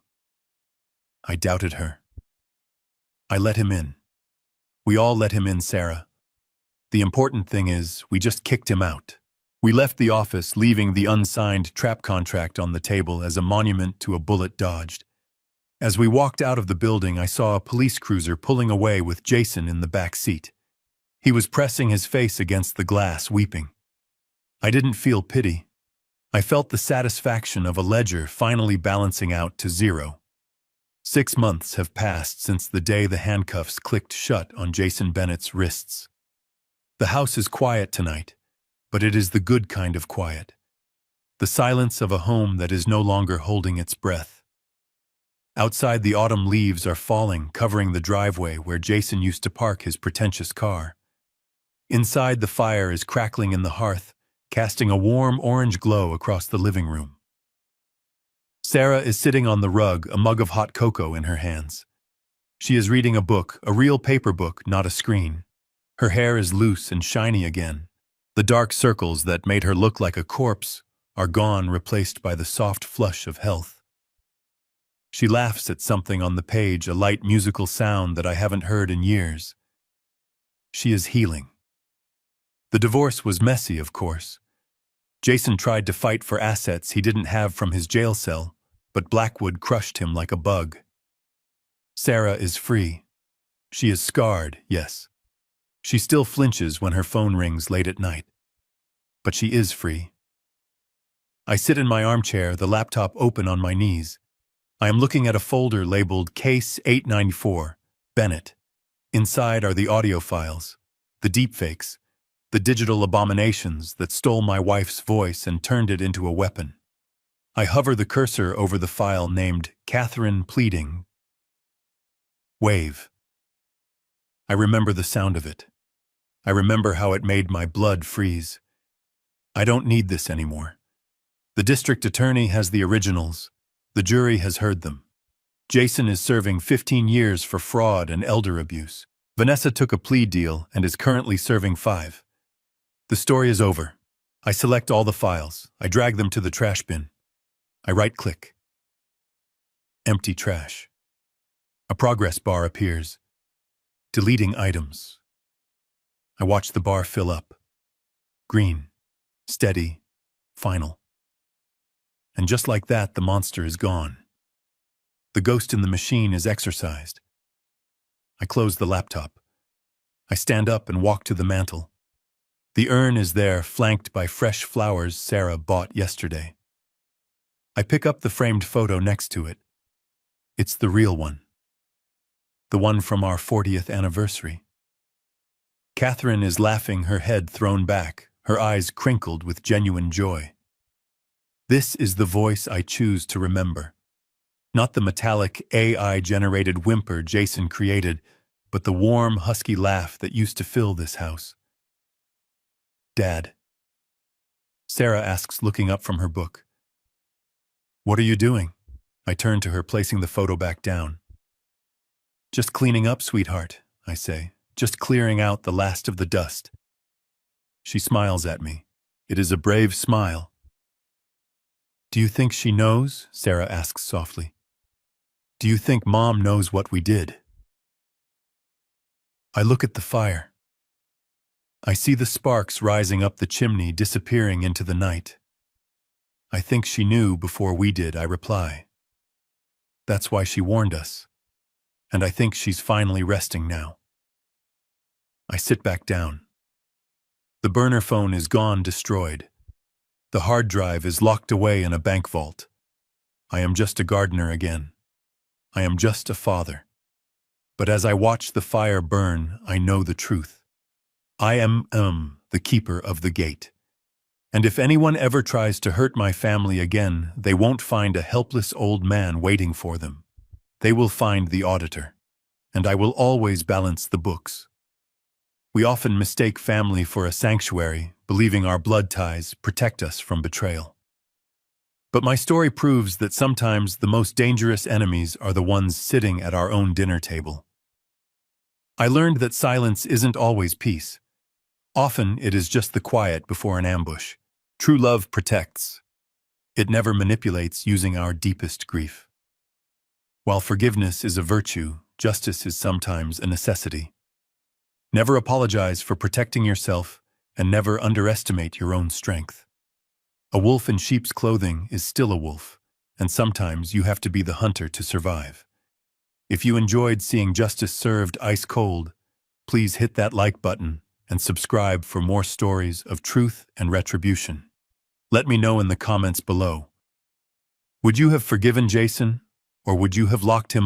I doubted her. I let him in. We all let him in, Sarah. The important thing is, we just kicked him out. We left the office, leaving the unsigned trap contract on the table as a monument to a bullet dodged. As we walked out of the building, I saw a police cruiser pulling away with Jason in the back seat. He was pressing his face against the glass, weeping. I didn't feel pity. I felt the satisfaction of a ledger finally balancing out to zero. 6 months have passed since the day the handcuffs clicked shut on Jason Bennett's wrists. The house is quiet tonight, but it is the good kind of quiet. The silence of a home that is no longer holding its breath. Outside, the autumn leaves are falling, covering the driveway where Jason used to park his pretentious car. Inside, the fire is crackling in the hearth, casting a warm orange glow across the living room. Sarah is sitting on the rug, a mug of hot cocoa in her hands. She is reading a book, a real paper book, not a screen. Her hair is loose and shiny again. The dark circles that made her look like a corpse are gone, replaced by the soft flush of health. She laughs at something on the page, a light musical sound that I haven't heard in years. She is healing. The divorce was messy, of course. Jason tried to fight for assets he didn't have from his jail cell, but Blackwood crushed him like a bug. Sarah is free. She is scarred, yes. She still flinches when her phone rings late at night. But she is free. I sit in my armchair, the laptop open on my knees. I am looking at a folder labeled Case 894, Bennett. Inside are the audio files, the deepfakes, the digital abominations that stole my wife's voice and turned it into a weapon. I hover the cursor over the file named Catherine Pleading. Wave. I remember the sound of it. I remember how it made my blood freeze. I don't need this anymore. The district attorney has the originals. The jury has heard them. Jason is serving 15 years for fraud and elder abuse. Vanessa took a plea deal and is currently serving 5. The story is over. I select all the files. I drag them to the trash bin. I right-click. Empty trash. A progress bar appears. Deleting items. I watch the bar fill up. Green. Steady. Final. And just like that, the monster is gone. The ghost in the machine is exorcised. I close the laptop. I stand up and walk to the mantel. The urn is there, flanked by fresh flowers Sarah bought yesterday. I pick up the framed photo next to it. It's the real one. The one from our 40th anniversary. Catherine is laughing, her head thrown back, her eyes crinkled with genuine joy. This is the voice I choose to remember. Not the metallic, AI-generated whimper Jason created, but the warm, husky laugh that used to fill this house. Dad. Sarah asks, looking up from her book. What are you doing? I turn to her, placing the photo back down. Just cleaning up, sweetheart, I say. Just clearing out the last of the dust. She smiles at me. It is a brave smile. Do you think she knows? Sarah asks softly. Do you think Mom knows what we did? I look at the fire. I see the sparks rising up the chimney, disappearing into the night. I think she knew before we did, I reply. That's why she warned us. And I think she's finally resting now. I sit back down. The burner phone is gone, destroyed. The hard drive is locked away in a bank vault. I am just a gardener again. I am just a father. But as I watch the fire burn, I know the truth. I am the keeper of the gate. And if anyone ever tries to hurt my family again, they won't find a helpless old man waiting for them. They will find the auditor. And I will always balance the books. We often mistake family for a sanctuary, believing our blood ties protect us from betrayal. But my story proves that sometimes the most dangerous enemies are the ones sitting at our own dinner table. I learned that silence isn't always peace. Often it is just the quiet before an ambush. True love protects. It never manipulates, using our deepest grief. While forgiveness is a virtue, justice is sometimes a necessity. Never apologize for protecting yourself, and never underestimate your own strength. A wolf in sheep's clothing is still a wolf, and sometimes you have to be the hunter to survive. If you enjoyed seeing justice served ice cold, please hit that like button and subscribe for more stories of truth and retribution. Let me know in the comments below. Would you have forgiven Jason, or would you have locked him up?